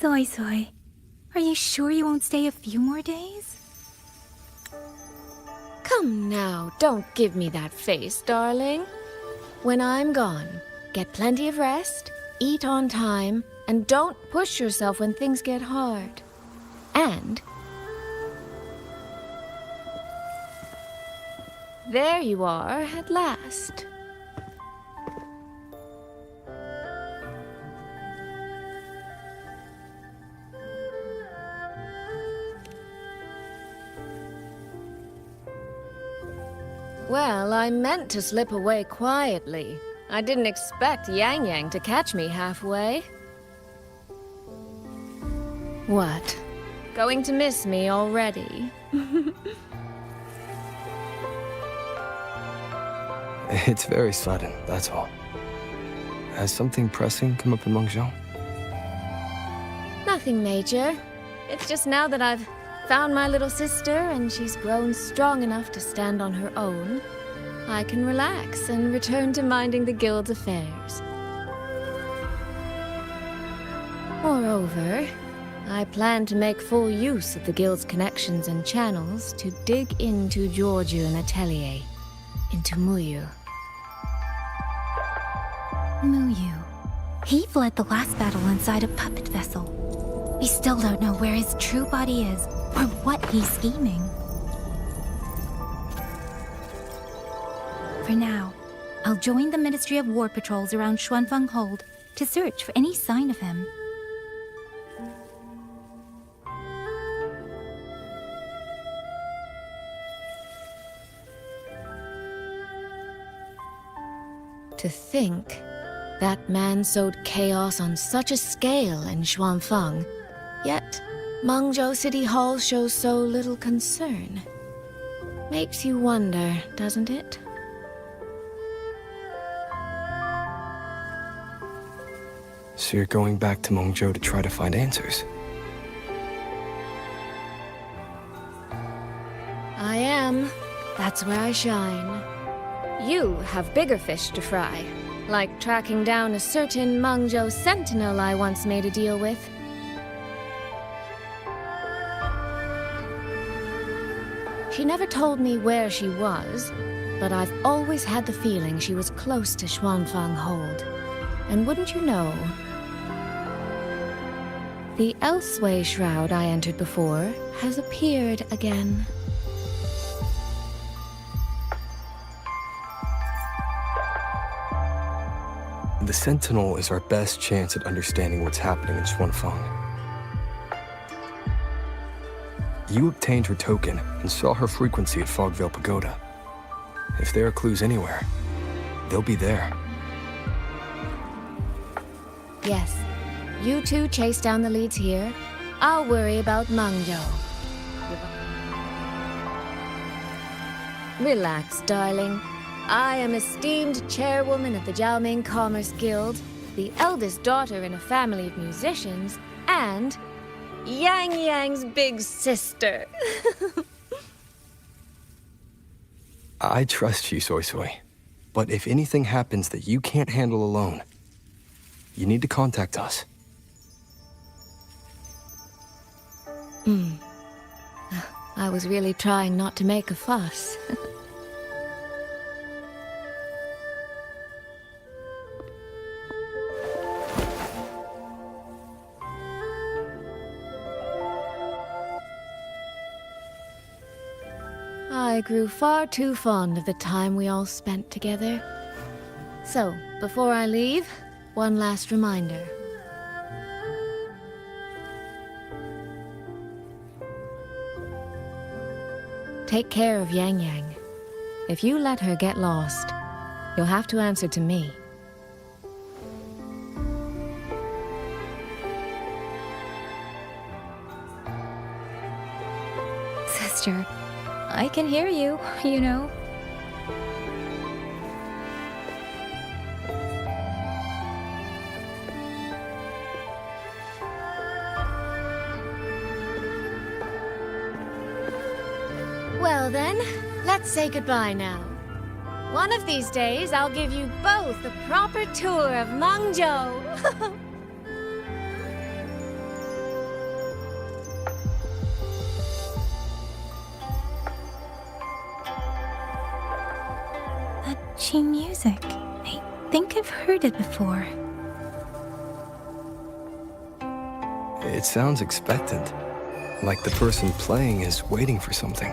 Soy Soy, are you sure you won't stay a few more days? Come now, don't give me that face, darling. When I'm gone, get plenty of rest, eat on time, and don't push yourself when things get hard. And there you are at last. Well, I meant to slip away quietly. I didn't expect Yang Yang to catch me halfway. What? Going to miss me already? It's very sudden, that's all. Has something pressing come up in Mengzhou? Nothing major. It's just now that I've found my little sister and she's grown strong enough to stand on her own, I can relax and return to minding the guild's affairs. Moreover, I plan to make full use of the guild's connections and channels to dig into Giorgio and Atelier, into Muyu. Muyu. He fled the last battle inside a puppet vessel. We still don't know where his true body is, or what he's scheming. For now, I'll join the Ministry of War patrols around Xuanfeng Hold to search for any sign of him. To think that man sowed chaos on such a scale in Xuanfeng, yet Mengzhou City Hall shows so little concern. Makes you wonder, doesn't it? So you're going back to Mengzhou to try to find answers? I am. That's where I shine. You have bigger fish to fry, like tracking down a certain Mengzhou sentinel I once made a deal with. She never told me where she was, but I've always had the feeling she was close to Xuanfeng Hold. And wouldn't you know, the Elseway shroud I entered before has appeared again. The Sentinel is our best chance at understanding what's happening in Xuanfeng. You obtained her token and saw her frequency at Fogvale Pagoda. If there are clues anywhere, they'll be there. Yes, you two chase down the leads here. I'll worry about Mengzhou. Relax, darling. I am esteemed chairwoman of the Jiaoming Commerce Guild, the eldest daughter in a family of musicians, and Yang Yang's big sister. I trust you, Soy Soy. But if anything happens that you can't handle alone, you need to contact us. I was really trying not to make a fuss. I grew far too fond of the time we all spent together. So, before I leave, one last reminder. Take care of Yang Yang. If you let her get lost, you'll have to answer to me. Sister, I can hear you, you know. Well then, let's say goodbye now. One of these days, I'll give you both a proper tour of Mengzhou. Qing music. I think I've heard it before. It sounds expectant, like the person playing is waiting for something.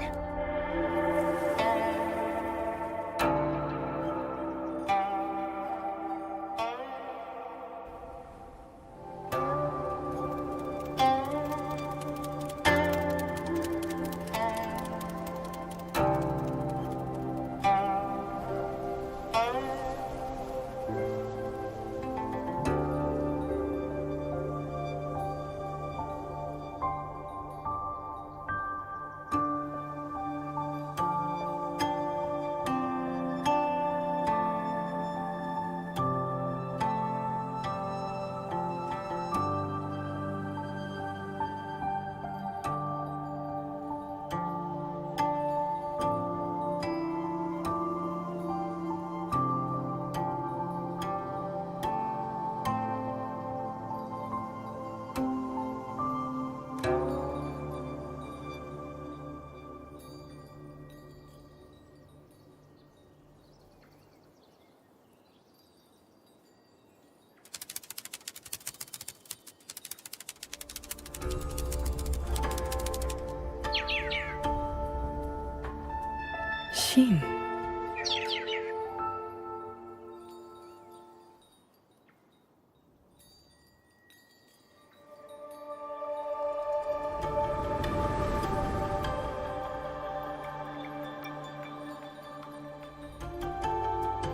Xin.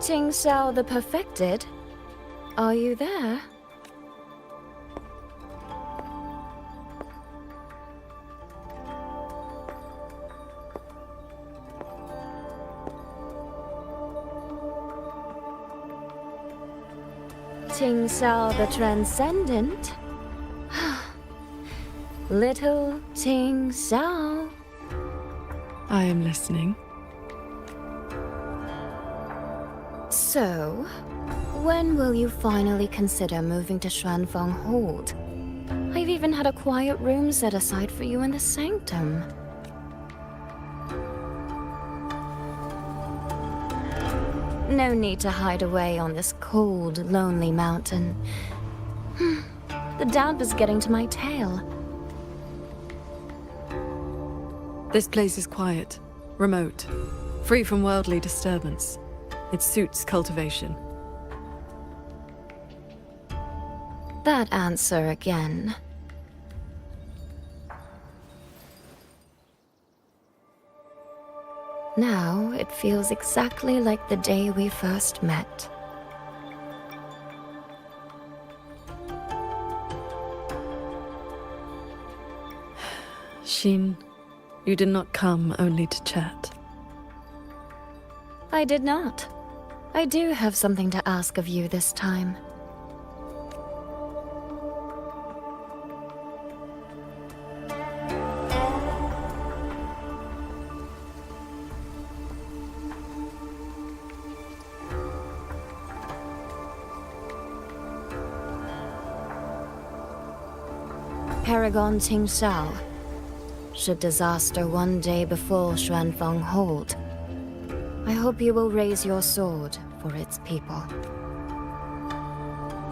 Jing Xiao the Perfected? Are you there? Jing Xiao the Transcendent? Little Jing Xiao. I am listening. So, when will you finally consider moving to Xuanfeng Hold? I've even had a quiet room set aside for you in the sanctum. No need to hide away on this cold, lonely mountain. The damp is getting to my tail. This place is quiet, remote, free from worldly disturbance. It suits cultivation. That answer again. Now it feels exactly like the day we first met. Xin, you did not come only to chat. I did not. I do have something to ask of you this time. Paragon Ting Xiao. Should disaster one day befall Xuanfeng Hold, I hope you will raise your sword for its people.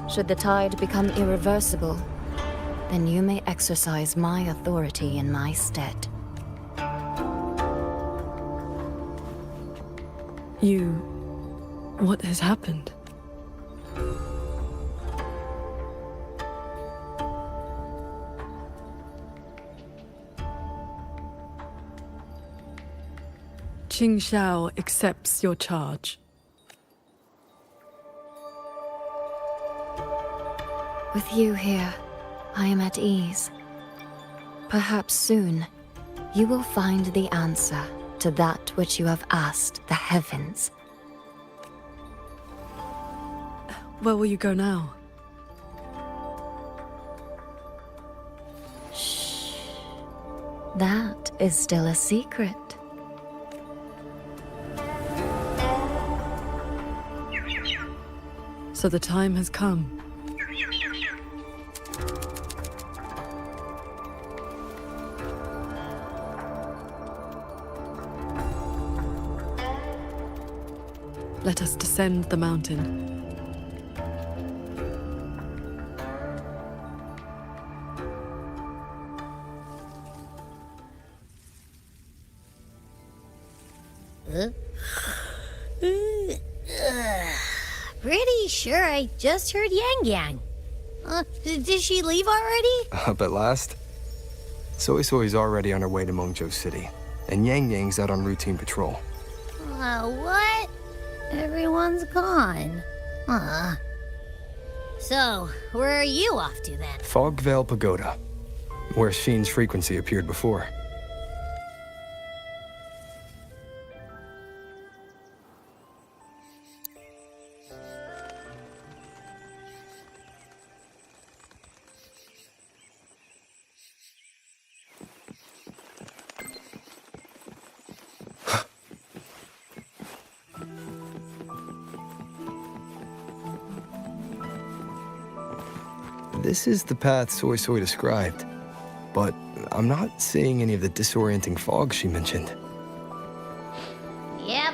Should the tide become irreversible, then you may exercise my authority in my stead. What has happened? Qing Xiao accepts your charge. With you here, I am at ease. Perhaps soon, you will find the answer to that which you have asked the heavens. Where will you go now? Shh. That is still a secret. So the time has come. Let us descend the mountain. Pretty sure I just heard Yang Yang. Did she leave already? Up at last? Soy Soy's already on her way to Mengzhou City, and Yang Yang's out on routine patrol. What? Everyone's gone. So, where are you off to then? Fog Veil Pagoda, where Sheen's frequency appeared before. This is the path Soy Soy described, but I'm not seeing any of the disorienting fog she mentioned. Yep.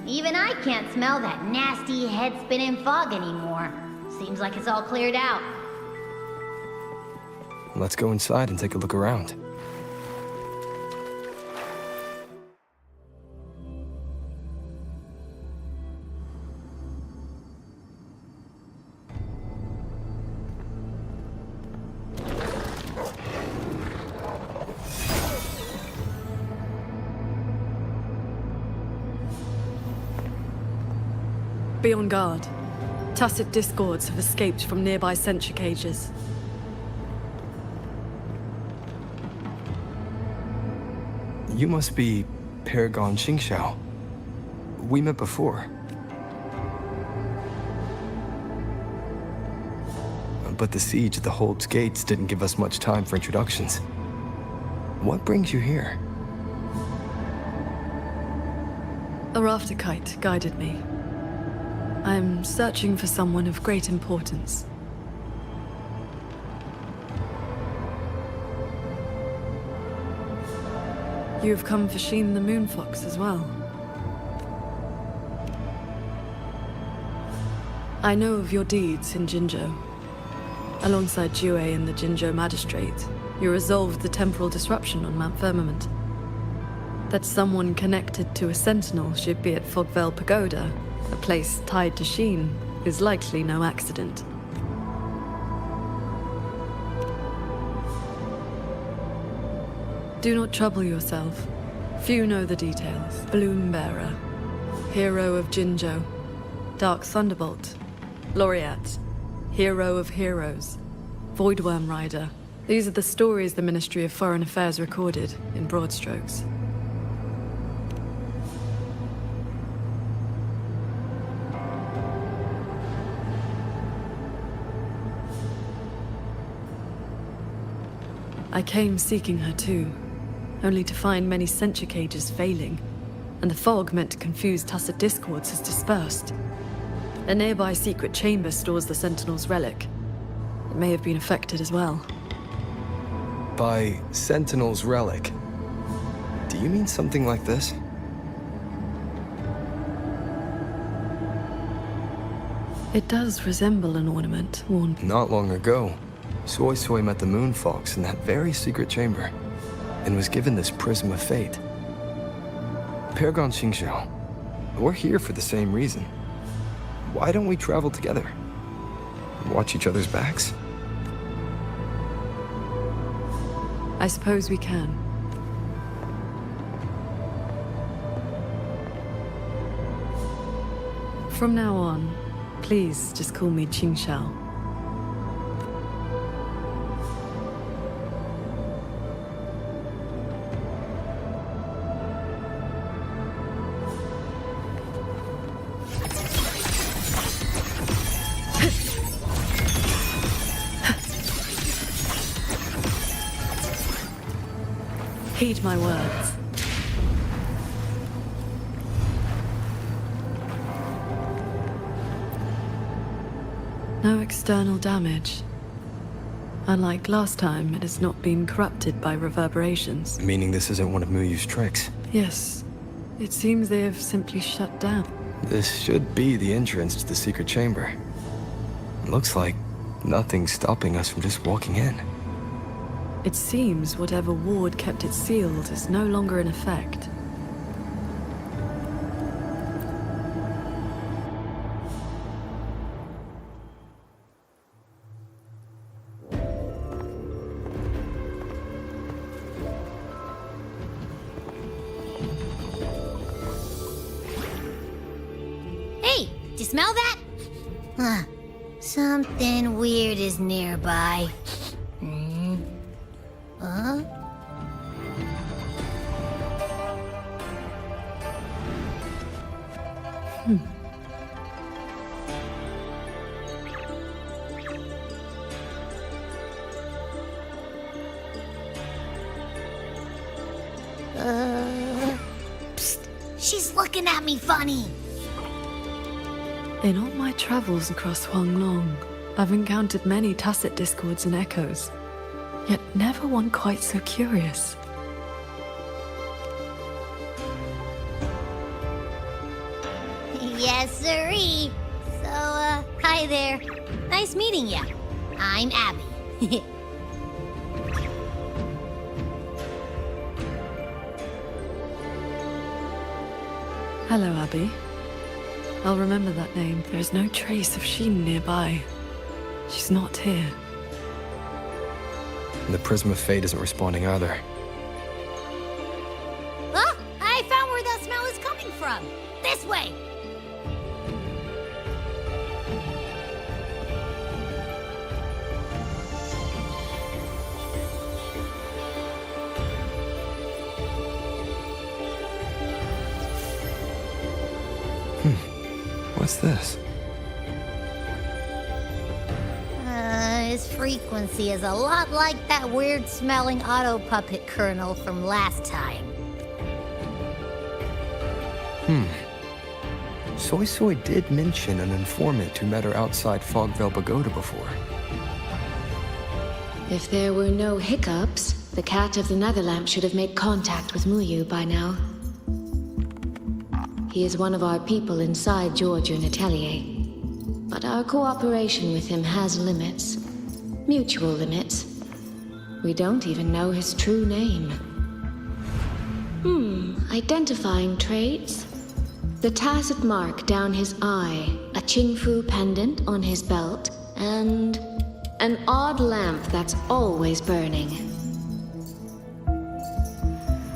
Even I can't smell that nasty head-spinning fog anymore. Seems like it's all cleared out. Let's go inside and take a look around. Be on guard. Tacit discords have escaped from nearby sentry cages. You must be Paragon Xingxiao. We met before. But the siege at the Hold's gates didn't give us much time for introductions. What brings you here? A rafter kite guided me. I'm searching for someone of great importance. You've come for Sheen the Moonfox as well. I know of your deeds in Jinzhou. Alongside Jiue and the Jinzhou Magistrate, you resolved the temporal disruption on Mount Firmament. That someone connected to a sentinel should be at Fogvale Pagoda, a place tied to Sheen, is likely no accident. Do not trouble yourself. Few know the details. Bloombearer, hero of Jinzhou, Dark Thunderbolt, Laureate, hero of heroes, Voidworm Rider. These are the stories the Ministry of Foreign Affairs recorded, in broad strokes. I came seeking her too, only to find many sentry cages failing, and the fog meant to confuse tacit discords has dispersed. A nearby secret chamber stores the Sentinel's relic. It may have been affected as well. By Sentinel's relic, do you mean something like this? It does resemble an ornament worn. Not long ago, Soy Soy met the Moonfox in that very secret chamber, and was given this Prism of Fate. Paragon Xingxiao, we're here for the same reason. Why don't we travel together? Watch each other's backs? I suppose we can. From now on, please just call me Qingxiao. Heed my words. No external damage. Unlike last time, it has not been corrupted by reverberations. Meaning this isn't one of Muyu's tricks. Yes. It seems they have simply shut down. This should be the entrance to the secret chamber. Looks like nothing's stopping us from just walking in. It seems whatever ward kept it sealed is no longer in effect. Hey, did you smell that? Huh. Something weird is nearby. Huh? Psst. She's looking at me funny. In all my travels across Huanglong, I've encountered many tacit discords and echoes, yet never one quite so curious. Yes, sirree. So, hi there. Nice meeting ya. I'm Abby. Hello, Abby. I'll remember that name. There is no trace of Sheen nearby. She's not here. And the Prism of Fate isn't responding either. Oh, I found where that smell is coming from. This way. What's this? His frequency is a lot like that weird-smelling auto-puppet kernel from last time. Soy Soy did mention an informant who met her outside Fogvale Pagoda before. If there were no hiccups, the Cat of the Netherlamp should have made contact with Muyu by now. He is one of our people inside Georgian Atelier. But our cooperation with him has limits. Mutual limits. We don't even know his true name. Identifying traits? The tacit mark down his eye, a Qingfu pendant on his belt, and an odd lamp that's always burning.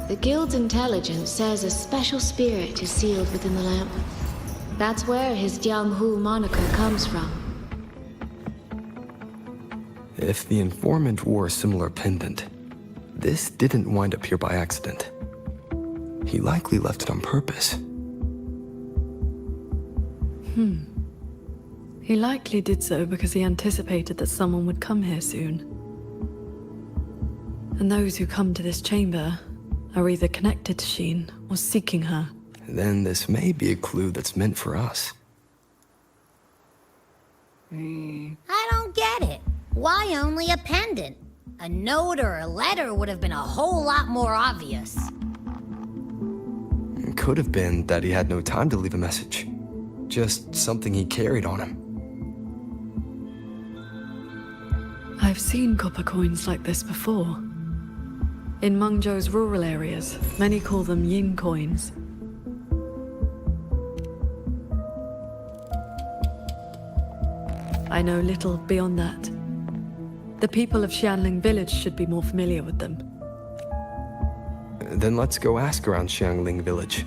The Guild's intelligence says a special spirit is sealed within the lamp. That's where his Jianghu moniker comes from. If the informant wore a similar pendant, this didn't wind up here by accident. He likely left it on purpose. He likely did so because he anticipated that someone would come here soon. And those who come to this chamber are either connected to Sheen or seeking her. Then this may be a clue that's meant for us. I don't get it. Why only a pendant? A note or a letter would have been a whole lot more obvious. It could have been that he had no time to leave a message. Just something he carried on him. I've seen copper coins like this before. In Mengzhou's rural areas, many call them yin coins. I know little beyond that. The people of Xianling village should be more familiar with them. Then let's go ask around Xiangling village.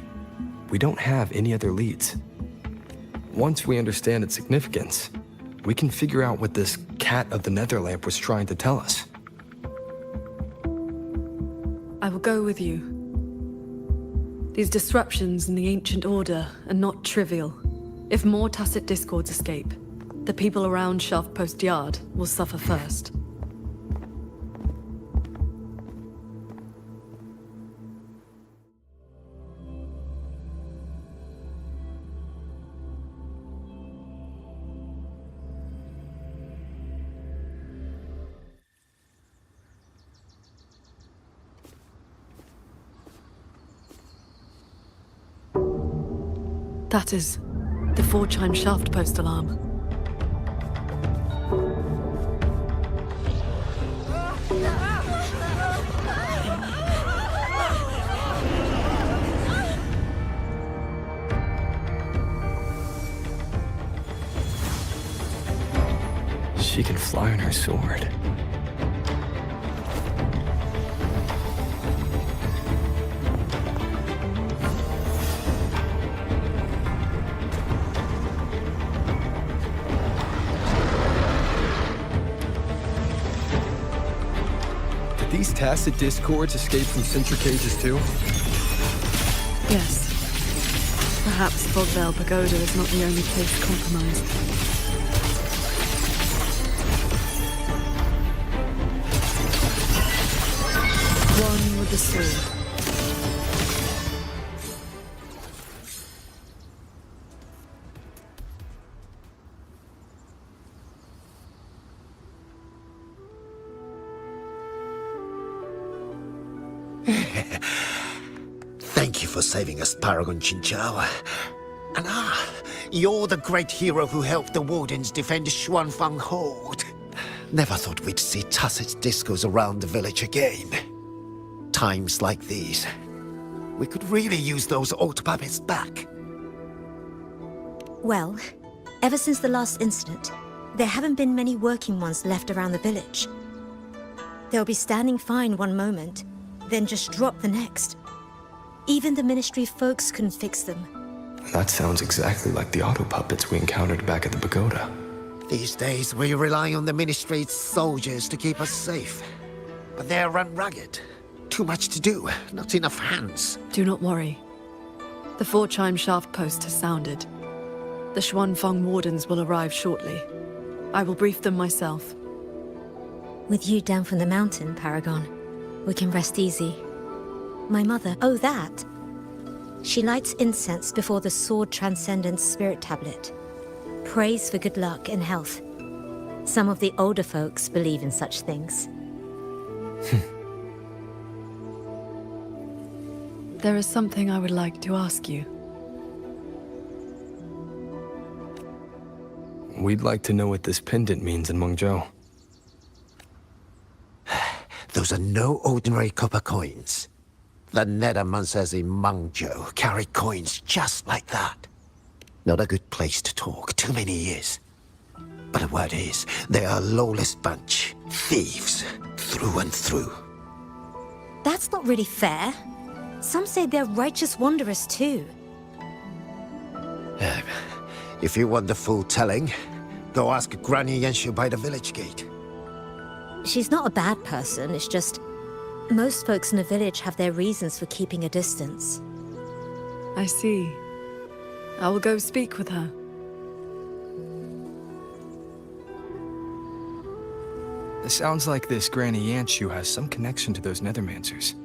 We don't have any other leads. Once we understand its significance, we can figure out what this Cat of the Netherlamp was trying to tell us. I will go with you. These disruptions in the ancient order are not trivial. If more tacit discords escape, the people around Shaft Post Yard will suffer first. That is The 4-chime shaft post alarm. She can fly on her sword. Did these tacit discords escape from sentry cages too? Yes. Perhaps Fogvale Pagoda is not the only place compromised. One with the sword. Thank you for saving us, Paragon Chinchao. And you're the great hero who helped the Wardens defend Xuanfang Hold. Never thought we'd see tacit discos around the village again. Times like these, we could really use those old puppets back. Well, ever since the last incident, there haven't been many working ones left around the village. They'll be standing fine one moment, then just drop the next. Even the Ministry folks couldn't fix them. That sounds exactly like the auto puppets we encountered back at the pagoda. These days, we rely on the Ministry's soldiers to keep us safe. But they're run ragged. Too much to do, not enough hands. Do not worry. The 4-chime shaft post has sounded. The Xuanfang Wardens will arrive shortly. I will brief them myself. With you down from the mountain, Paragon, we can rest easy. My mother, oh that! She lights incense before the Sword Transcendence Spirit Tablet. Prays for good luck and health. Some of the older folks believe in such things. There is something I would like to ask you. We'd like to know what this pendant means in Mengzhou. Those are no ordinary copper coins. The Nethermancers in Mengzhou carry coins just like that. Not a good place to talk, too many years. But the word is, they are a lawless bunch. Thieves, through and through. That's not really fair. Some say they're righteous wanderers too. If you want the full telling, go ask Granny Yenshu by the village gate. She's not a bad person, it's just... most folks in the village have their reasons for keeping a distance. I see. I will go speak with her. It sounds like this Granny Yanshu has some connection to those Nethermancers.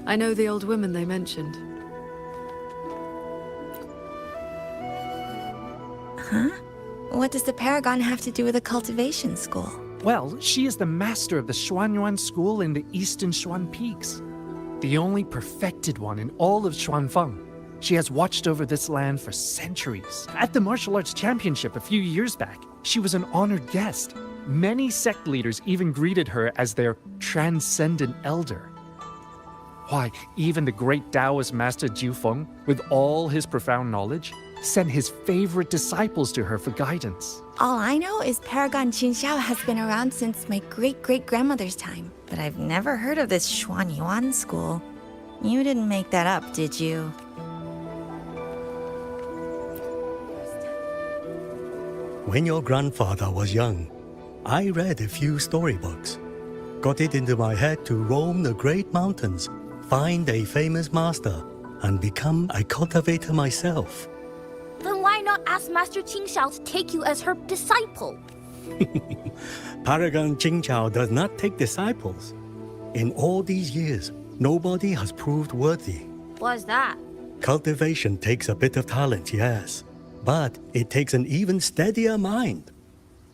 I know the old women they mentioned. Huh? What does the Paragon have to do with a cultivation school? Well, she is the master of the Xuanyuan school in the eastern Xuan Peaks. The only perfected one in all of Xuanfeng. She has watched over this land for centuries. At the martial arts championship a few years back, she was an honored guest. Many sect leaders even greeted her as their transcendent elder. Why, even the great Taoist master Jiufeng, with all his profound knowledge, sent his favorite disciples to her for guidance. All I know is Paragon Qinxiao has been around since my great-great-grandmother's time. But I've never heard of this Xuanyuan school. You didn't make that up, did you? When your grandfather was young, I read a few storybooks. Got it into my head to roam the great mountains, find a famous master, and become a cultivator myself. Then why not ask Master Qingxiao to take you as her disciple? Paragon Qingqiao does not take disciples. In all these years, nobody has proved worthy. What's that? Cultivation takes a bit of talent, yes, but it takes an even steadier mind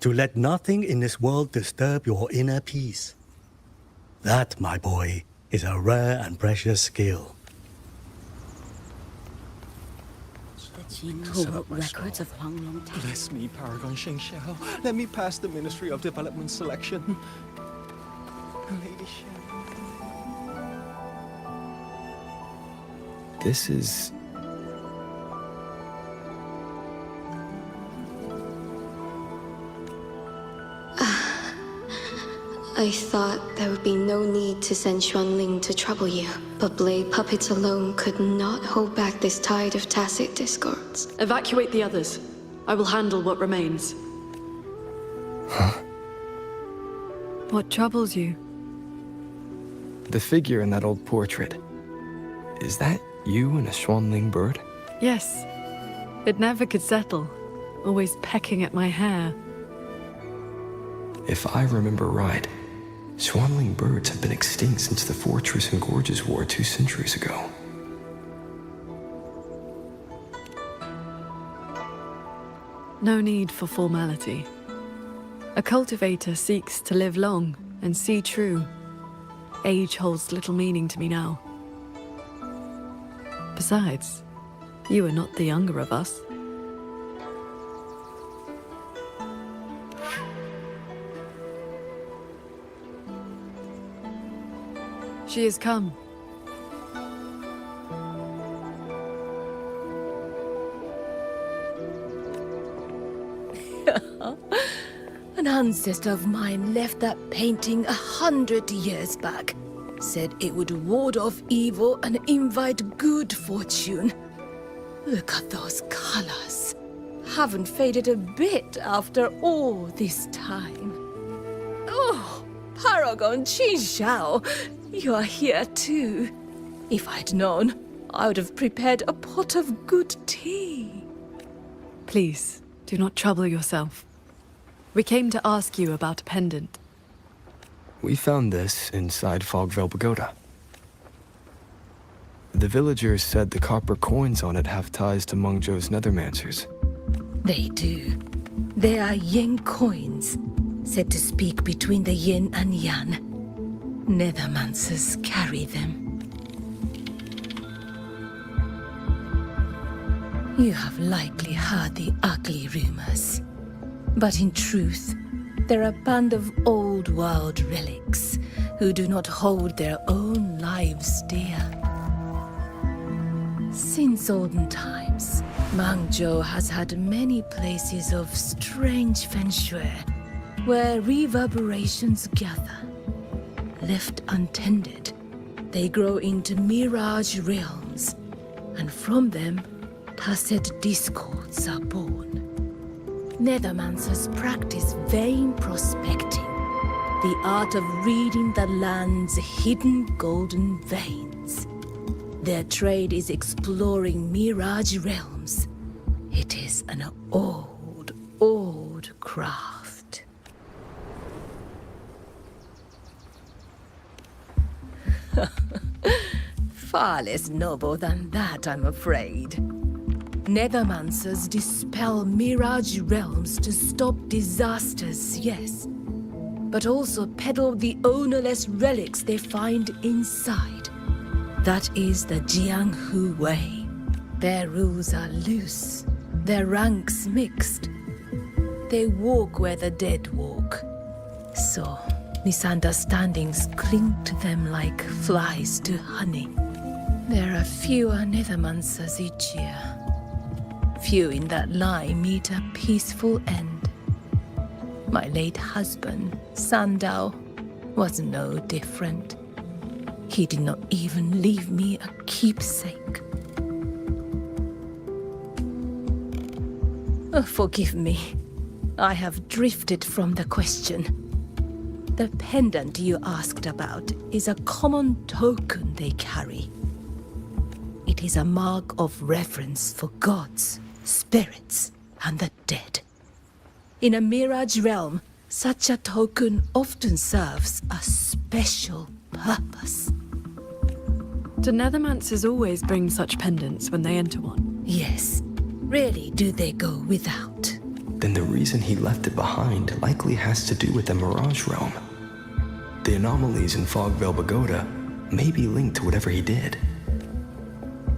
to let nothing in this world disturb your inner peace. That, my boy, is a rare and precious skill. The who wrote records of Huang Long. Bless me, Paragon Xingxiao. Let me pass the Ministry of Development selection. Lady Xiao. This is... I thought there would be no need to send Xuanling to trouble you, but blade puppets alone could not hold back this tide of tacit discords. Evacuate the others. I will handle what remains. Huh? What troubles you? The figure in that old portrait. Is that you and a Xuanling bird? Yes. It never could settle, always pecking at my hair. If I remember right, Xuanling birds have been extinct since the Fortress and Gorges War 2 centuries ago. No need for formality. A cultivator seeks to live long and see true. Age holds little meaning to me now. Besides, you are not the younger of us. She has come. An ancestor of mine left that painting 100 years back. Said it would ward off evil and invite good fortune. Look at those colors. Haven't faded a bit after all this time. Oh, Paragon Qingxiao, you are here too. If I'd known, I would have prepared a pot of good tea. Please, do not trouble yourself. We came to ask you about a pendant. We found this inside Fogvale Pagoda. The villagers said the copper coins on it have ties to Mengzhou's nethermancers. They do. They are yin coins, said to speak between the yin and yang. Nethermancers carry them. You have likely heard the ugly rumors. But in truth, they're a band of old world relics who do not hold their own lives dear. Since olden times, Mengzhou has had many places of strange feng shui where reverberations gather. Left untended, they grow into mirage realms, and from them, tacit discords are born. Nethermancers practice vain prospecting, the art of reading the land's hidden golden veins. Their trade is exploring mirage realms. It is an old, old craft. Far less noble than that, I'm afraid. Nethermancers dispel mirage realms to stop disasters, yes. But also peddle the ownerless relics they find inside. That is the Jianghu way. Their rules are loose, their ranks mixed. They walk where the dead walk. So, misunderstandings cling to them like flies to honey. There are fewer Nethermancers each year. Few in that line meet a peaceful end. My late husband, Sandao, was no different. He did not even leave me a keepsake. Oh, forgive me. I have drifted from the question. The pendant you asked about is a common token they carry. It is a mark of reverence for gods, spirits, and the dead. In a mirage realm, such a token often serves a special purpose. Do Nethermancers always bring such pendants when they enter one? Yes. Rarely do they go without. Then the reason he left it behind likely has to do with the Mirage Realm. The anomalies in Fogvale Pagoda may be linked to whatever he did.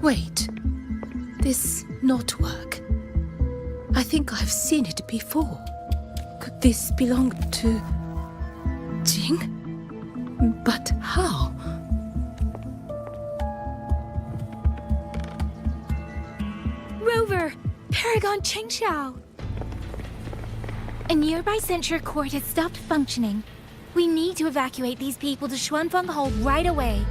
Wait. this not work? I think I've seen it before. Could this belong to Jing? But how? Rover! Paragon Qingxiao! A nearby censure court has stopped functioning. We need to evacuate these people to Xuanfeng Hall right away.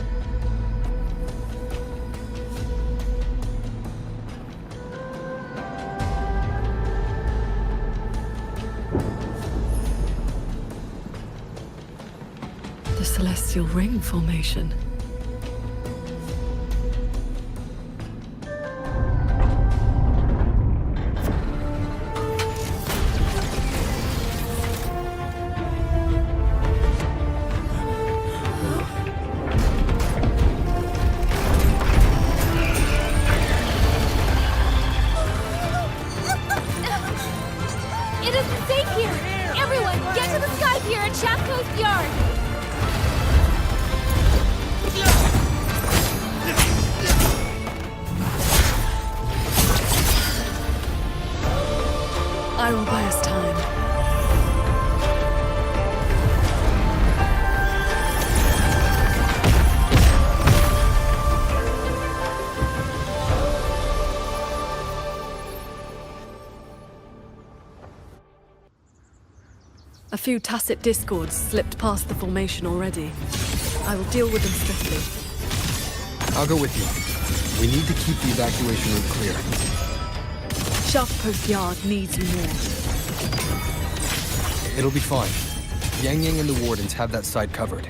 The Celestial Ring formation. It isn't safe here! Everyone, get to the sky pier at Shaft Coast Yard! I will buy us time. A few tacit discords slipped past the formation already. I will deal with them swiftly. I'll go with you. We need to keep the evacuation route clear. Shaft Post Yard needs you more. It'll be fine. Yang Yang and the Wardens have that side covered.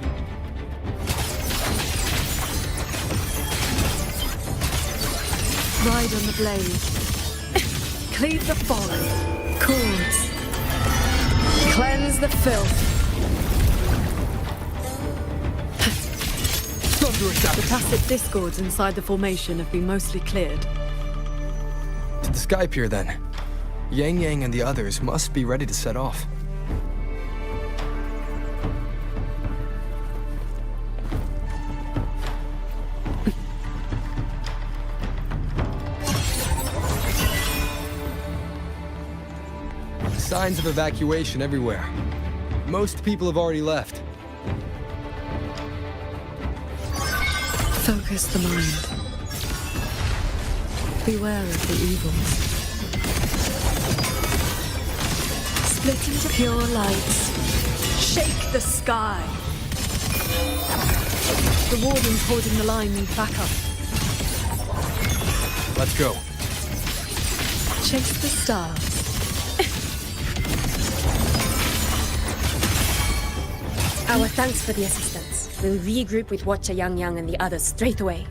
Ride on the blade. Cleave the forest. Cords. Cleanse the filth. The tacit discords inside the formation have been mostly cleared. To the sky pier, then. Yang Yang and the others must be ready to set off. Signs of evacuation everywhere. Most people have already left. Focus the mind. Beware of the evils. Split into pure lights. Shake the sky. The wardens holding the line need backup. Let's go. Chase the stars. Our thanks for the assistance. We'll regroup with Watcher Yang Yang and the others straight away.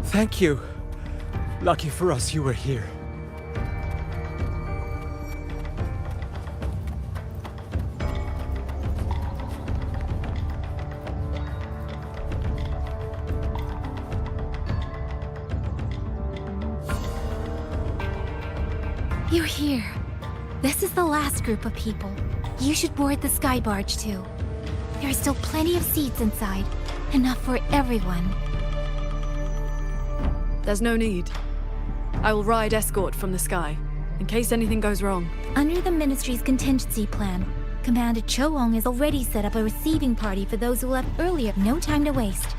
Thank you. Lucky for us you were here. You're here. This is the last group of people. You should board the sky barge too. There are still plenty of seats inside. Enough for everyone. There's no need. I will ride escort from the sky, in case anything goes wrong. Under the Ministry's contingency plan, Commander Cho Ong has already set up a receiving party for those who left earlier. No time to waste.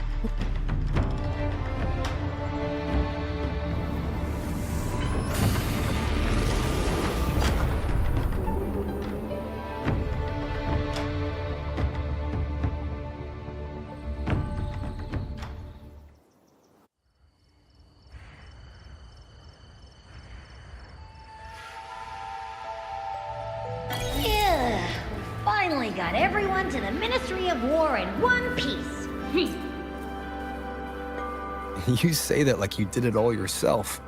Finally got everyone to the Ministry of War in one piece. You say that like you did it all yourself.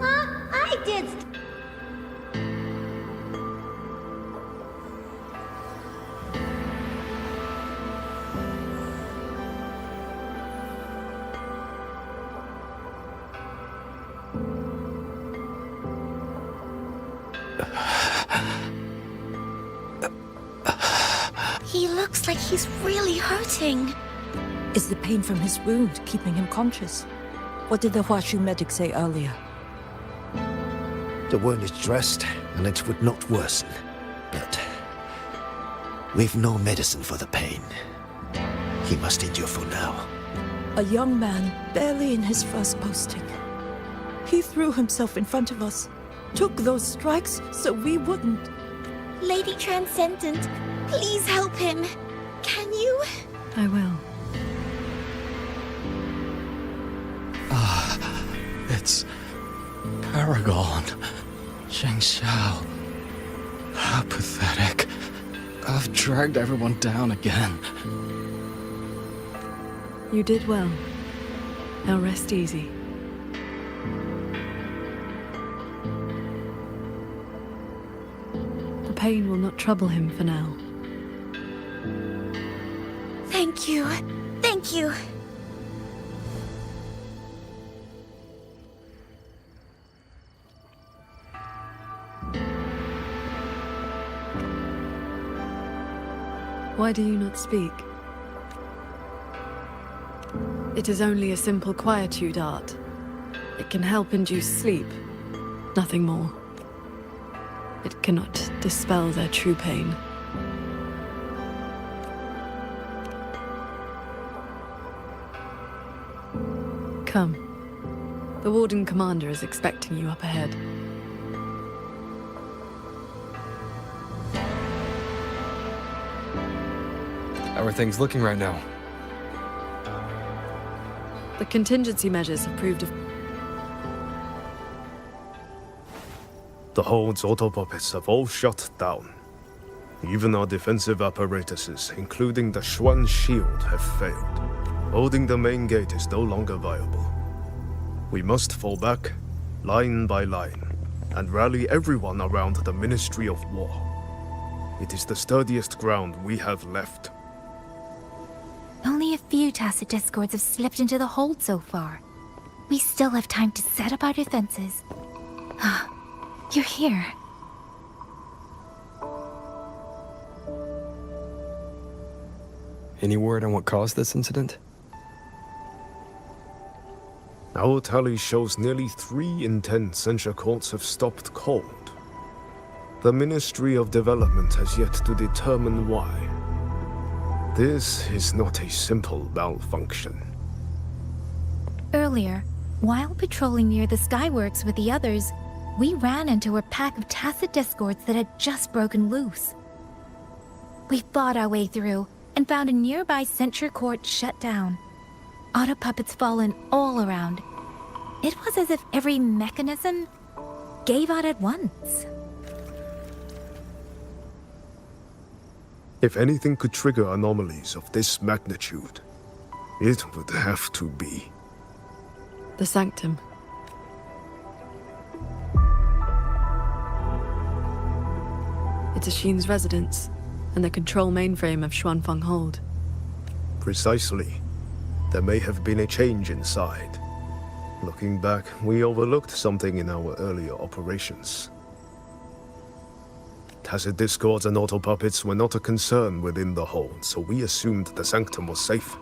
I did. He looks like he's really hurting. Is the pain from his wound keeping him conscious? What did the Huashu medic say earlier? The wound is dressed, and it would not worsen. But we've no medicine for the pain. He must endure for now. A young man, barely in his first posting. He threw himself in front of us, took those strikes so we wouldn't. Lady Transcendent, please help him. Can you? I will. It's Paragon. Chengxiao. How pathetic. I've dragged everyone down again. You did well. Now rest easy. The pain will not trouble him for now. Thank you. Thank you. Why do you not speak? It is only a simple quietude art. It can help induce sleep, nothing more. It cannot dispel their true pain. Come. The Warden Commander is expecting you up ahead. How are things looking right now? The contingency measures have proved The Hold's auto-puppets have all shut down. Even our defensive apparatuses, including the Xuan shield, have failed. Holding the main gate is no longer viable. We must fall back, line by line, and rally everyone around the Ministry of War. It is the sturdiest ground we have left. Only a few Tacet Discords have slipped into the hold so far. We still have time to set up our defenses. You're here. Any word on what caused this incident? Our tally shows nearly 3 in 10 censure courts have stopped cold. The Ministry of Development has yet to determine why. This is not a simple malfunction. Earlier, while patrolling near the Skyworks with the others, we ran into a pack of Tacet Discords that had just broken loose. We fought our way through and found a nearby censure court shut down. Auto puppets fallen all around. It was as if every mechanism gave out at once. If anything could trigger anomalies of this magnitude, it would have to be the Sanctum. It's Ashin's residence and the control mainframe of Xuanfeng Hold. Precisely. There may have been a change inside. Looking back, we overlooked something in our earlier operations. Tacet Discords and auto-puppets were not a concern within the hold, so we assumed the Sanctum was safe.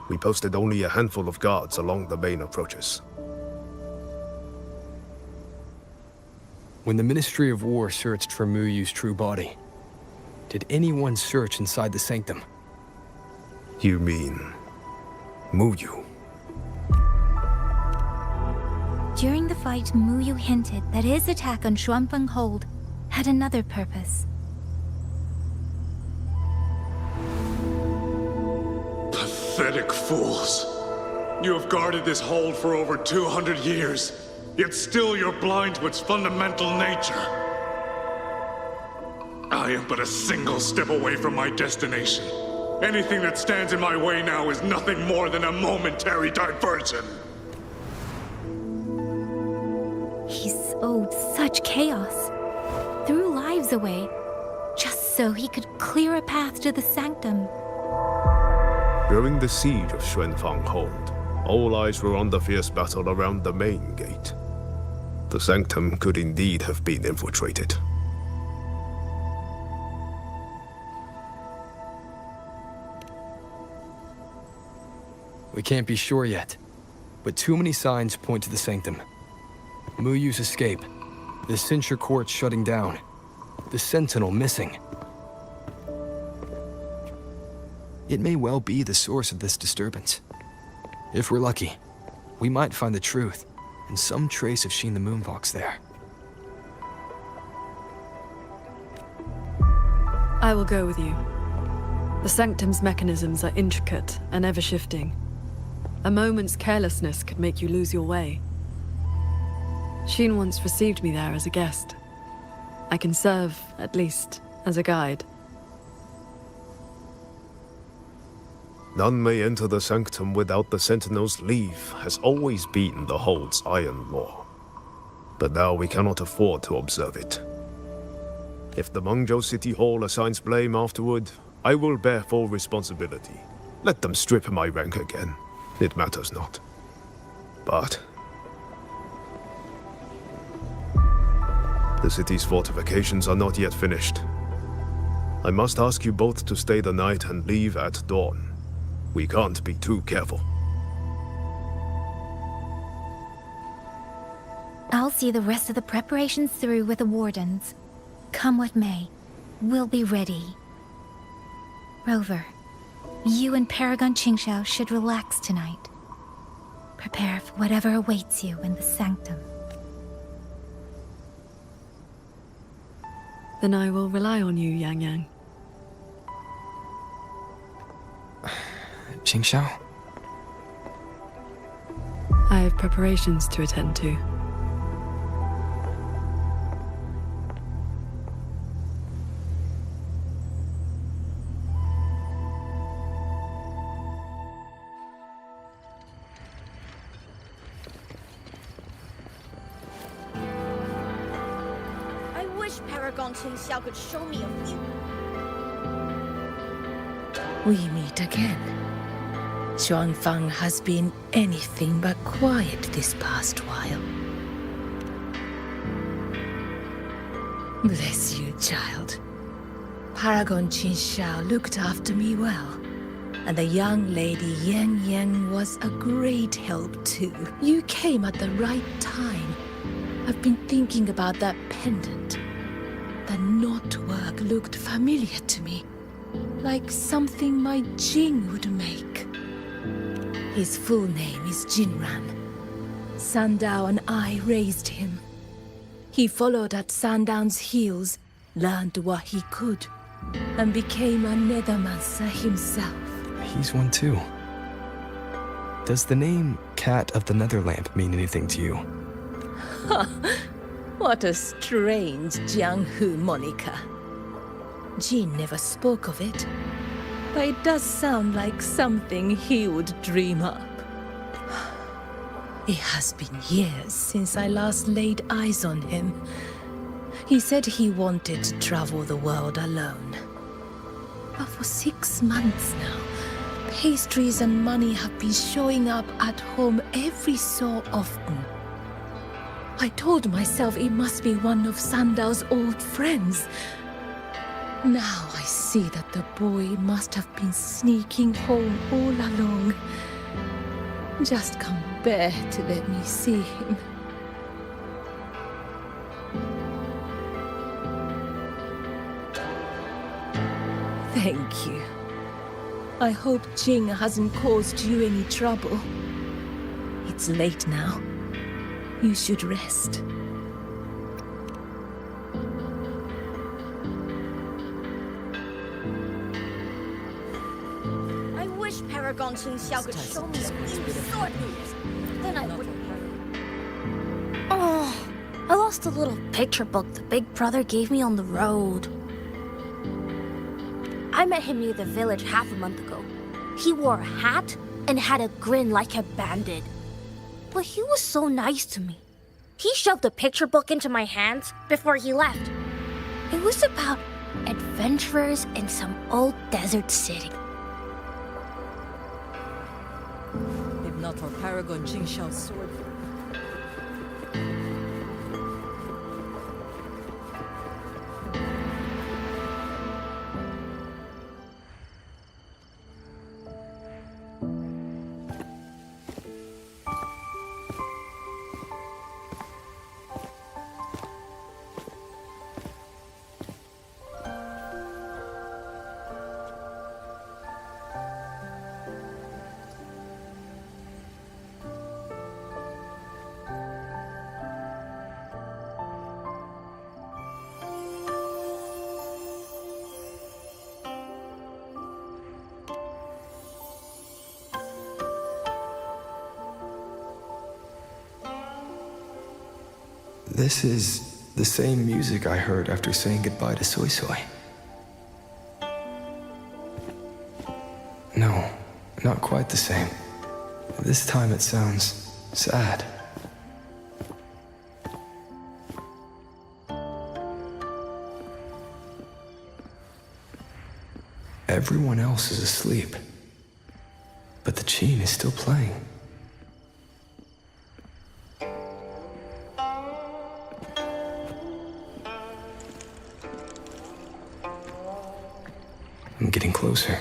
We posted only a handful of guards along the main approaches. When the Ministry of War searched for Muyu's true body, did anyone search inside the Sanctum? You mean Muyu? During the fight, Muyu hinted that his attack on Xuanfeng Hold had another purpose. Pathetic fools. You have guarded this hold for over 200 years, yet still you're blind to its fundamental nature. I am but a single step away from my destination. Anything that stands in my way now is nothing more than a momentary diversion. He sowed such chaos, threw lives away, just so he could clear a path to the Sanctum. During the siege of Xuanfeng Hold, all eyes were on the fierce battle around the main gate. The Sanctum could indeed have been infiltrated. We can't be sure yet, but too many signs point to the sanctum. Muyu's escape, the censure court shutting down, the sentinel missing. It may well be the source of this disturbance. If we're lucky, we might find the truth and some trace of Sheen the Moonfox there. I will go with you. The Sanctum's mechanisms are intricate and ever-shifting. A moment's carelessness could make you lose your way. Sheen once received me there as a guest. I can serve, at least, as a guide. None may enter the sanctum without the Sentinel's leave has always been the Hold's iron law. But now we cannot afford to observe it. If the Mangzhou City Hall assigns blame afterward, I will bear full responsibility. Let them strip my rank again. It matters not. But the city's fortifications are not yet finished. I must ask you both to stay the night and leave at dawn. We can't be too careful. I'll see the rest of the preparations through with the wardens. Come what may, we'll be ready. Rover, you and Paragon Qingxiao should relax tonight. Prepare for whatever awaits you in the sanctum. Then I will rely on you, Yang Yang. Qingxiao? I have preparations to attend to. I wish Paragon Qingxiao could show me a few. We meet again. Xuanfang has been anything but quiet this past while. Bless you, child. Paragon Qingxiao looked after me well, and the young lady Yan Yan was a great help too. You came at the right time. I've been thinking about that pendant. The knotwork looked familiar to me, like something my Jing would make. His full name is Jinran. Sandao and I raised him. He followed at Sandown's heels, learned what he could, and became a Nethermancer himself. He's one too. Does the name Cat of the Netherlamp mean anything to you? Ha! What a strange Jianghu moniker. Jin never spoke of it, but it does sound like something he would dream up. It has been years since I last laid eyes on him. He said he wanted to travel the world alone. But for 6 months now, pastries and money have been showing up at home every so often. I told myself it must be one of Sandao's old friends. Now I see that the boy must have been sneaking home all along. Just can't bear to let me see him. Thank you. I hope Jing hasn't caused you any trouble. It's late now. You should rest. I wish Paragon Qingxiao could show me a few sword moves. Then I wouldn't hurt. Oh, I lost a little picture book the big brother gave me on the road. I met him near the village half a month ago. He wore a hat and had a grin like a bandit. But he was so nice to me. He shoved the picture book into my hands before he left. It was about adventurers in some old desert city. If not for Paragon Qingxiao's sword. This is the same music I heard after saying goodbye to Soy Soy. No, not quite the same. This time it sounds sad. Everyone else is asleep, but the Qin is still playing. I'm getting closer.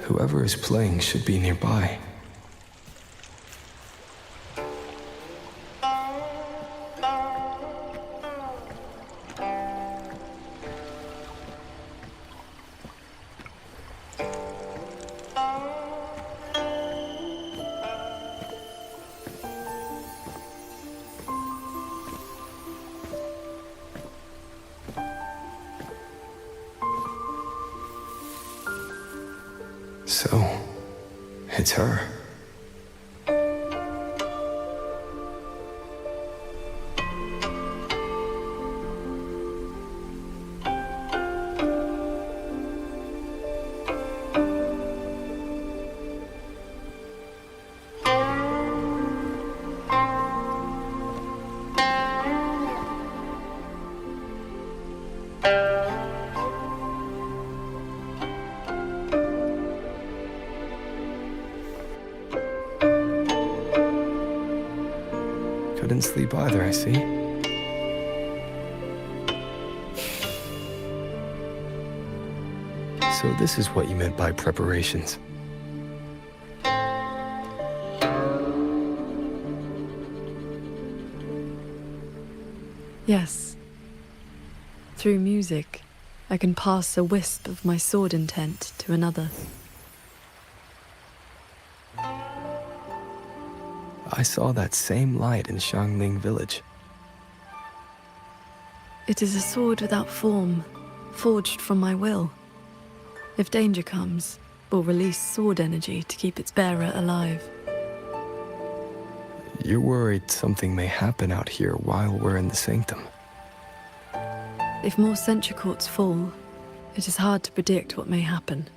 Whoever is playing should be nearby. So, it's her. Couldn't sleep either, I see. So this is what you meant by preparations. Yes. Through music, I can pass a wisp of my sword intent to another. I saw that same light in Xiangling village. It is a sword without form, forged from my will. If danger comes, will release sword energy to keep its bearer alive. You're worried something may happen out here while we're in the sanctum. If more sentry courts fall, it is hard to predict what may happen.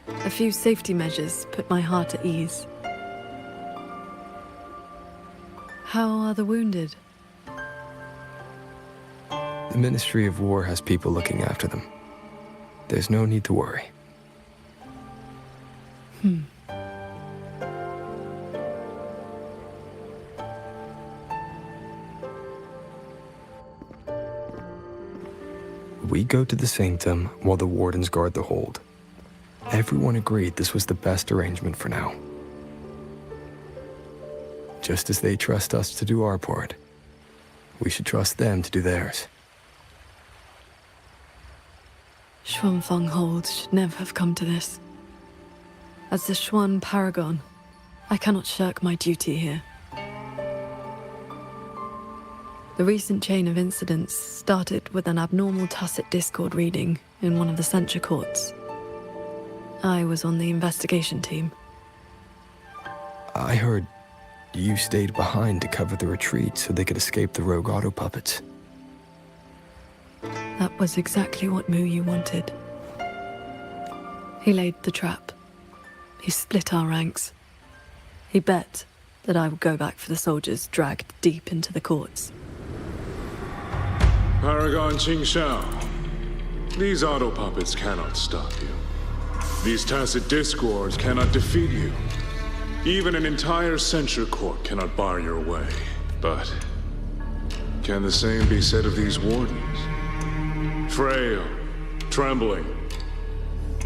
A few safety measures put my heart at ease. How are the wounded? The Ministry of War has people looking after them. There's no need to worry. We go to the sanctum while the wardens guard the hold. Everyone agreed this was the best arrangement for now. Just as they trust us to do our part, we should trust them to do theirs. Xuanfeng Hold should never have come to this. As the Xuan Paragon, I cannot shirk my duty here. The recent chain of incidents started with an abnormal tacit discord reading in one of the censure courts. I was on the investigation team. I heard you stayed behind to cover the retreat so they could escape the rogue auto puppets. That was exactly what Muyu wanted. He laid the trap. He split our ranks. He bet that I would go back for the soldiers dragged deep into the courts. Paragon Qingxiao, these auto puppets cannot stop you. These tacit discords cannot defeat you. Even an entire censure court cannot bar your way. But can the same be said of these wardens? Frail, trembling,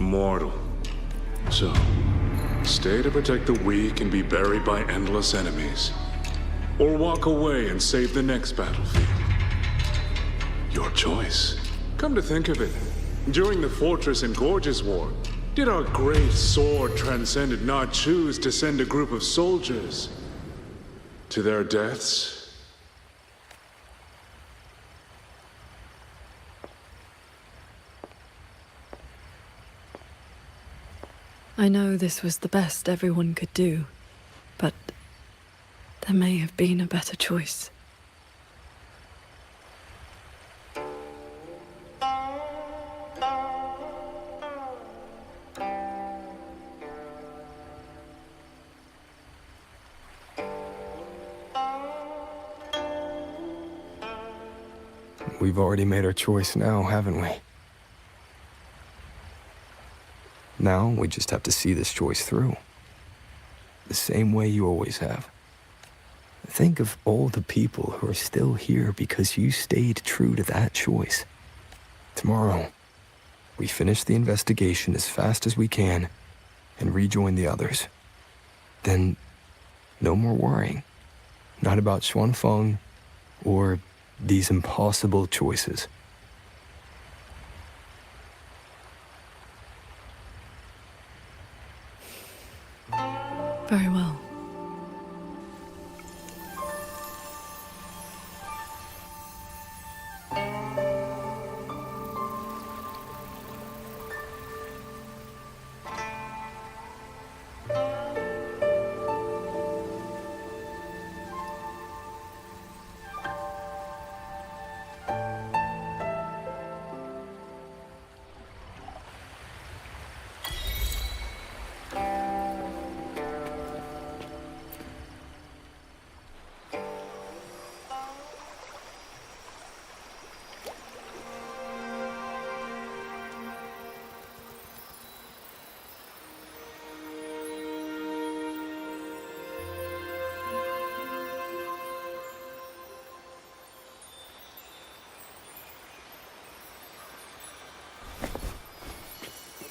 mortal. So, stay to protect the weak and be buried by endless enemies. Or walk away and save the next battlefield. Your choice. Come to think of it, during the Fortress and Gorges War, did our great sword transcendent not choose to send a group of soldiers to their deaths? I know this was the best everyone could do, but there may have been a better choice. We've already made our choice now, haven't we? Now we just have to see this choice through. The same way you always have. Think of all the people who are still here because you stayed true to that choice. Tomorrow, we finish the investigation as fast as we can and rejoin the others. Then, no more worrying. Not about Xuanfeng or these impossible choices. Very well.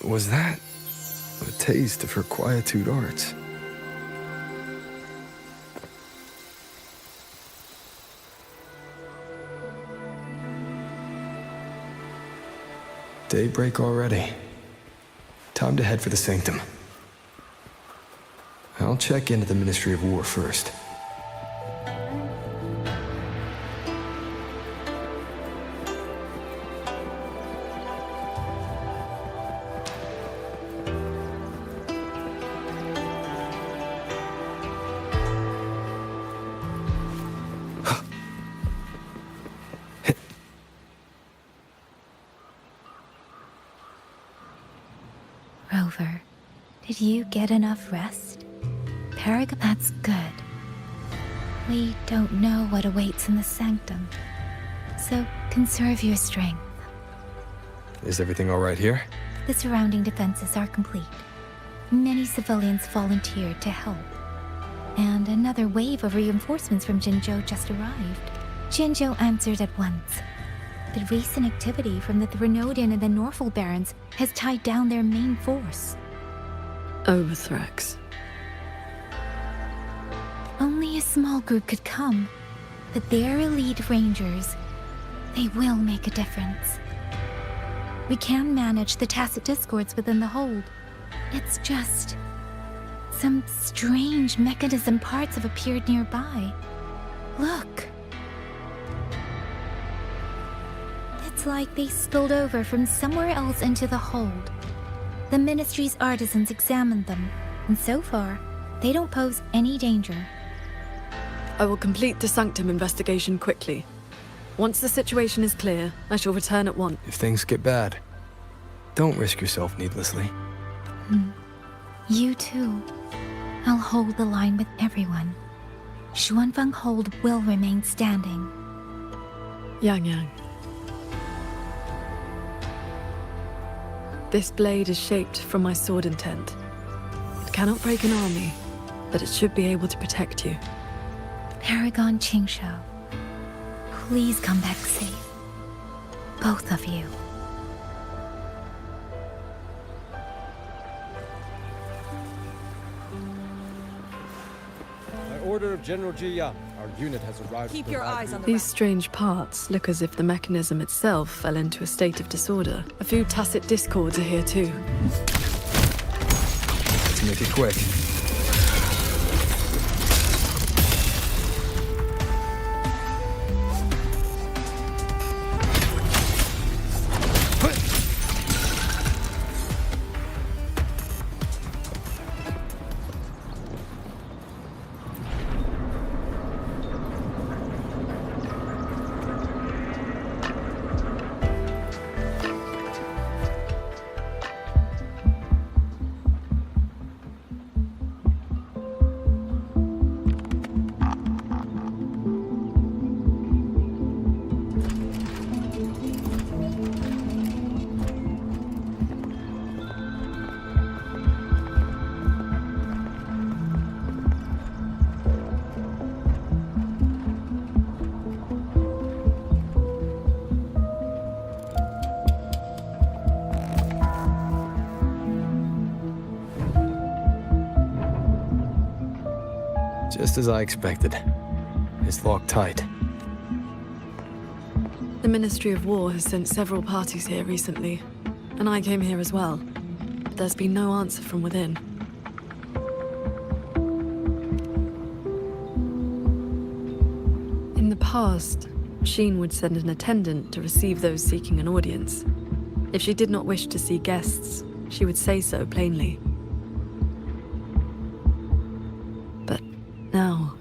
Was that a taste of her quietude arts? Daybreak already. Time to head for the sanctum. I'll check into the Ministry of War first. Rover, did you get enough rest? Paragon, that's good. We don't know what awaits in the sanctum, so conserve your strength. Is everything all right here? The surrounding defenses are complete. Many civilians volunteered to help, and another wave of reinforcements from Jinzhou just arrived. Jinzhou answered at once. But recent activity from the Threnodian and the Norful Barons has tied down their main force. Overthrex. Only a small group could come, but their elite rangers, they will make a difference. We can manage the tacit discords within the hold. It's just some strange mechanism parts have appeared nearby. Look. It's like they spilled over from somewhere else into the hold. The Ministry's artisans examined them, and so far, they don't pose any danger. I will complete the sanctum investigation quickly. Once the situation is clear, I shall return at once. If things get bad, don't risk yourself needlessly. You too. I'll hold the line with everyone. Xuanfeng Hold will remain standing. Yang. This blade is shaped from my sword intent. It cannot break an army, but it should be able to protect you. Paragon Qingshou, please come back safe. Both of you. By order of General Ji Yang, our unit has arrived. Keep your eyes on the These strange parts look as if the mechanism itself fell into a state of disorder. A few tacit discords are here too. Let's make it quick. Just as I expected. It's locked tight. The Ministry of War has sent several parties here recently, and I came here as well. But there's been no answer from within. In the past, Sheen would send an attendant to receive those seeking an audience. If she did not wish to see guests, she would say so plainly. But now...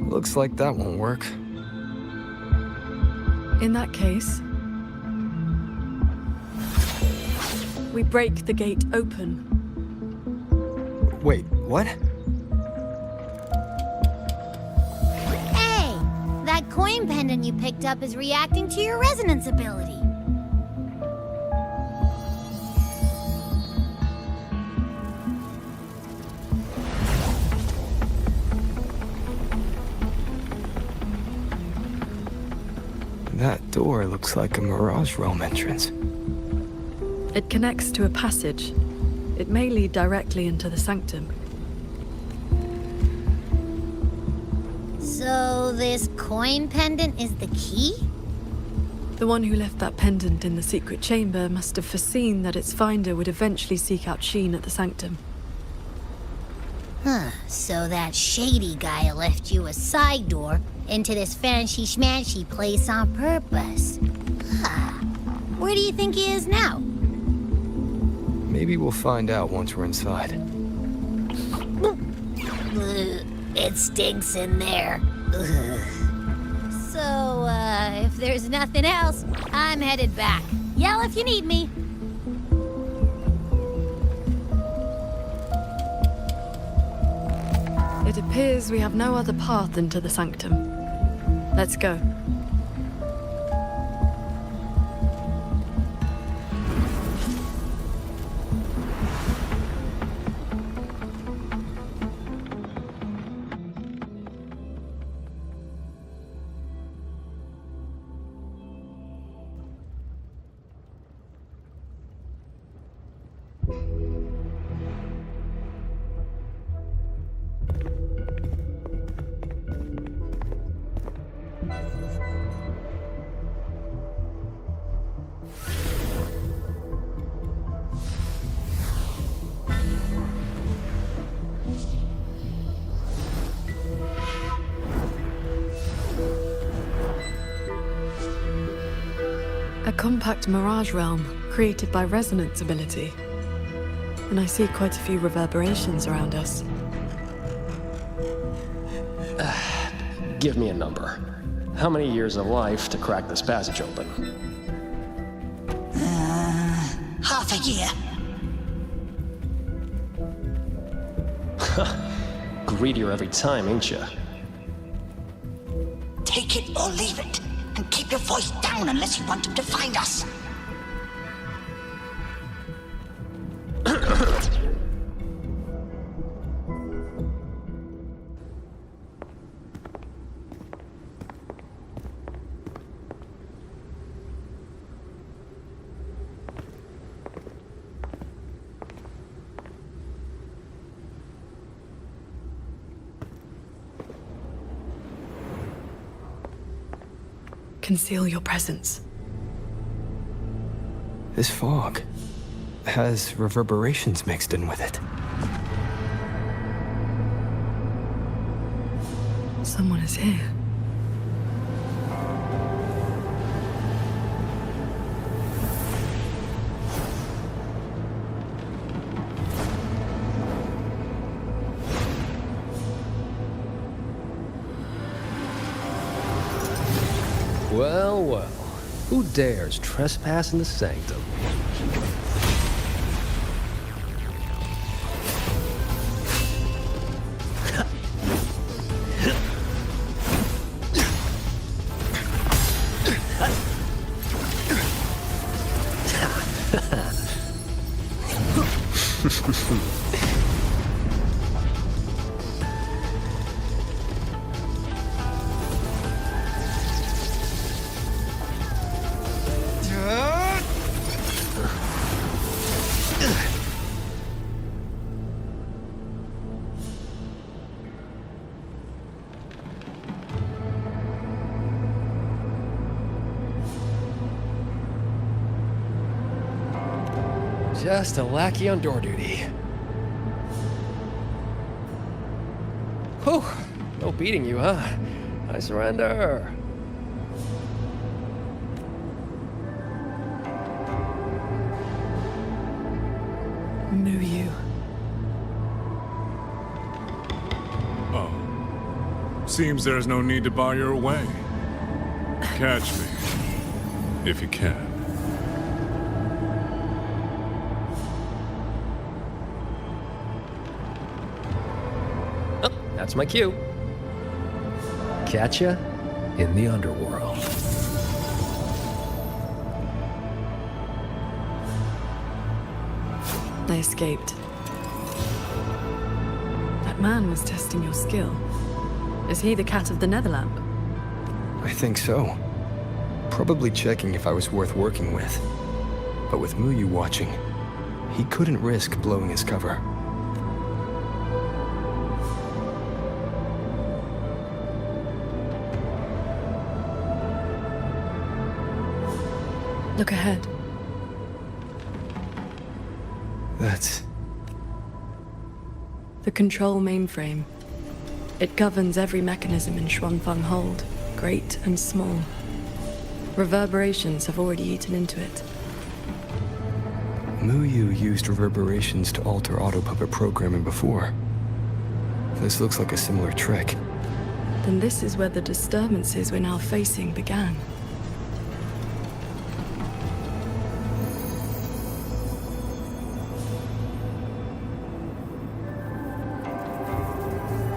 Looks like that won't work. In that case, we break the gate open. Wait, what? Hey! That coin pendant you picked up is reacting to your resonance ability. That door looks like a Mirage Realm entrance. It connects to a passage. It may lead directly into the sanctum. So this coin pendant is the key? The one who left that pendant in the secret chamber must have foreseen that its finder would eventually seek out Sheen at the sanctum. Huh, so that shady guy left you a side door into this fancy-schmancy place on purpose. Huh. Where do you think he is now? Maybe we'll find out once we're inside. It stinks in there. So, if there's nothing else, I'm headed back. Yell if you need me. It appears we have no other path into the sanctum. Let's go. A compact mirage realm created by resonance ability. And I see quite a few reverberations around us. Give me a number. How many years of life to crack this passage open? Half a year. Greedier every time, ain't ya? Take it or leave it. And keep your voice down unless you want him to find us. Conceal your presence. This fog has reverberations mixed in with it. Someone is here. Well, well. Who dares trespass in the sanctum? Just a lackey on door duty. Whew, no beating you, huh? I surrender. Muyu. Oh. Seems there's no need to bar your way. Catch me. If you can. That's my cue. Catch ya in the underworld. They escaped. That man was testing your skill. Is he the cat of the Netherlamp? I think so. Probably checking if I was worth working with. But with Muyu watching, he couldn't risk blowing his cover. Look ahead. That's... the control mainframe. It governs every mechanism in Xuanfeng Hold, great and small. Reverberations have already eaten into it. Muyu used reverberations to alter auto-puppet programming before. This looks like a similar trick. Then this is where the disturbances we're now facing began.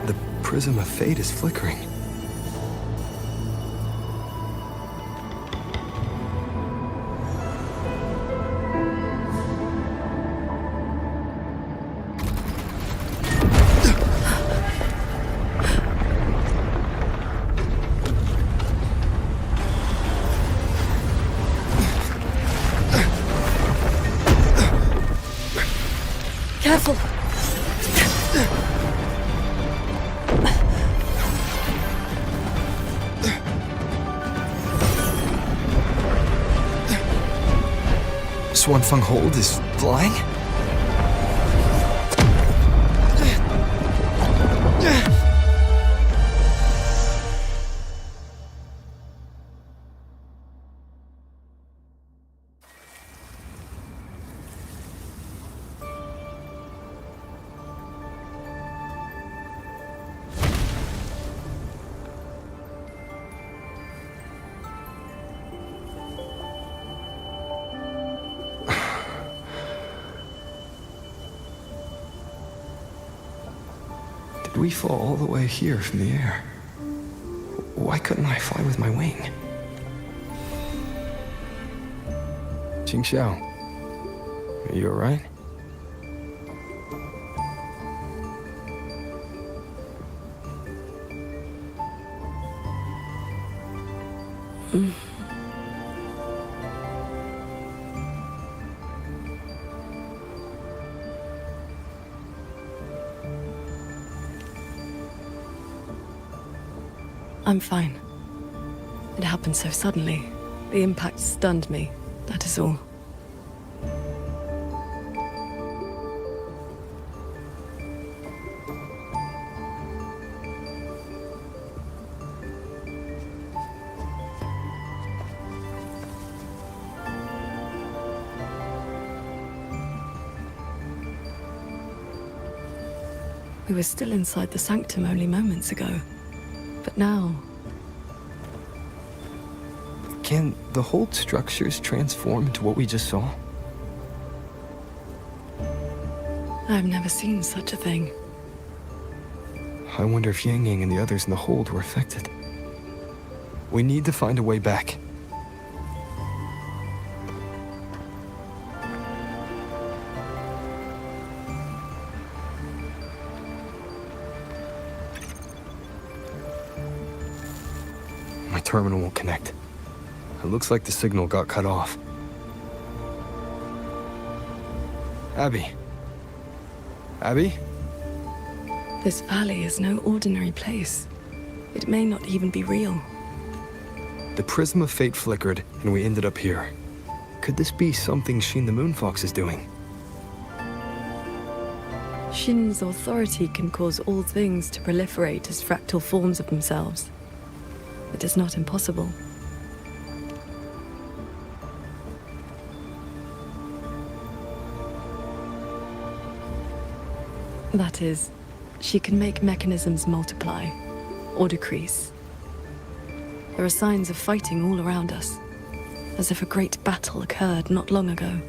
The prism of fate is flickering. Careful! Xuanfeng Hold is flying? Did we fall all the way here from the air? Why couldn't I fly with my wing? Qingxiao, are you alright? I'm fine. It happened so suddenly. The impact stunned me, that is all. We were still inside the sanctum only moments ago. But now... Can the Hold structures transform into what we just saw? I've never seen such a thing. I wonder if Yang Yang and the others in the Hold were affected. We need to find a way back. terminal won't connect. It looks like the signal got cut off. Abby? Abby? This valley is no ordinary place. It may not even be real. The Prism of Fate flickered, and we ended up here. Could this be something Shin the Moonfox is doing? Shin's authority can cause all things to proliferate as fractal forms of themselves. It is not impossible. That is, she can make mechanisms multiply or decrease. There are signs of fighting all around us, as if a great battle occurred not long ago.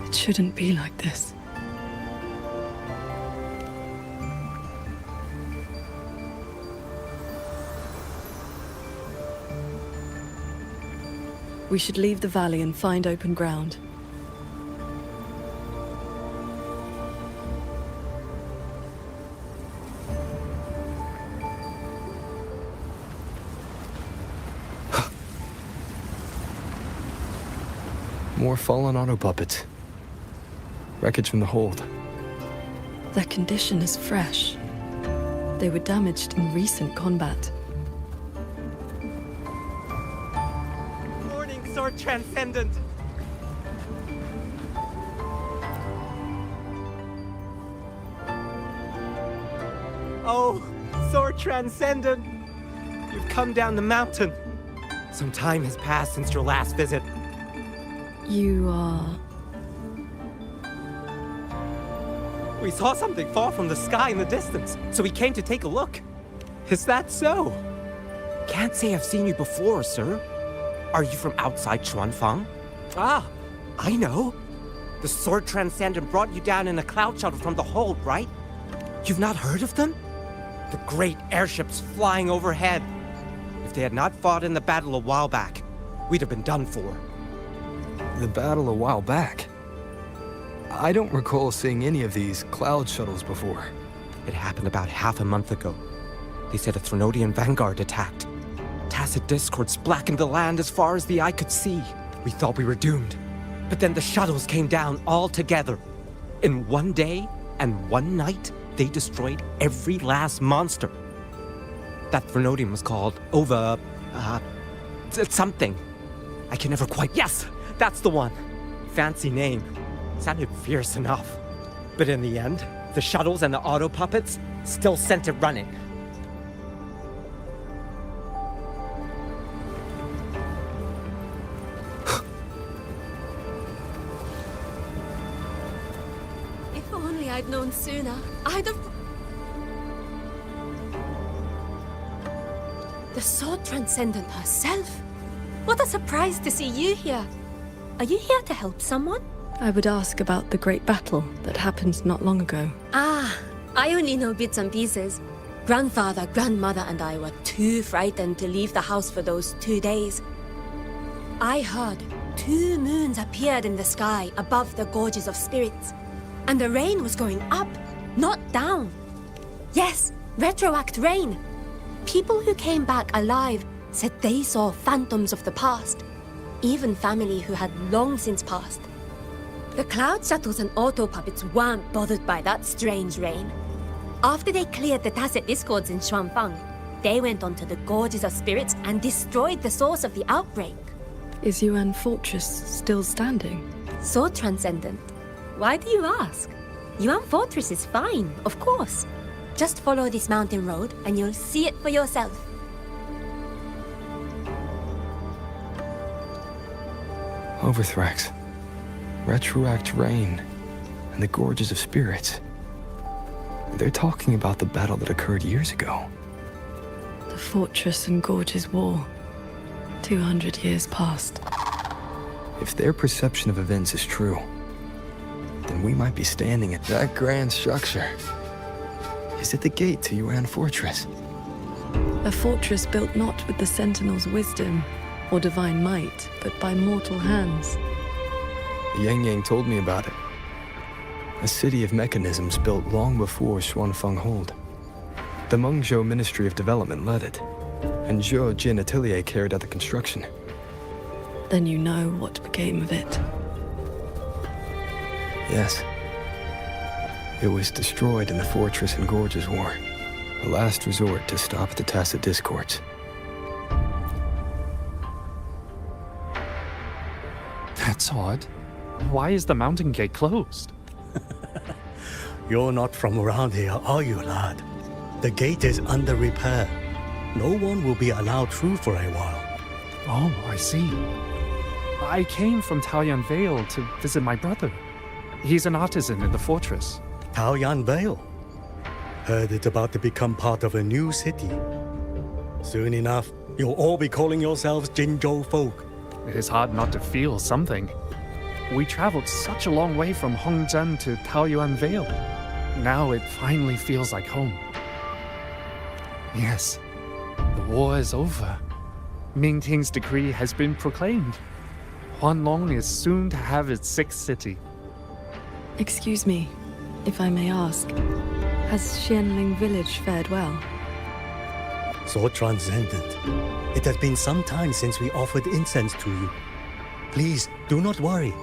It shouldn't be like this. We should leave the valley and find open ground. More fallen auto puppets. Wreckage from the hold. Their condition is fresh. They were damaged in recent combat. Morning, Sword Transcendent! Oh, Sword Transcendent! You've come down the mountain. Some time has passed since your last visit. You are... We saw something fall from the sky in the distance, so we came to take a look. Is that so? Can't say I've seen you before, sir. Are you from outside Xuanfang? Ah, I know. The Sword Transcendent brought you down in a cloud shuttle from the hold, right? You've not heard of them? The great airships flying overhead. If they had not fought in the battle a while back, we'd have been done for. The battle a while back? I don't recall seeing any of these cloud shuttles before. It happened about half a month ago. They said a Threnodian vanguard attacked. Tacit discords blackened the land as far as the eye could see. We thought we were doomed. But then the shuttles came down all together. In one day and one night, they destroyed every last monster. That Threnodian was called something. I can never quite... Yes! That's the one. Fancy name. Sounded fierce enough. But in the end, the shuttles and the auto puppets still sent it running. If only I'd known sooner, I'd have... The Sword Transcendent herself? What a surprise to see you here. Are you here to help someone? I would ask about the great battle that happened not long ago. Ah, I only know bits and pieces. Grandfather, grandmother, and I were too frightened to leave the house for those 2 days. I heard 2 moons appeared in the sky above the gorges of spirits. And the rain was going up, not down. Yes, retroact rain. People who came back alive said they saw phantoms of the past. Even family who had long since passed. The cloud shuttles and auto puppets weren't bothered by that strange rain. After they cleared the tacit discords in Xuanfang, they went onto the gorges of spirits and destroyed the source of the outbreak. Is Yuan Fortress still standing? Sword Transcendent. Why do you ask? Yuan Fortress is fine, of course. Just follow this mountain road and you'll see it for yourself. Overthrax, retroact rain, and the gorges of spirits. They're talking about the battle that occurred years ago. The Fortress and Gorges War. 200 years past. If their perception of events is true, then we might be standing at that grand structure. Is it the gate to Yuan Fortress? A fortress built not with the Sentinel's wisdom or divine might, but by mortal hands. Yang Yang told me about it. A city of mechanisms built long before Xuanfang Hold. The Mengzhou Ministry of Development led it. and Zhou Jin Atelier carried out the construction. Then you know what became of it. Yes. It was destroyed in the Fortress and Gorges War. A last resort to stop the Tacit Discords. That's odd. Why is the mountain gate closed? You're not from around here, are you, lad? The gate is under repair. No one will be allowed through for a while. Oh, I see. I came from Taoyuan Vale to visit my brother. He's an artisan in the fortress. Taoyuan Vale? Heard it's about to become part of a new city. Soon enough, you'll all be calling yourselves Jinzhou folk. It is hard not to feel something. We traveled such a long way from Hongzhen to Taoyuan Vale. Now it finally feels like home. Yes, the war is over. Ming Ting's decree has been proclaimed. Huanlong is soon to have its 6th city. Excuse me, if I may ask, has Xianling village fared well? So transcendent. It has been some time since we offered incense to you. Please, do not worry.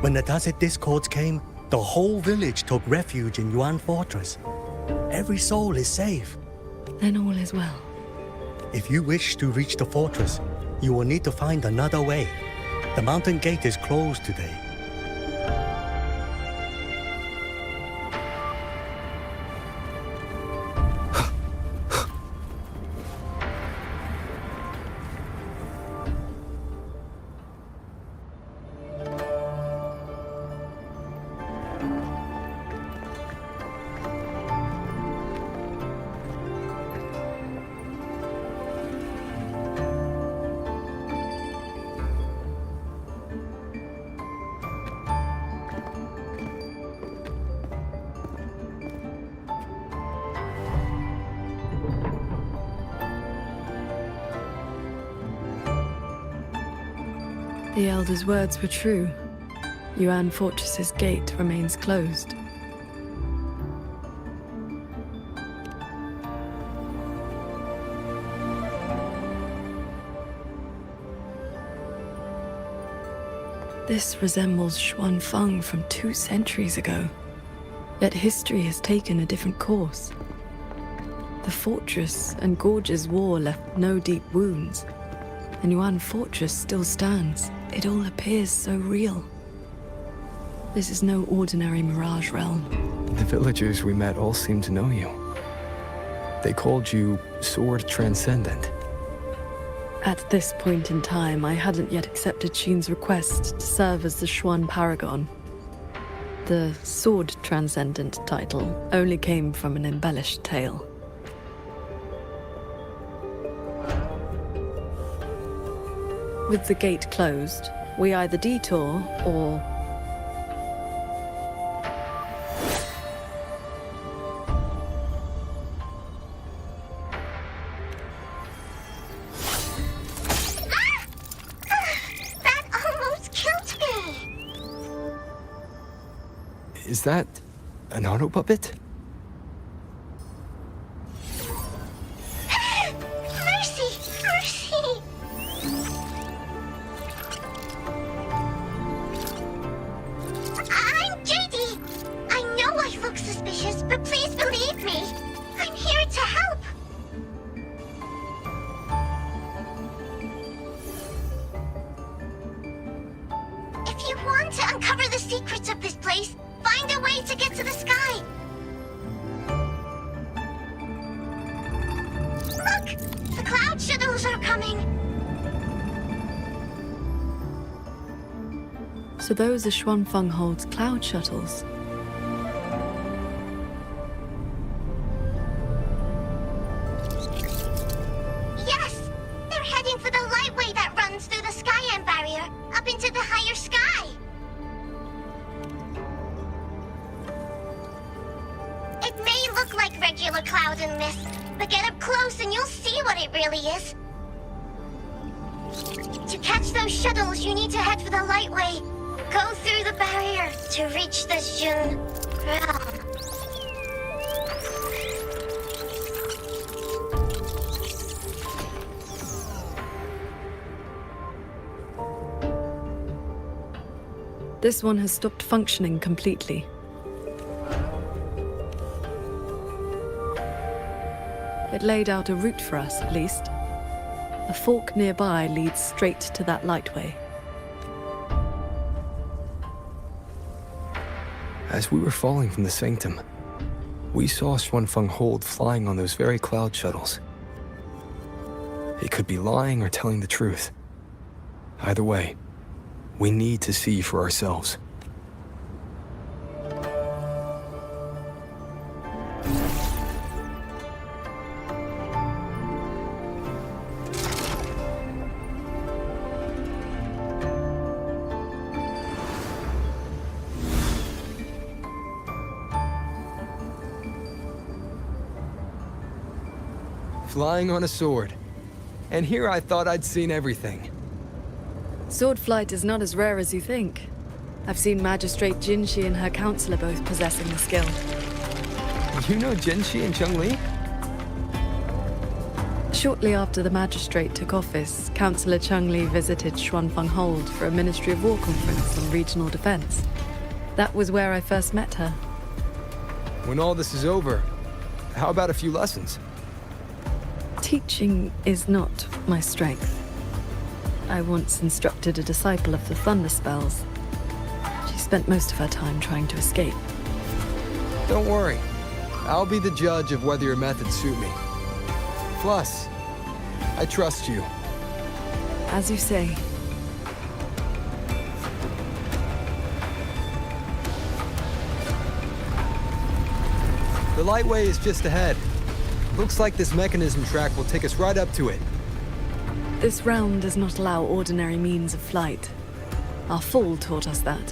When the Tacit Discords came, the whole village took refuge in Yuan Fortress. Every soul is safe. Then all is well. If you wish to reach the fortress, you will need to find another way. The mountain gate is closed today. The Elder's words were true. Yuan Fortress's gate remains closed. This resembles Xuanfeng from 2 centuries ago. Yet history has taken a different course. The Fortress and Gorges War left no deep wounds, and Yuan Fortress still stands. It all appears so real. This is no ordinary Mirage realm. The villagers we met all seemed to know you. They called you Sword Transcendent. At this point in time, I hadn't yet accepted Xin's request to serve as the Xuan Paragon. The Sword Transcendent title only came from an embellished tale. With the gate closed, we either detour or... That almost killed me! Is that an auto puppet? Mercy! Mercy! I'm JD. I know I look suspicious, but please believe me. I'm here to help. If you want to uncover the secrets of this place, find a way to get to the sky. Look! The cloud shuttles are coming. So those are Xuanfeng Hold's cloud shuttles. Yes! They're heading for the lightway that runs through the Skyend barrier, up into the higher sky. It may look like regular cloud and mist, but get up close and you'll see what it really is. To catch those shuttles, you need to head for the lightway. Go through the barrier to reach the Jun realm. This one has stopped functioning completely. It laid out a route for us, at least. A fork nearby leads straight to that lightway. As we were falling from the sanctum, we saw Xuanfeng Hold flying on those very cloud shuttles. He could be lying or telling the truth. Either way, we need to see for ourselves. Flying on a sword. And here I thought I'd seen everything. Sword flight is not as rare as you think. I've seen Magistrate Jinshi and her counselor both possessing the skill. You know Jinshi and Cheng-Li? Shortly after the Magistrate took office, Councillor Cheng-Li visited Xuanfeng Hold for a Ministry of War conference on regional defense. That was where I first met her. When all this is over, how about a few lessons? Teaching is not my strength. I once instructed a disciple of the Thunder Spells. She spent most of her time trying to escape. Don't worry. I'll be the judge of whether your methods suit me. Plus, I trust you. As you say. The lightway is just ahead. Looks like this mechanism track will take us right up to it. This realm does not allow ordinary means of flight. Our fall taught us that.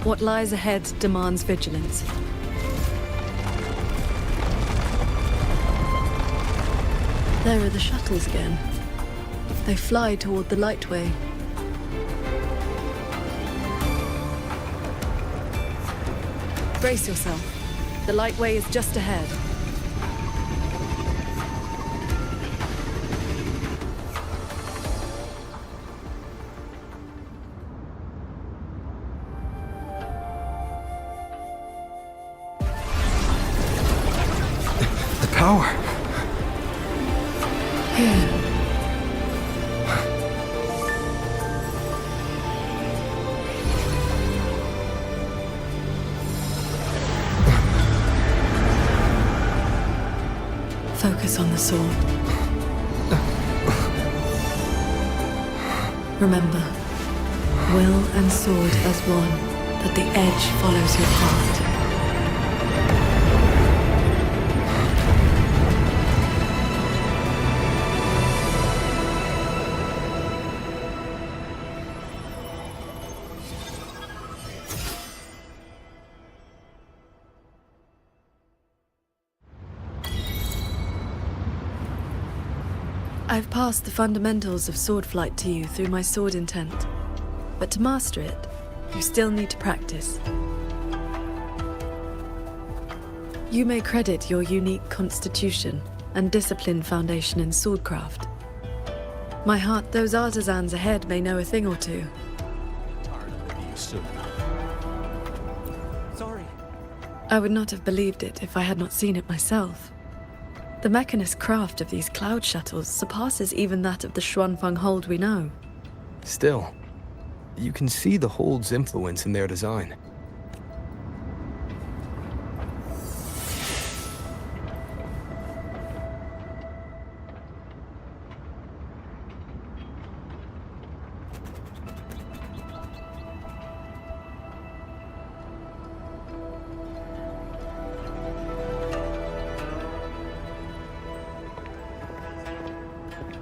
What lies ahead demands vigilance. There are the shuttles again. They fly toward the lightway. Brace yourself. The lightway is just ahead. Power. Focus on the sword. Remember, will and sword as one, that the edge follows your heart. I've passed the fundamentals of sword flight to you through my sword intent. But to master it, you still need to practice. You may credit your unique constitution and disciplined foundation in swordcraft. My heart, those artisans ahead may know a thing or two. Sorry. I would not have believed it if I had not seen it myself. The mechanist craft of these cloud shuttles surpasses even that of the Xuanfeng Hold we know. Still, you can see the Hold's influence in their design.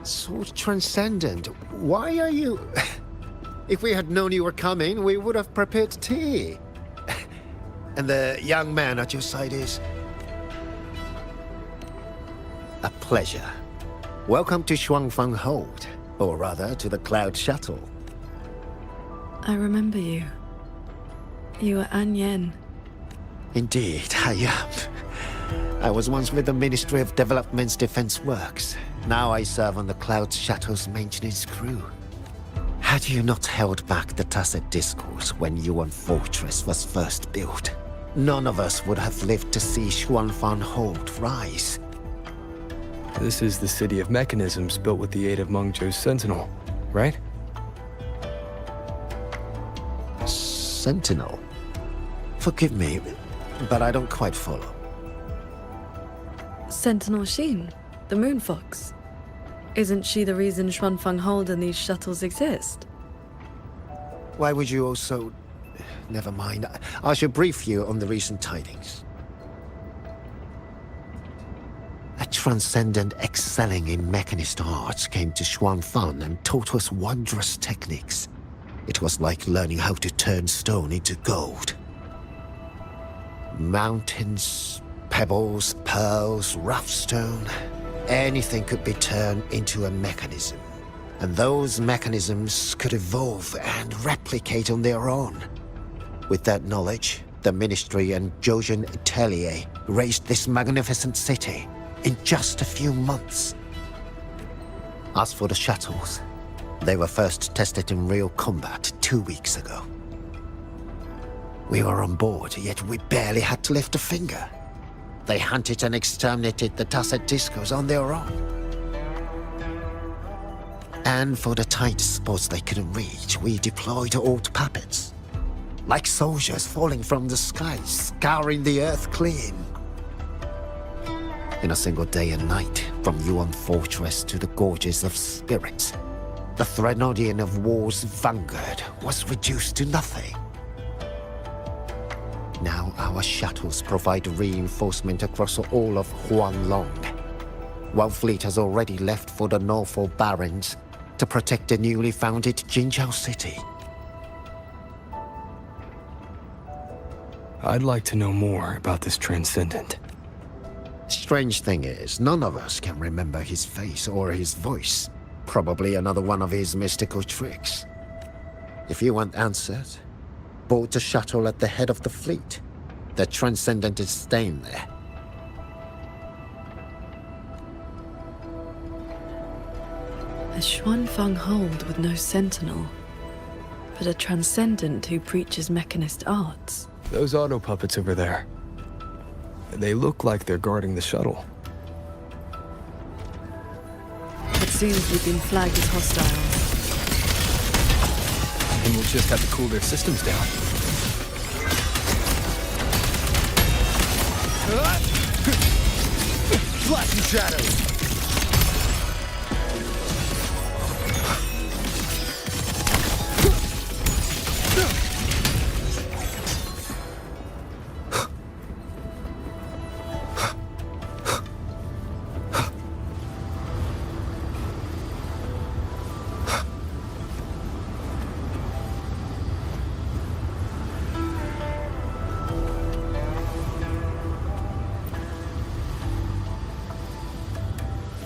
Sword Transcendent, why are you... If we had known you were coming, we would have prepared tea. And the young man at your side is... A pleasure. Welcome to Xuanfeng Hold, or rather, to the Cloud Shuttle. I remember you. You were An Yen. Indeed, I am. I was once with the Ministry of Development's Defense Works. Now I serve on the Cloud Shuttle's maintenance crew. Had you not held back the tacit discourse when Yuan Fortress was first built, none of us would have lived to see Xuanfang rise. This is the city of mechanisms built with the aid of Mengzhou's Sentinel, right? Sentinel? Forgive me, but I don't quite follow. Sentinel Xin, the moon fox. Isn't she the reason Xuanfang Hold and these shuttles exist? Why would you also... Never mind. I shall brief you on the recent tidings. A transcendent excelling in mechanist arts came to Xuanfang and taught us wondrous techniques. It was like learning how to turn stone into gold. Mountains, pebbles, pearls, rough stone... Anything could be turned into a mechanism. And those mechanisms could evolve and replicate on their own. With that knowledge, the Ministry and Zhouzhen Atelier raised this magnificent city in just a few months. As for the shuttles, they were first tested in real combat 2 weeks ago. We were on board, yet we barely had to lift a finger. They hunted and exterminated the tacit discos on their own. And for the tight spots they couldn't reach, we deployed old puppets. Like soldiers falling from the sky, scouring the earth clean. In a single day and night, from Yuan Fortress to the Gorges of Spirits, the Threnodian of War's vanguard was reduced to nothing. Now our shuttles provide reinforcement across all of Huanglong. One fleet has already left for the Northall Barrens to protect the newly founded Jinzhou city. I'd like to know more about this Transcendent. Strange thing is, none of us can remember his face or his voice. Probably another one of his mystical tricks. If you want answers, board the shuttle at the head of the fleet. The Transcendent is staying there. A Xuanfang Hold with no sentinel, but a Transcendent who preaches mechanist arts. Those auto puppets over there. They look like they're guarding the shuttle. It seems we've been flagged as hostiles. And we'll just have to cool their systems down. Flashing shadows!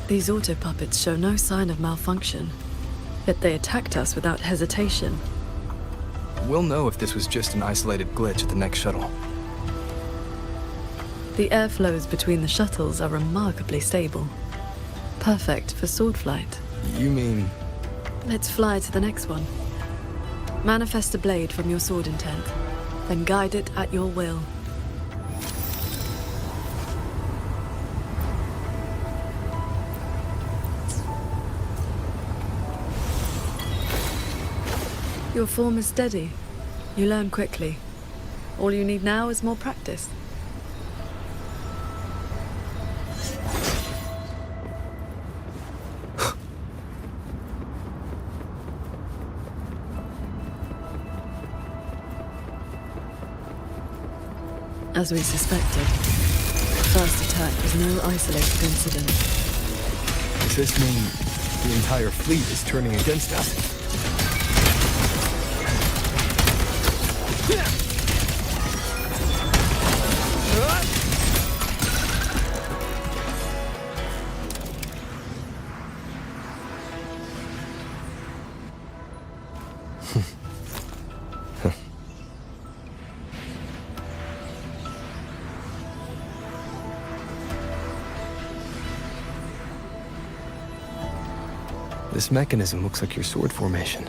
These auto puppets show no sign of malfunction, yet they attacked us without hesitation. We'll know if this was just an isolated glitch at the next shuttle. The airflows between the shuttles are remarkably stable. Perfect for sword flight. You mean... Let's fly to the next one. Manifest a blade from your sword intent, then guide it at your will. Your form is steady. You learn quickly. All you need now is more practice. As we suspected, the first attack was no isolated incident. Does this mean the entire fleet is turning against us? This mechanism looks like your sword formation.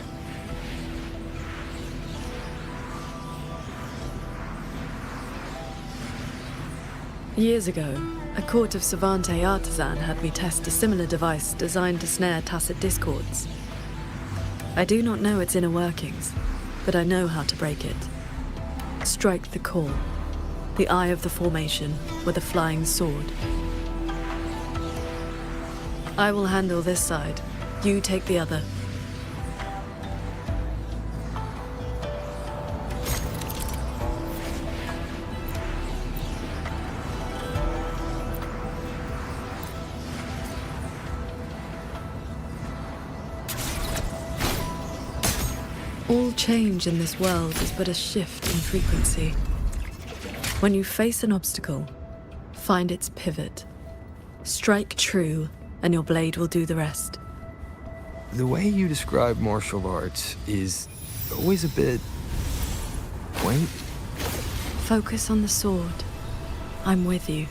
Years ago, a court of Savante artisan had me test a similar device designed to snare tacit discords. I do not know its inner workings, but I know how to break it. Strike the core, the eye of the formation, with a flying sword. I will handle this side. You take the other. All change in this world is but a shift in frequency. When you face an obstacle, find its pivot. Strike true, and your blade will do the rest. The way you describe martial arts is always a bit quaint. Focus on the sword. I'm with you.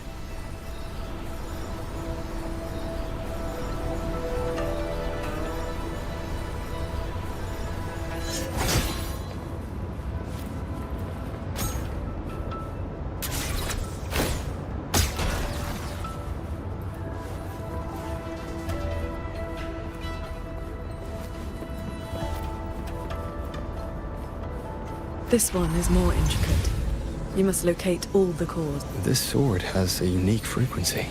This one is more intricate. You must locate all the cores. This sword has a unique frequency.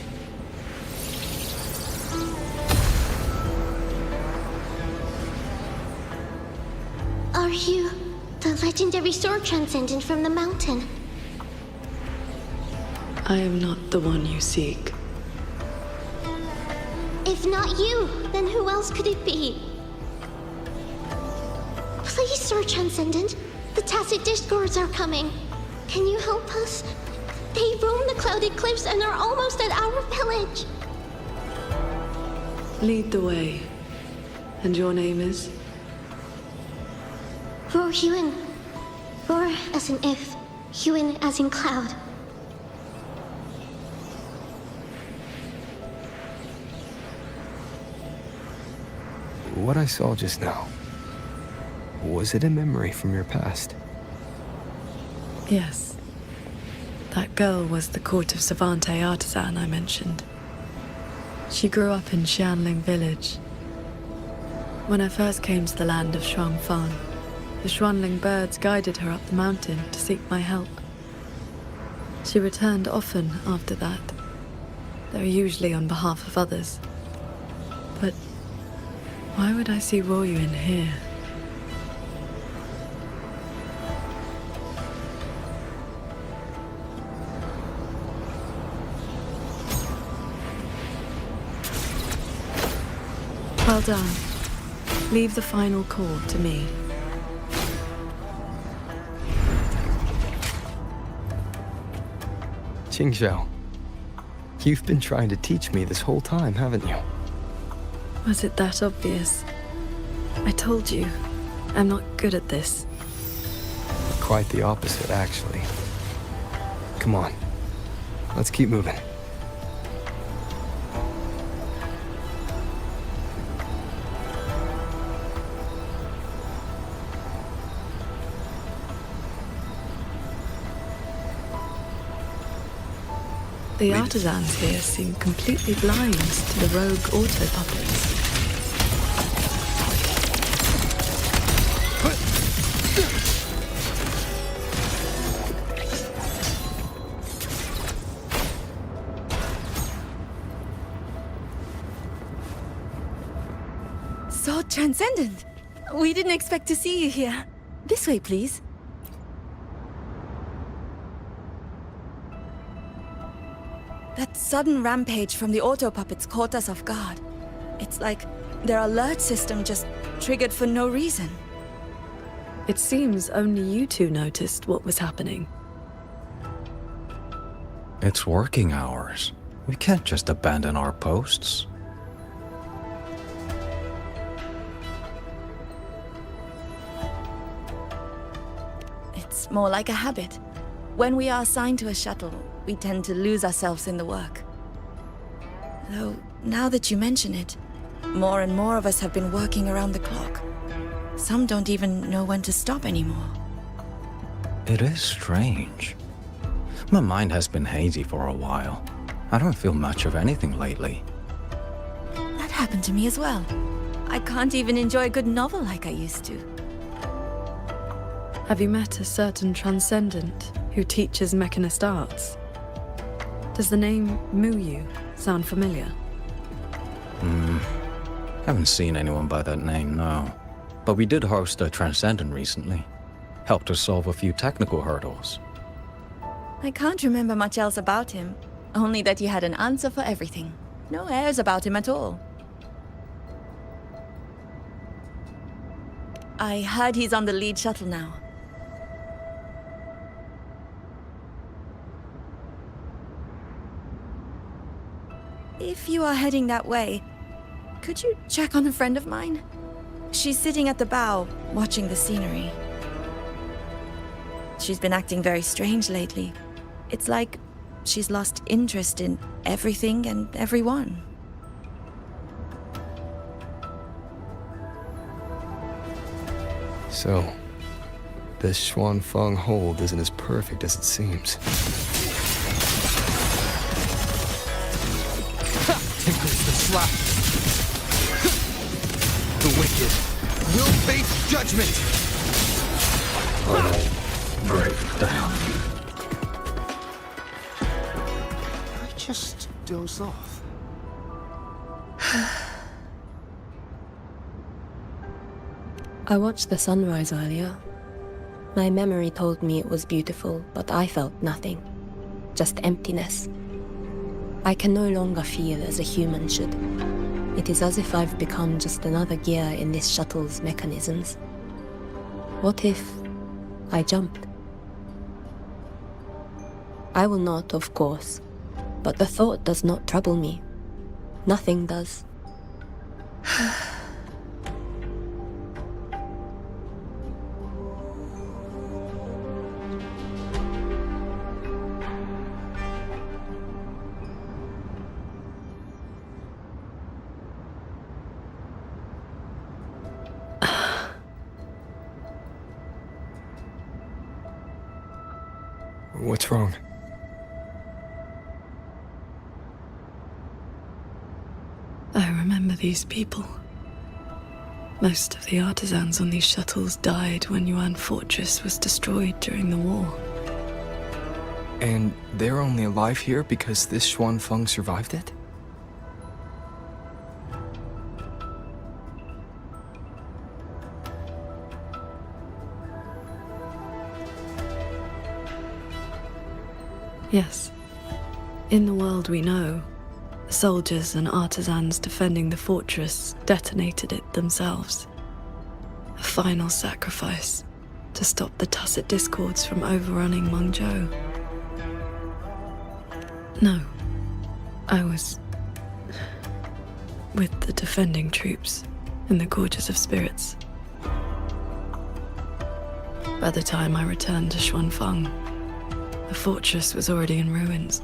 Are you the legendary sword transcendent from the mountain? I am not the one you seek. If not you, then who else could it be? Please, Sword Transcendent. The Tacit Discords are coming. Can you help us? They roam the clouded cliffs and are almost at our village. Lead the way. And your name is? Roar Huin. Roar as in if, Huin as in cloud. What I saw just now, was it a memory from your past? Yes. That girl was the court of Savante artisan I mentioned. She grew up in Xianling village. When I first came to the land of Shuangfang, the Xuanling birds guided her up the mountain to seek my help. She returned often after that, though usually on behalf of others. But why would I see Ruoyuan here? Well done. Leave the final call to me. Qingxiao, you've been trying to teach me this whole time, haven't you? Was it that obvious? I told you, I'm not good at this. Quite the opposite, actually. Come on, let's keep moving. The artisans here seem completely blind to the rogue auto puppets. So transcendent! We didn't expect to see you here. This way, please. That sudden rampage from the auto puppets caught us off guard. It's like their alert system just triggered for no reason. It seems only you two noticed what was happening. It's working hours. We can't just abandon our posts. It's more like a habit. When we are assigned to a shuttle, we tend to lose ourselves in the work. Though, now that you mention it, more and more of us have been working around the clock. Some don't even know when to stop anymore. It is strange. My mind has been hazy for a while. I don't feel much of anything lately. That happened to me as well. I can't even enjoy a good novel like I used to. Have you met a certain transcendent who teaches mechanist arts? Does the name Muyu sound familiar? Haven't seen anyone by that name, no. But we did host a Transcendent recently. Helped us solve a few technical hurdles. I can't remember much else about him, only that he had an answer for everything. No airs about him at all. I heard he's on the lead shuttle now. If you are heading that way, could you check on a friend of mine? She's sitting at the bow, watching the scenery. She's been acting very strange lately. It's like she's lost interest in everything and everyone. So, this Xuanfeng hold isn't as perfect as it seems. Tickles the slap. The wicked will face judgment. Break down. I just doze off. I watched the sunrise earlier. My memory told me it was beautiful, but I felt nothing. Just emptiness. I can no longer feel as a human should. It is as if I've become just another gear in this shuttle's mechanisms. What if I jumped? I will not, of course, but the thought does not trouble me. Nothing does. What's wrong? I remember these people. Most of the artisans on these shuttles died when Yuan Fortress was destroyed during the war. And they're only alive here because this Xuanfeng survived it? Yes. In the world we know, the soldiers and artisans defending the fortress detonated it themselves. A final sacrifice to stop the Tusset discords from overrunning Mengzhou. No, I was with the defending troops in the Gorges of Spirits. By the time I returned to Xuanfeng, the fortress was already in ruins.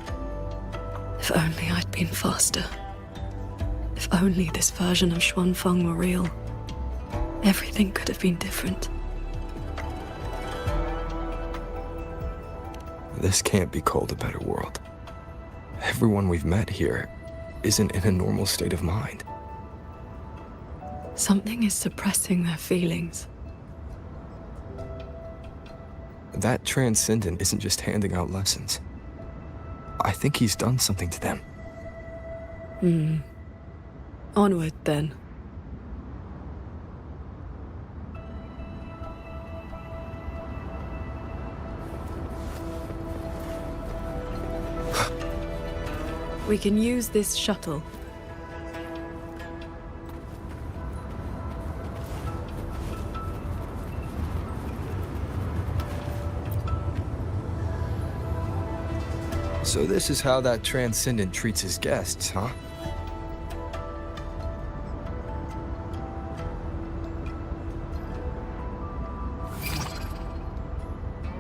If only I'd been faster. If only this version of Xuanfeng were real. Everything could have been different. This can't be called a better world. Everyone we've met here isn't in a normal state of mind. Something is suppressing their feelings. That transcendent isn't just handing out lessons. I think he's done something to them. Onward, then. We can use this shuttle. So this is how that transcendent treats his guests, huh?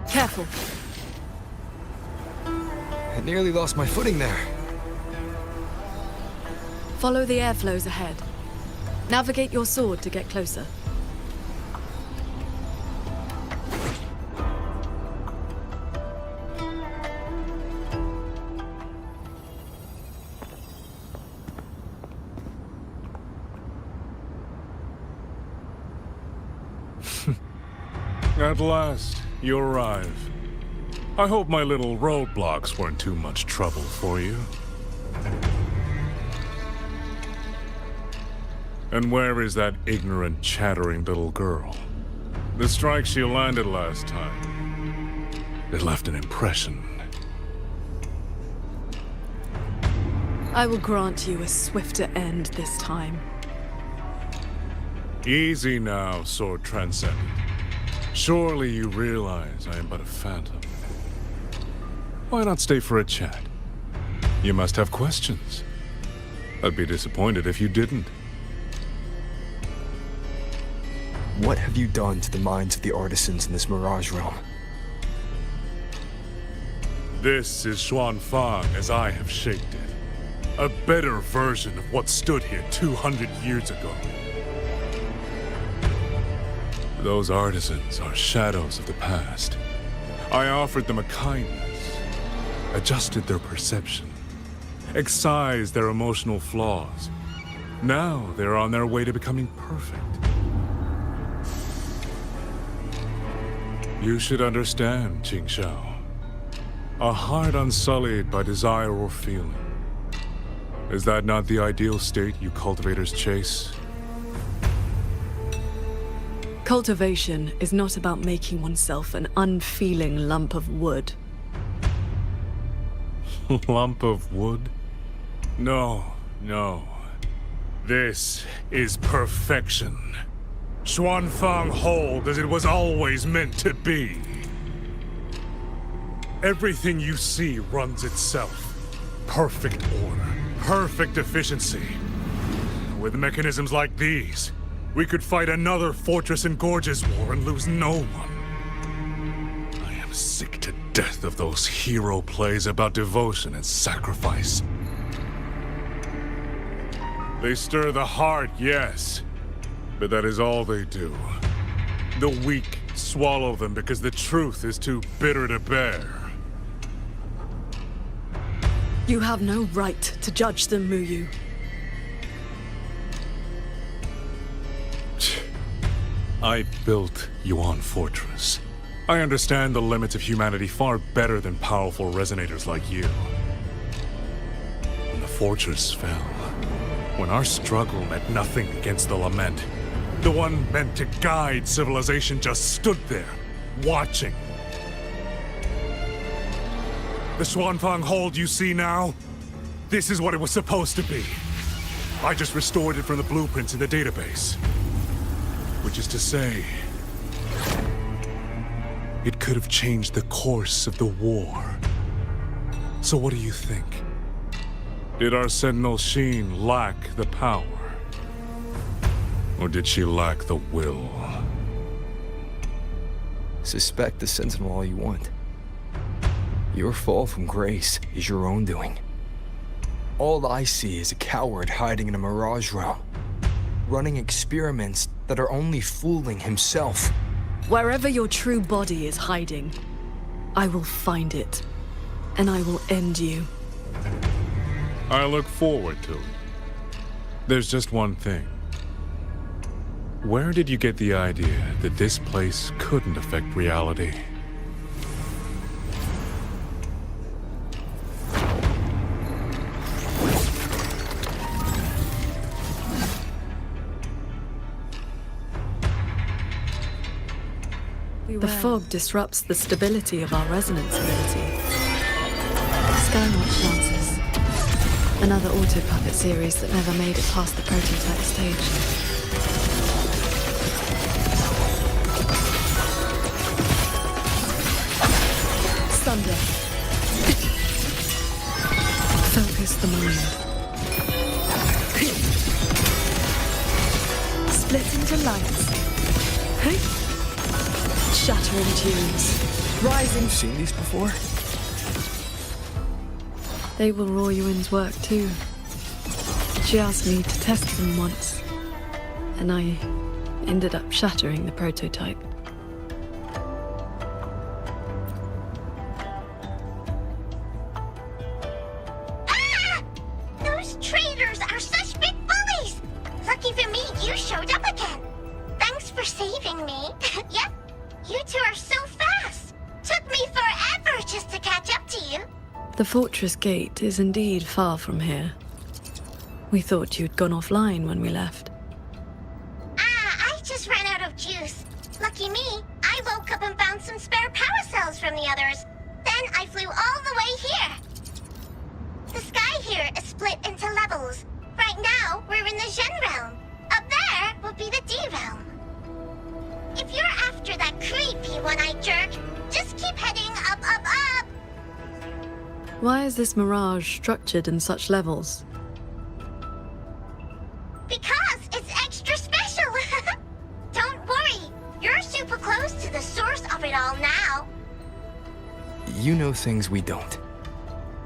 Careful. I nearly lost my footing there. Follow the airflows ahead. Navigate your sword to get closer. At last, you arrive. I hope my little roadblocks weren't too much trouble for you. And where is that ignorant, chattering little girl? The strike she landed last time, it left an impression. I will grant you a swifter end this time. Easy now, Sword Transcendent. Surely you realize I am but a phantom. Why not stay for a chat? You must have questions. I'd be disappointed if you didn't. What have you done to the minds of the artisans in this Mirage realm? This is Xuanfang as I have shaped it. A better version of what stood here 200 years ago. Those artisans are shadows of the past. I offered them a kindness, adjusted their perception, excised their emotional flaws. Now they're on their way to becoming perfect. You should understand, Qingxiao. A heart unsullied by desire or feeling. Is that not the ideal state you cultivators chase? Cultivation is not about making oneself an unfeeling lump of wood. Lump of wood? No, no. This is perfection. Xuanfang hold as it was always meant to be. Everything you see runs itself. Perfect order, perfect efficiency. With mechanisms like these, we could fight another Fortress and Gorges war and lose no one. I am sick to death of those hero plays about devotion and sacrifice. They stir the heart, yes, but that is all they do. The weak swallow them because the truth is too bitter to bear. You have no right to judge them, Muyu. I built Yuan Fortress. I understand the limits of humanity far better than powerful resonators like you. When the fortress fell, when our struggle meant nothing against the lament, the one meant to guide civilization just stood there, watching. The Xuanfang hold you see now? This is what it was supposed to be. I just restored it from the blueprints in the database. Which is to say, it could have changed the course of the war. So what do you think? Did our Sentinel Sheen lack the power? Or did she lack the will? Suspect the Sentinel all you want. Your fall from grace is your own doing. All I see is a coward hiding in a Mirage realm, running experiments that are only fooling himself. Wherever your true body is hiding, I will find it, and I will end you. I look forward to it. There's just one thing. Where did you get the idea that this place couldn't affect reality? The fog disrupts the stability of our resonance ability. Skywatch Lances. Another auto-puppet series that never made it past the prototype stage. Thunder. Focus the mind. Split into lights. Shattering tunes. Rising. Seen these before? They will Raw Yuan's work too. She asked me to test them once, and I ended up shattering the prototype. Those traitors are such big bullies! Lucky for me, you showed up again. Thanks for saving me. Yep, You two are so fast! Took me forever just to catch up to you. The fortress gate is indeed far from here. We thought you'd gone offline when we left. I just ran out of juice. Lucky me, I woke up and found some spare power cells from the others. Then I flew all the way here. The sky here is split into levels. Right now, we're in the Zhen realm. Up there will be the D realm. If you're after that creepy one-eyed jerk, just keep heading up, up, up. Why is this mirage structured in such levels? Because it's extra special. Don't worry, you're super close to the source of it all now. You know things we don't.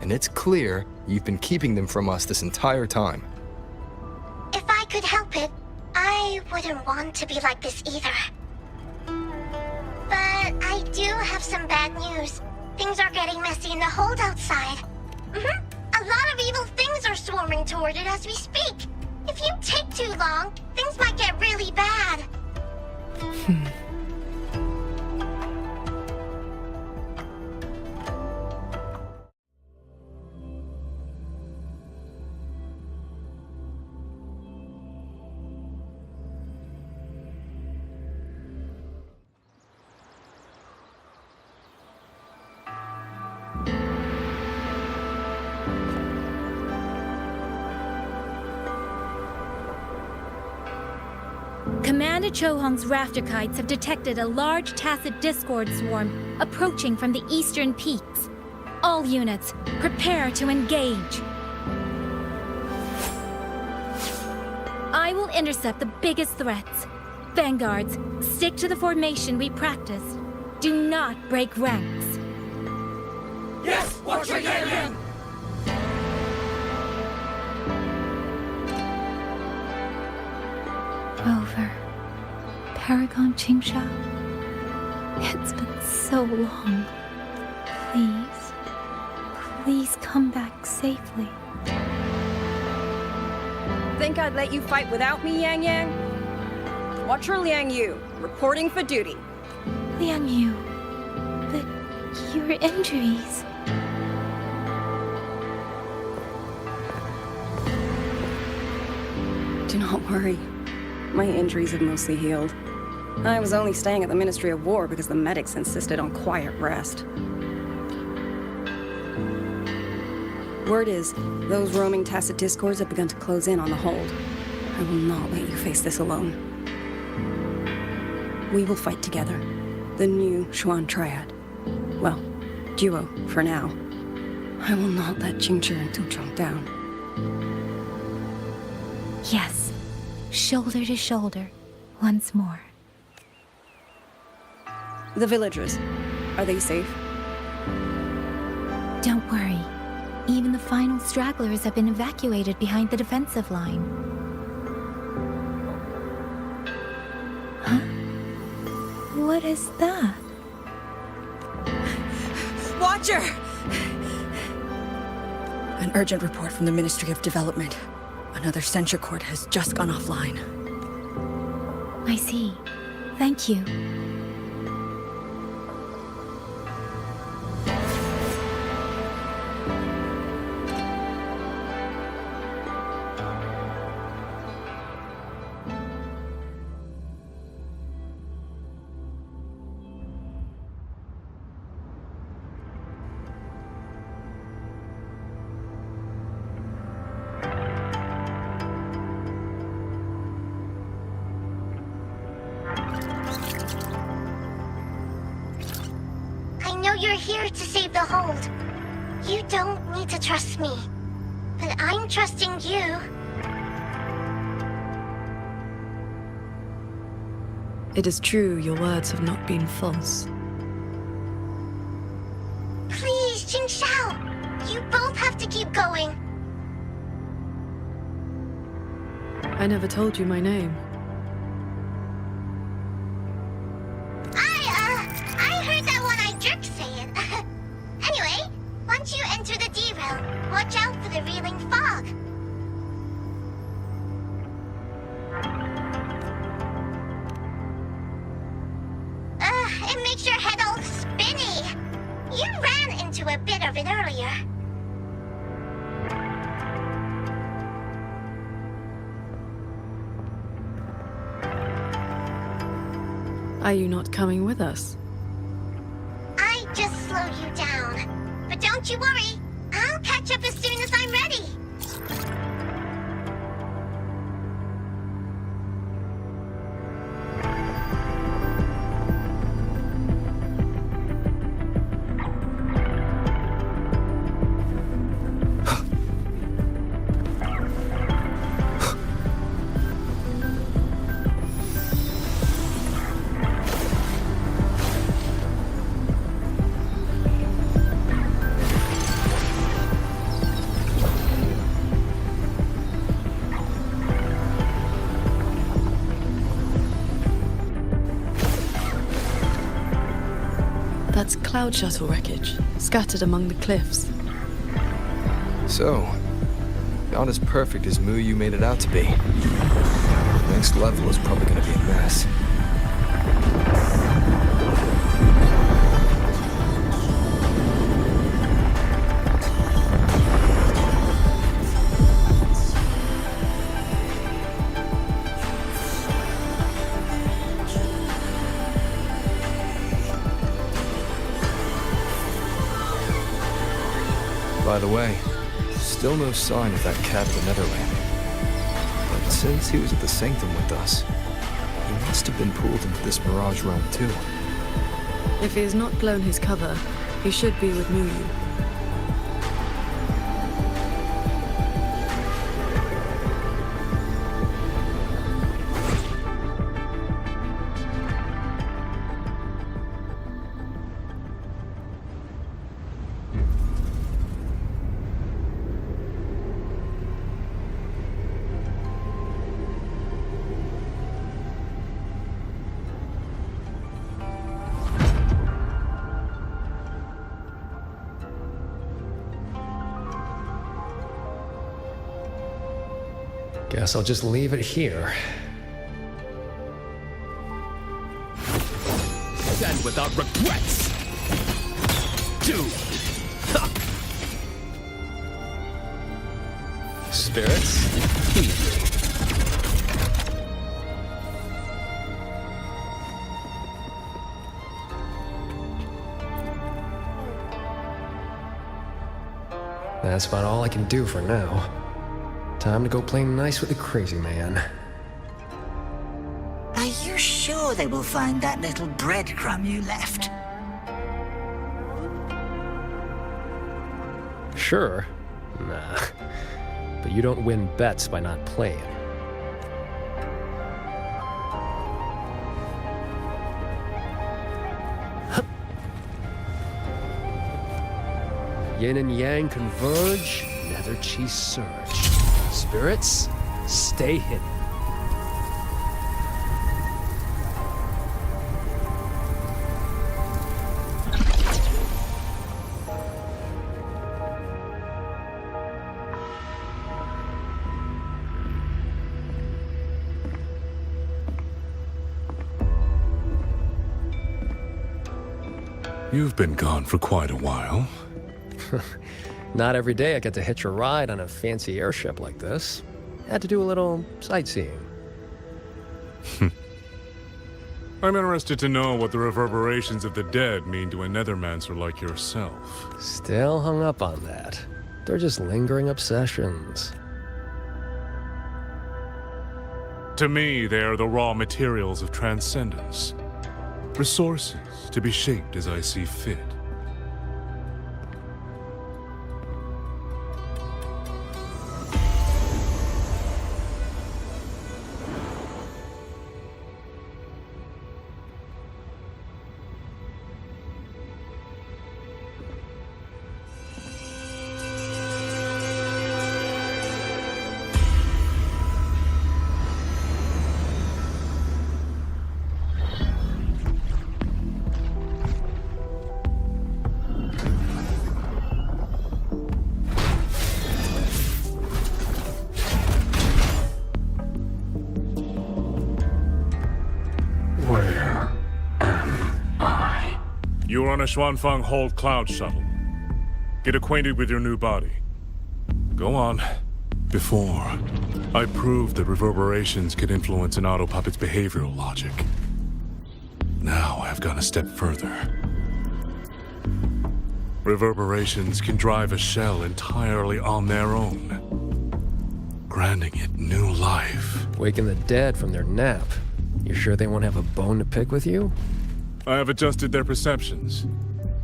And it's clear you've been keeping them from us this entire time. If I could help it, I wouldn't want to be like this either. But I do have some bad news. Things are getting messy in the hold outside. A lot of evil things are swarming toward it as we speak. If you take too long, things might get really bad. Commander Chohong's rafter kites have detected a large tacit discord swarm approaching from the eastern peaks. All units, prepare to engage. I will intercept the biggest threats. Vanguards, stick to the formation we practiced. Do not break ranks. Yes, watch your Yan! Rover, Paragon Qingshao. It's been so long. Please, please come back safely. Think I'd let you fight without me, Yang Yang? Watcher Liang Yu, reporting for duty. Liang Yu, but your injuries. Do not worry. My injuries have mostly healed. I was only staying at the Ministry of War because the medics insisted on quiet rest. Word is, those roaming tacit discords have begun to close in on the hold. I will not let you face this alone. We will fight together. The new Xuan Triad. Well, duo, for now. I will not let Qingzhi and Tuchong down. Yes, shoulder to shoulder, once more. The villagers, are they safe? Don't worry. Even the final stragglers have been evacuated behind the defensive line. Huh? What is that? Watcher! An urgent report from the Ministry of Development. Another censure court has just gone offline. I see. Thank you. You're here to save the hold. You don't need to trust me, but I'm trusting you. It is true your words have not been false. Please, Qingshao, you both have to keep going. I never told you my name. I heard that one-eyed jerk say it. Anyway, once you enter the D realm, watch out for the reeling fog. It into a bit of it earlier. Are you not coming with us? I just slow you down. But don't you worry, I'll catch up as soon as I'm ready. That's cloud shuttle wreckage, scattered among the cliffs. So, not as perfect as Mu made it out to be. Next level is probably gonna be a mess. By the way, still no sign of that cat of the Netherland. But since he was at the Sanctum with us, he must have been pulled into this Mirage realm too. If he has not blown his cover, he should be with Mu. Guess I'll just leave it here. Then without regrets! 2! Spirits, heed me. That's about all I can do for now. Time to go play nice with the crazy man. Are you sure they will find that little breadcrumb you left? Sure. Nah. But you don't win bets by not playing. Yin and yang converge, nether chi surge. Spirits, stay hidden. You've been gone for quite a while. Not every day I get to hitch a ride on a fancy airship like this. Had to do a little sightseeing. I'm interested to know what the reverberations of the dead mean to a nethermancer like yourself. Still hung up on that. They're just lingering obsessions. To me, they are the raw materials of transcendence. Resources to be shaped as I see fit. You're on a Xuanfeng Hold cloud shuttle. Get acquainted with your new body. Go on. Before, I proved that reverberations could influence an autopuppet's behavioral logic. Now I've gone a step further. Reverberations can drive a shell entirely on their own, granting it new life. Waking the dead from their nap. You sure they won't have a bone to pick with you? I have adjusted their perceptions,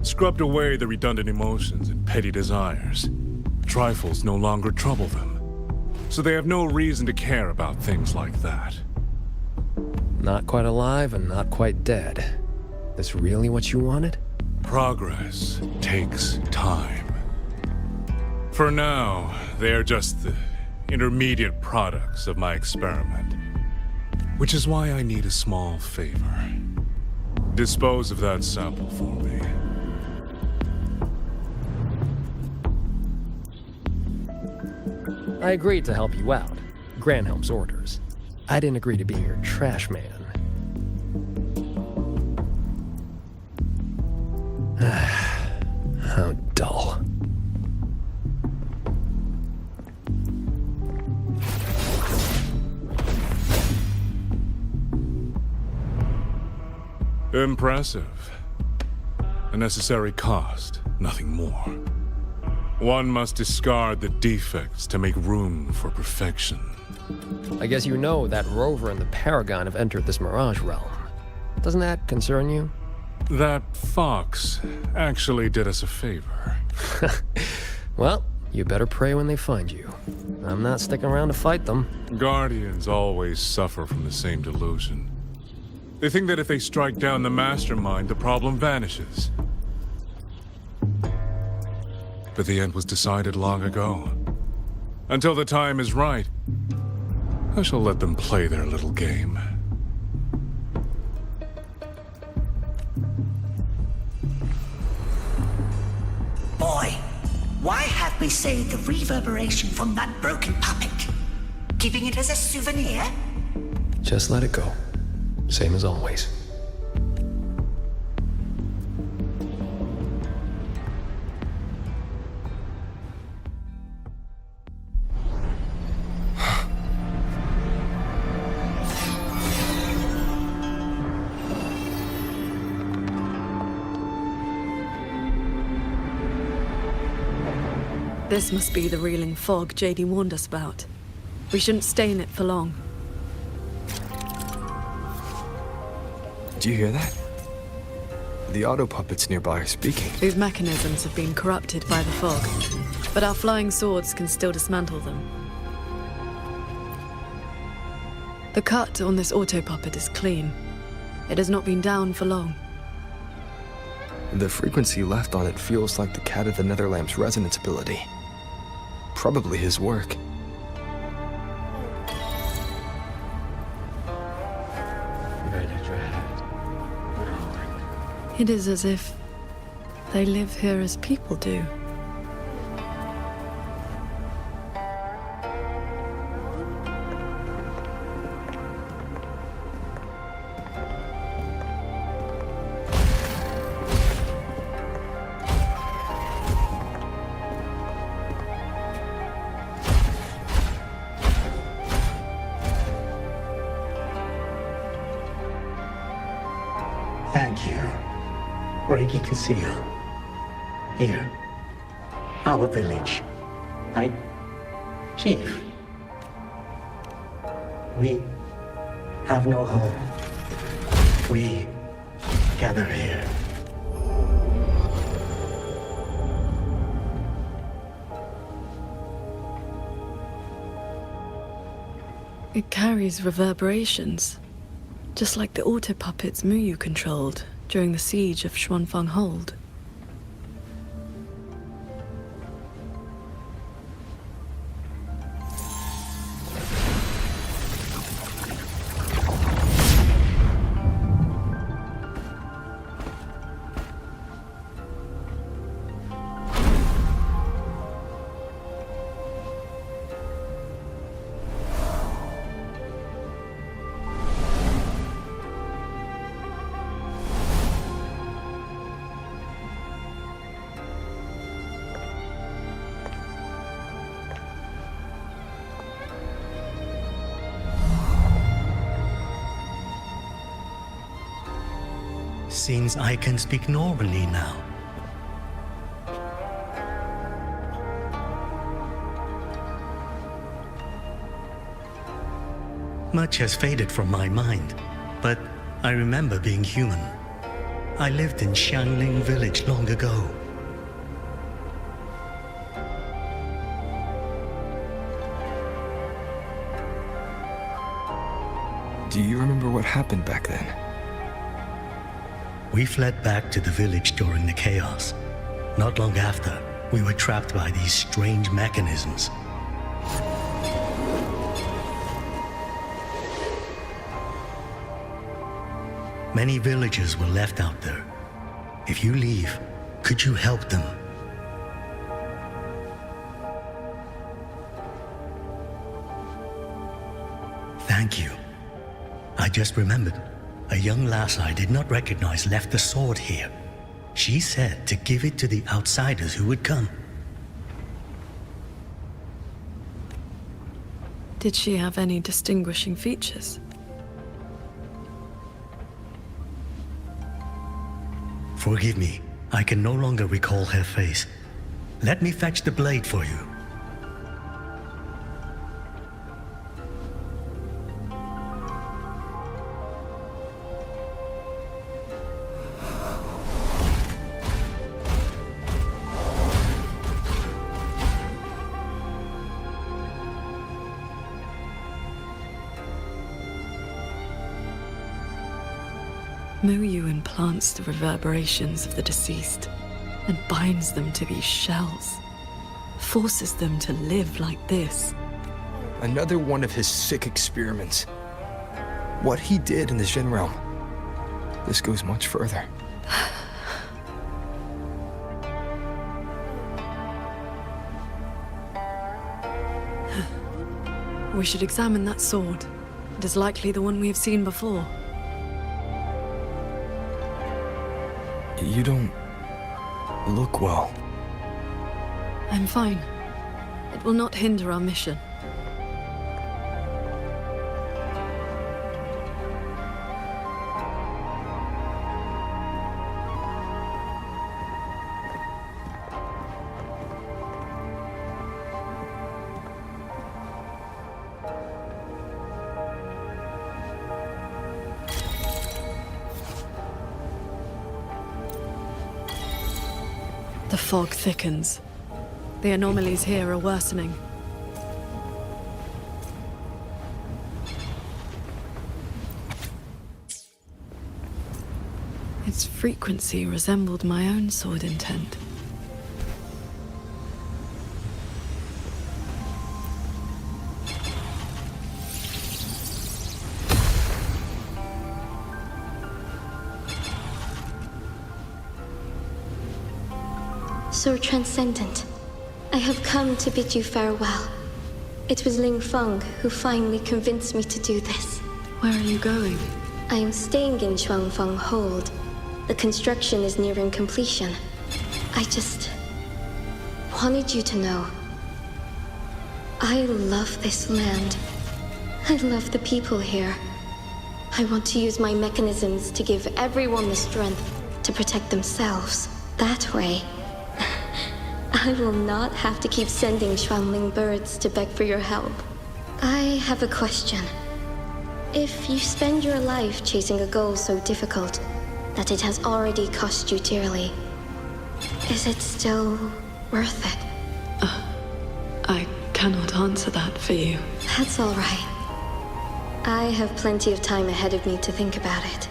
scrubbed away the redundant emotions and petty desires. Trifles no longer trouble them, so they have no reason to care about things like that. Not quite alive and not quite dead. This really what you wanted? Progress takes time. For now, they are just the intermediate products of my experiment. Which is why I need a small favor. Dispose of that sample for me. I agreed to help you out. Granhelm's orders. I didn't agree to be your trash man. How dull. Impressive. A necessary cost, nothing more. One must discard the defects to make room for perfection. I guess you know that Rover and the Paragon have entered this Mirage realm. Doesn't that concern you? That fox actually did us a favor. Well, you better pray when they find you. I'm not sticking around to fight them. Guardians always suffer from the same delusion. They think that if they strike down the mastermind, the problem vanishes. But the end was decided long ago. Until the time is right, I shall let them play their little game. Boy, why have we saved the reverberation from that broken puppet? Keeping it as a souvenir? Just let it go. Same as always. This must be the reeling fog JD warned us about. We shouldn't stay in it for long. Do you hear that? The auto puppets nearby are speaking. These mechanisms have been corrupted by the fog, but our flying swords can still dismantle them. The cut on this auto puppet is clean. It has not been down for long. The frequency left on it feels like the Cat of the Netherlamp's resonance ability. Probably his work. It is as if they live here as people do. Thank you. Breaking the seal. Here. Our village. Right? Chief. We have no home. We gather here. It carries reverberations, just like the auto puppets Muyu controlled during the siege of Xuanfeng Hold. seems I can speak normally now. Much has faded from my mind, but I remember being human. I lived in Xiangling village long ago. Do you remember what happened back then? We fled back to the village during the chaos. Not long after, we were trapped by these strange mechanisms. Many villagers were left out there. If you leave, could you help them? Thank you. I just remembered. A young lass I did not recognize left the sword here. She said to give it to the outsiders who would come. Did she have any distinguishing features? Forgive me, I can no longer recall her face. Let me fetch the blade for you. Muyu implants the reverberations of the deceased and binds them to these shells. Forces them to live like this. Another one of his sick experiments. What he did in the Jin realm. This goes much further. We should examine that sword. It is likely the one we have seen before. You don't look well. I'm fine. It will not hinder our mission. The fog thickens. The anomalies here are worsening. Its frequency resembled my own sword intent. So transcendent, I have come to bid you farewell. It was Ling Feng who finally convinced me to do this. Where are you going? I am staying in Shuangfeng Hold. The construction is nearing completion. I just wanted you to know. I love this land. I love the people here. I want to use my mechanisms to give everyone the strength to protect themselves. That way, I will not have to keep sending Xuanling birds to beg for your help. I have a question. If you spend your life chasing a goal so difficult that it has already cost you dearly, is it still worth it? I cannot answer that for you. That's all right. I have plenty of time ahead of me to think about it.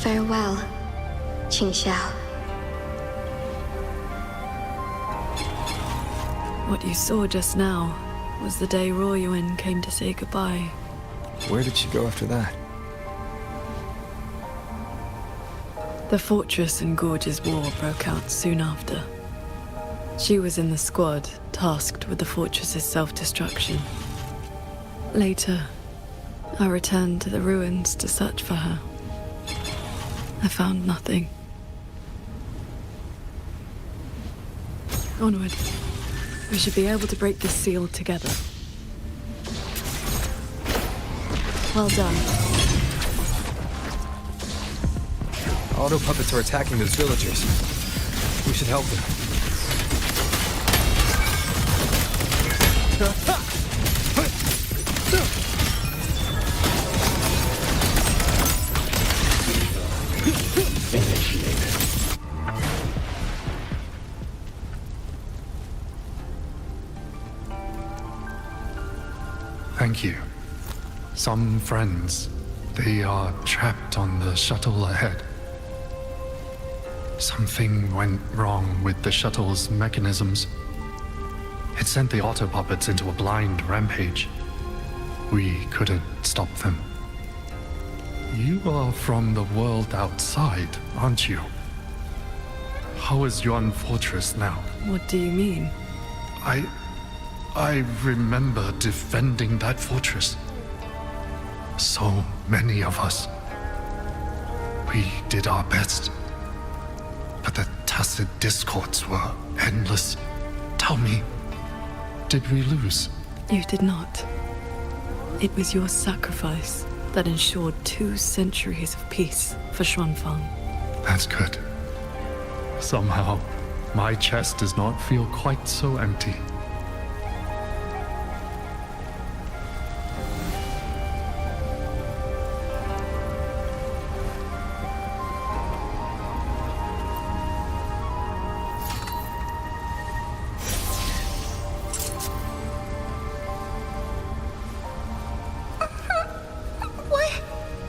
Farewell, Qingxiao. What you saw just now was the day Ruoyuan came to say goodbye. Where did she go after that? The fortress and Gorge's war broke out soon after. She was in the squad tasked with the fortress's self-destruction. Later, I returned to the ruins to search for her. I found nothing. Onward. We should be able to break this seal together. Well done. Auto puppets are attacking those villagers. We should help them. Thank you. Some friends, they are trapped on the shuttle ahead. Something went wrong with the shuttle's mechanisms. It sent the auto puppets into a blind rampage. We couldn't stop them. You are from the world outside, aren't you? How is Yuan Fortress now? What do you mean? I remember defending that fortress. So many of us. We did our best. But the tacit discords were endless. Tell me, did we lose? You did not. It was your sacrifice that ensured 2 centuries of peace for Xuanfang. That's good. Somehow, my chest does not feel quite so empty.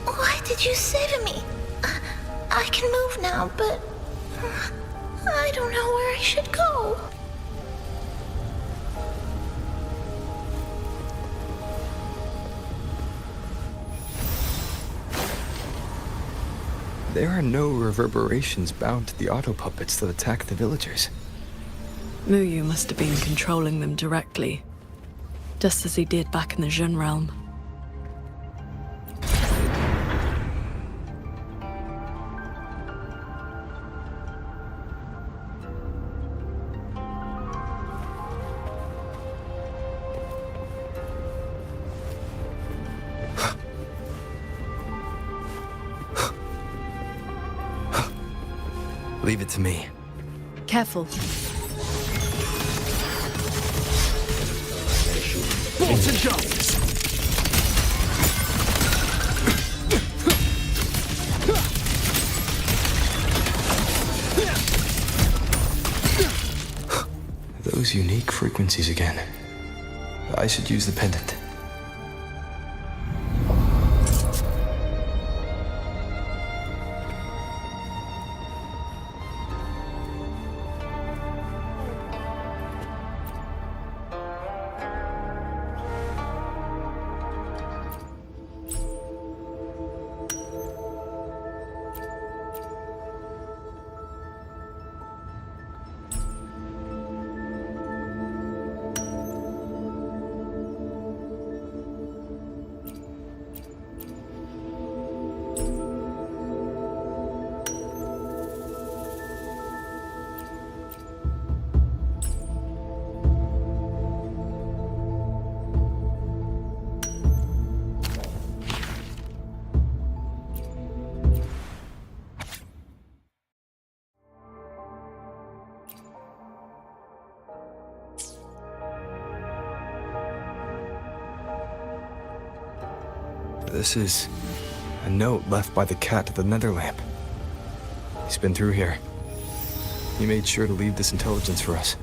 Why did you save me? I can move now, but I don't know where I should go. There are no reverberations bound to the auto puppets that attack the villagers. Muyu must have been controlling them directly, just as he did back in the Jun realm. Leave it to me. Careful. Bolts and jumps! Those unique frequencies again. I should use the pendant. This is a note left by the cat at the nether lamp. He's been through here. He made sure to leave this intelligence for us.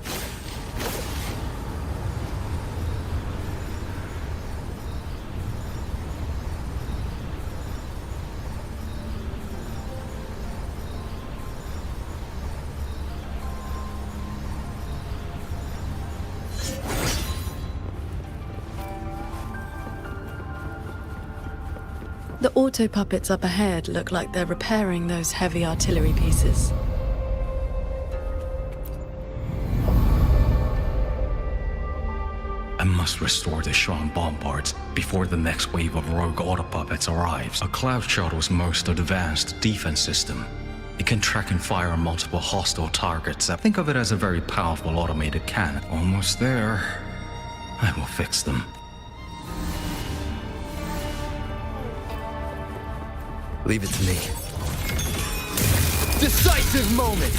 The auto puppets up ahead look like they're repairing those heavy artillery pieces. I must restore the Xuan bombards before the next wave of rogue auto puppets arrives. A cloud shuttle's most advanced defense system. It can track and fire multiple hostile targets. Think of it as a very powerful automated cannon. Almost there. I will fix them. Leave it to me. Decisive moment!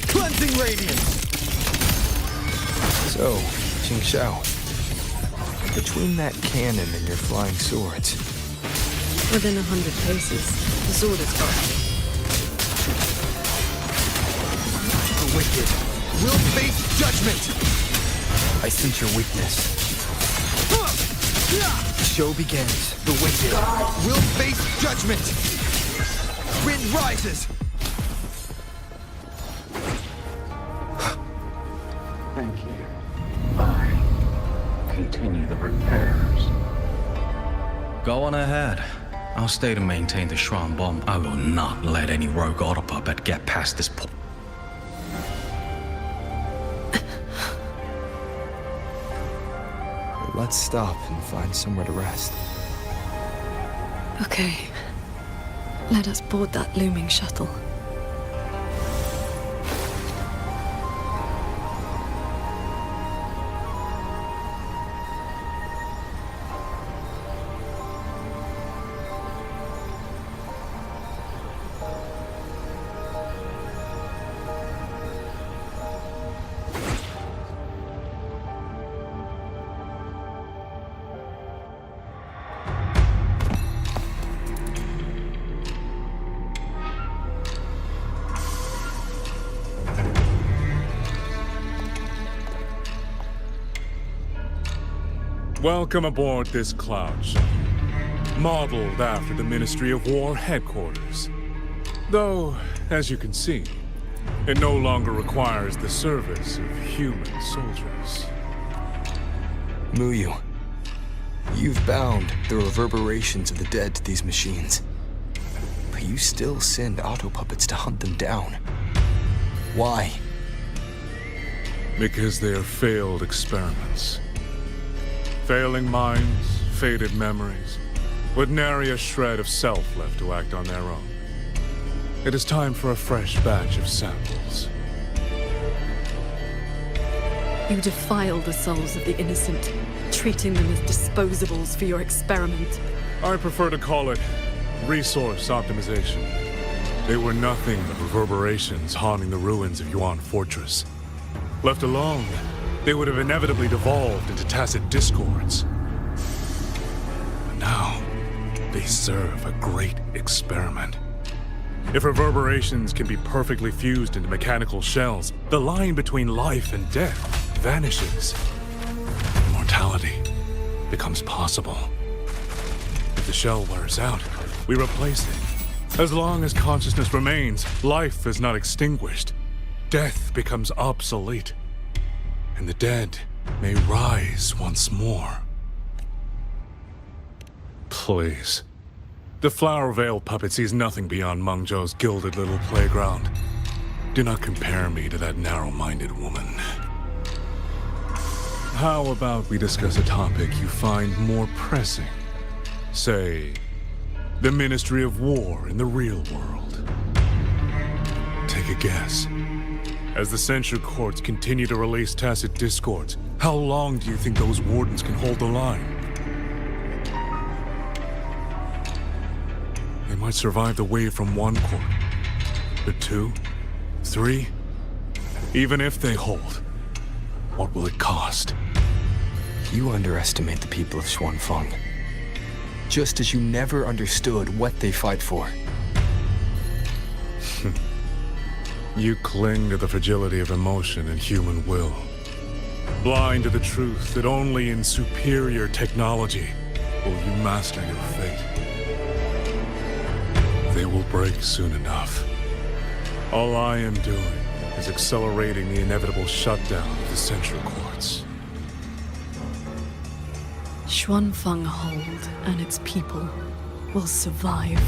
Cleansing radiance! So, Qingxiao, between that cannon and your flying swords... Within 100 paces, the sword is gone. The wicked will face judgment! I sense your weakness. The show begins. The wicked will face judgment! Wind rises! Thank you. Continue the repairs. Go on ahead. I'll stay to maintain the Schwan bomb. I will not let any rogue auto puppet get past this point. Let's stop and find somewhere to rest. Okay. Let us board that looming shuttle. Welcome aboard this cloud shuttle, modeled after the Ministry of War headquarters. Though, as you can see, it no longer requires the service of human soldiers. Muyu, you've bound the reverberations of the dead to these machines. But you still send auto-puppets to hunt them down. Why? Because they are failed experiments. Failing minds, faded memories, with nary a shred of self left to act on their own. It is time for a fresh batch of samples. You defile the souls of the innocent, treating them as disposables for your experiment. I prefer to call it resource optimization. They were nothing but reverberations haunting the ruins of Yuan Fortress. Left alone, they would have inevitably devolved into tacit discords. But now, they serve a great experiment. If reverberations can be perfectly fused into mechanical shells, the line between life and death vanishes. Immortality becomes possible. If the shell wears out, we replace it. As long as consciousness remains, life is not extinguished. Death becomes obsolete. And the dead may rise once more. Please. The Flower Veil puppet sees nothing beyond Mengzhou's gilded little playground. Do not compare me to that narrow-minded woman. How about we discuss a topic you find more pressing? Say, the Ministry of War in the real world. Take a guess. As the censure courts continue to release tacit discords, how long do you think those wardens can hold the line? They might survive the wave from one court, but 2, 3, even if they hold, what will it cost? You underestimate the people of Xuanfeng, just as you never understood what they fight for. You cling to the fragility of emotion and human will, blind to the truth that only in superior technology will you master your fate. They will break soon enough. All I am doing is accelerating the inevitable shutdown of the Central Courts. Xuanfeng Hold and its people will survive.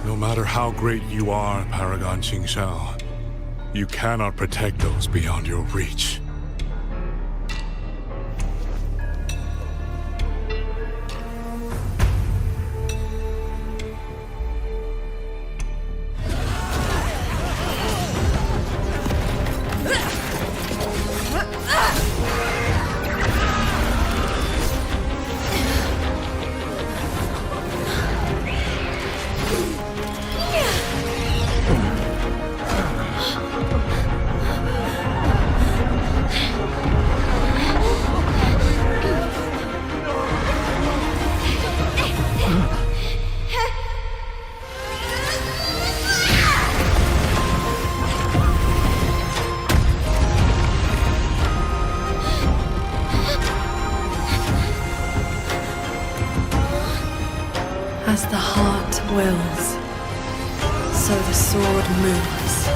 No matter how great you are, Paragon Qingxiao, you cannot protect those beyond your reach. As the heart wills, so the sword moves.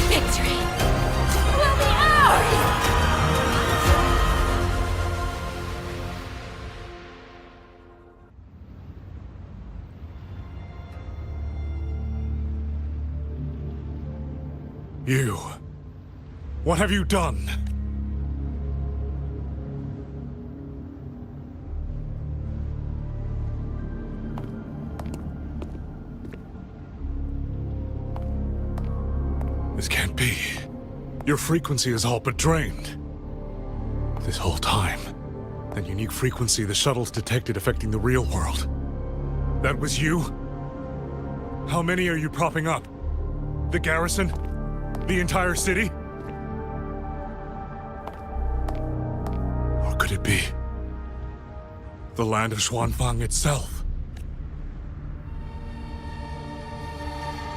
Victory will be ours! You. What have you done? This can't be. Your frequency is all but drained. This whole time, that unique frequency the shuttles detected affecting the real world. That was you? How many are you propping up? The garrison? The entire city? Or could it be the land of Xuanfang itself?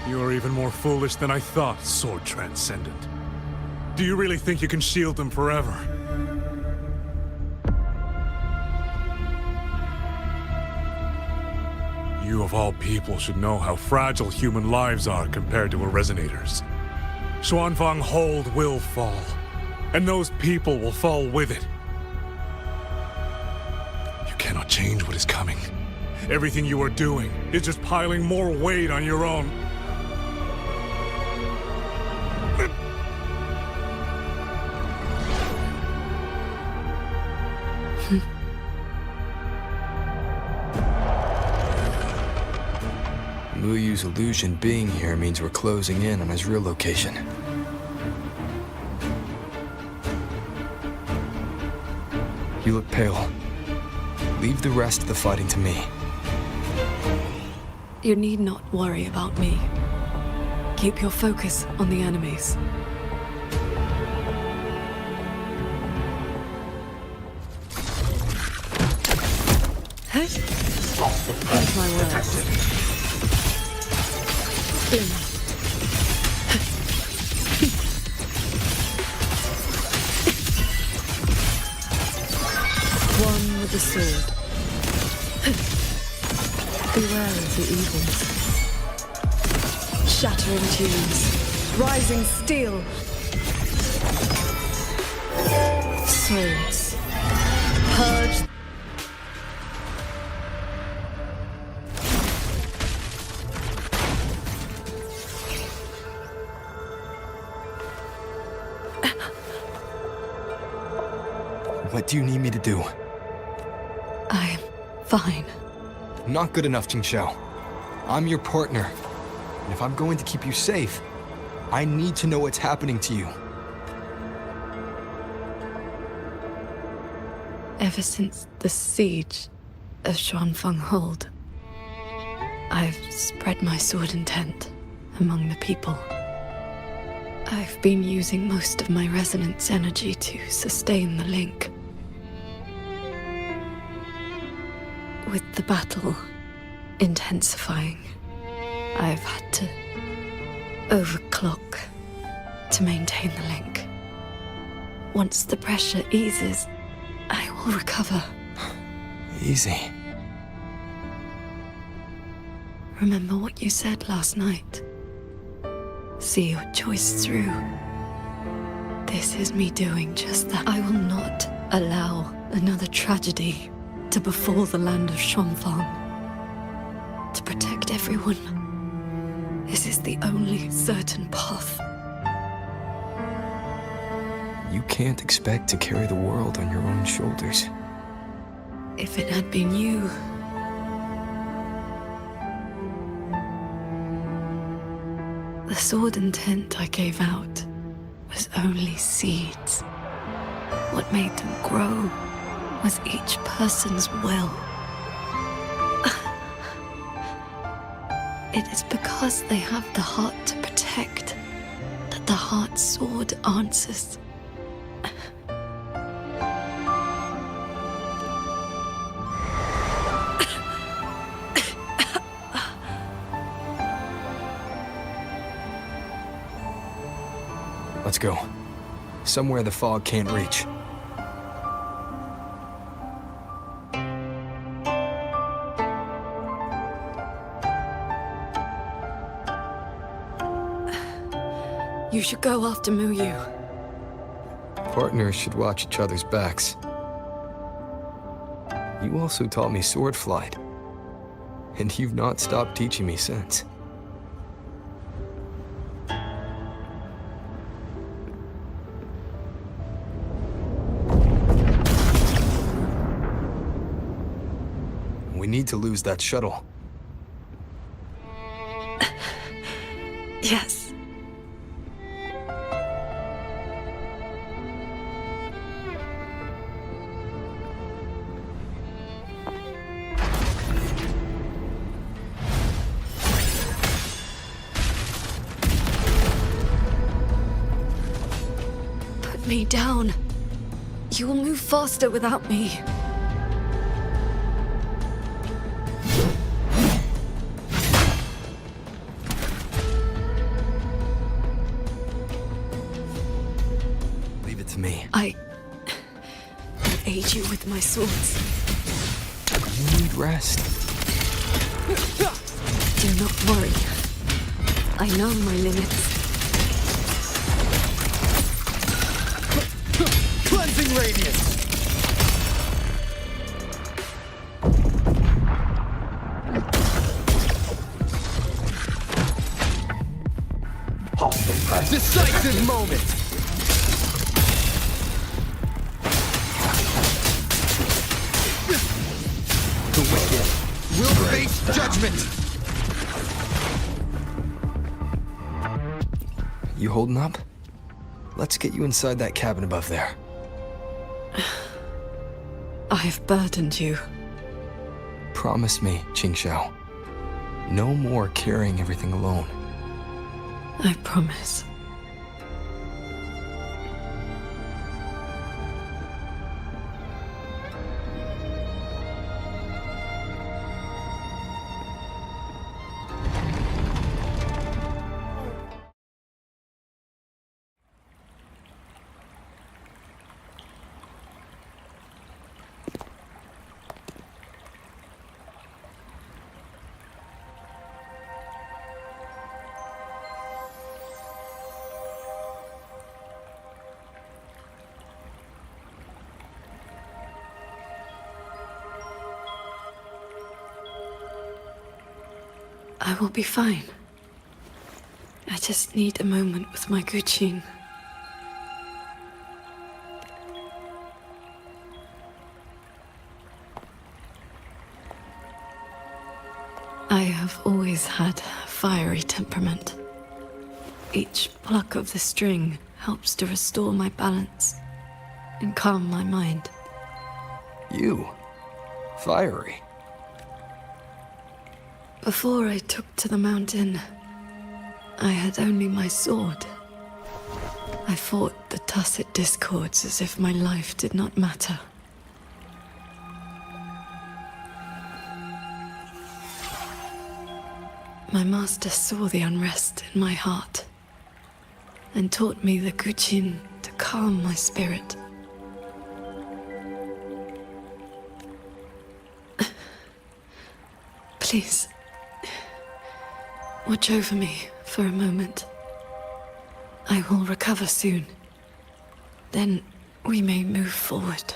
You are even more foolish than I thought, Sword Transcendent. Do you really think you can shield them forever? You of all people should know how fragile human lives are compared to a Resonator's. Xuanfang Hold will fall, and those people will fall with it. You cannot change what is coming. Everything you are doing is just piling more weight on your own. Luyu's illusion being here means we're closing in on his real location. You look pale. Leave the rest of the fighting to me. You need not worry about me. Keep your focus on the enemies. Here's my words. One with the sword. Beware of the evils. Shattering tunes. Rising steel. Swords. Purge. What do you need me to do? I am fine. Not good enough, Qingxiao. I'm your partner. And if I'm going to keep you safe, I need to know what's happening to you. Ever since the siege of Xuanfang Hold, I've spread my sword intent among the people. I've been using most of my resonance energy to sustain the link. With the battle intensifying, I've had to overclock to maintain the link. Once the pressure eases, I will recover. Easy. Remember what you said last night. See your choice through. This is me doing just that. I will not allow another tragedy to befall the land of Xuanfang. To protect everyone, this is the only certain path. You can't expect to carry the world on your own shoulders. If it had been you, the sword intent I gave out was only seeds. What made them grow was each person's will. It is because they have the heart to protect that the heart sword answers. Let's go. Somewhere the fog can't reach. You should go after Muyu. Partners should watch each other's backs. You also taught me sword flight. And you've not stopped teaching me since. We need to lose that shuttle. Yes. Put me down. You will move faster without me. I aid you with my swords. You need rest. Do not worry. I know my limits. Cleansing radiance! Decisive moment! The wicked will face judgment! You holding up? Let's get you inside that cabin above there. I have burdened you. Promise me, Qingxiao. No more carrying everything alone. I promise. I will be fine. I just need a moment with my Guqin. I have always had a fiery temperament. Each pluck of the string helps to restore my balance and calm my mind. You? Fiery? Before I took to the mountain, I had only my sword. I fought the tacit discords as if my life did not matter. My master saw the unrest in my heart and taught me the Guqin to calm my spirit. Please, watch over me for a moment. I will recover soon. Then we may move forward.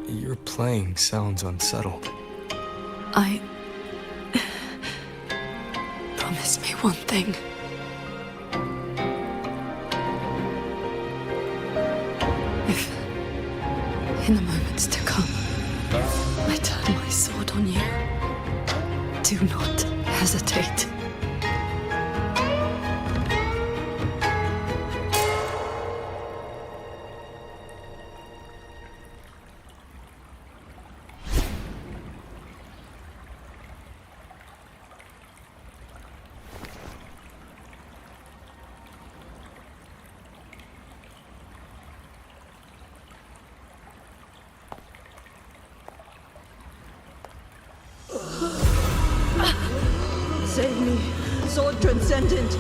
Your playing sounds unsettled. I promise me one thing. If, in the moments to come, I turn my sword on you, do not hesitate. Save me, Sword Transcendent!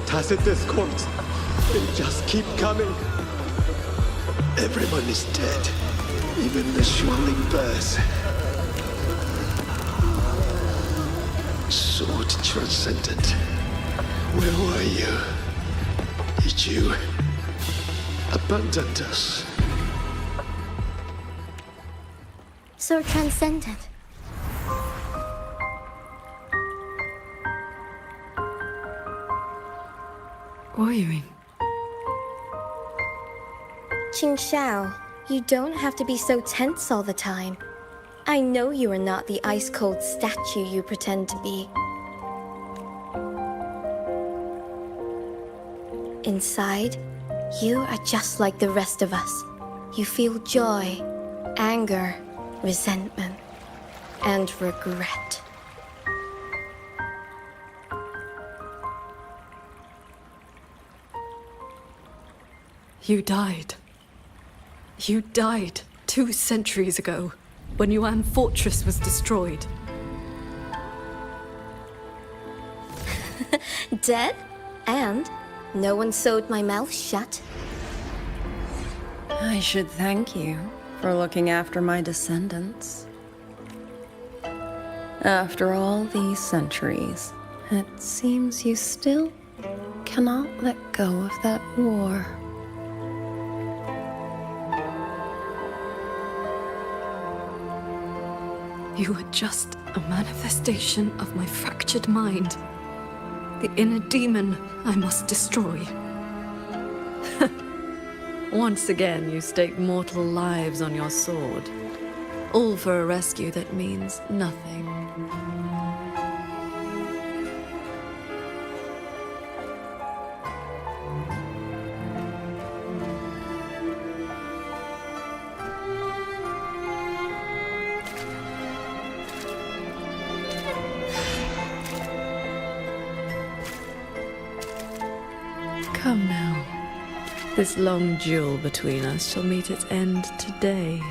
Tacit discords. They just keep coming. Everyone is dead. Even the swirling birds. Sword Transcendent. Where were you? Did you abandon us? So transcendent. Worrying. Qingxiao, you don't have to be so tense all the time. I know you are not the ice-cold statue you pretend to be. Inside, you are just like the rest of us. You feel joy, anger, resentment, and regret. You died. You died 2 centuries ago, when Yuan Fortress was destroyed. Dead? And no one sewed my mouth shut. I should thank you for looking after my descendants. After all these centuries, it seems you still cannot let go of that war. You were just a manifestation of my fractured mind. The inner demon I must destroy. Once again, you stake mortal lives on your sword. All for a rescue that means nothing. Come now. This long duel between us shall meet its end today.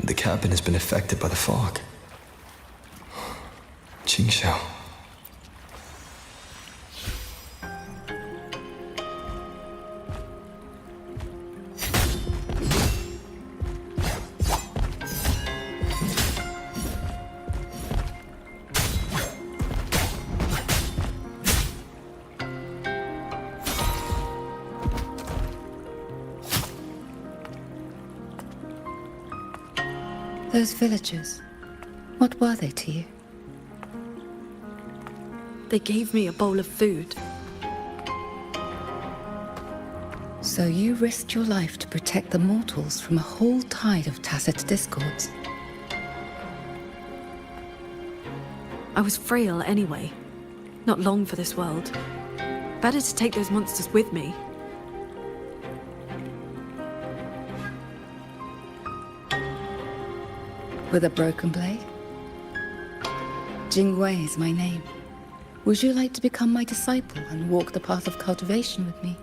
The cabin has been affected by the fog. Qingxiao. Those villagers, what were they to you? They gave me a bowl of food. So you risked your life to protect the mortals from a whole tide of tacit discords. I was frail anyway. Not long for this world. Better to take those monsters with me. With a broken blade? Jingwei is my name. Would you like to become my disciple and walk the path of cultivation with me?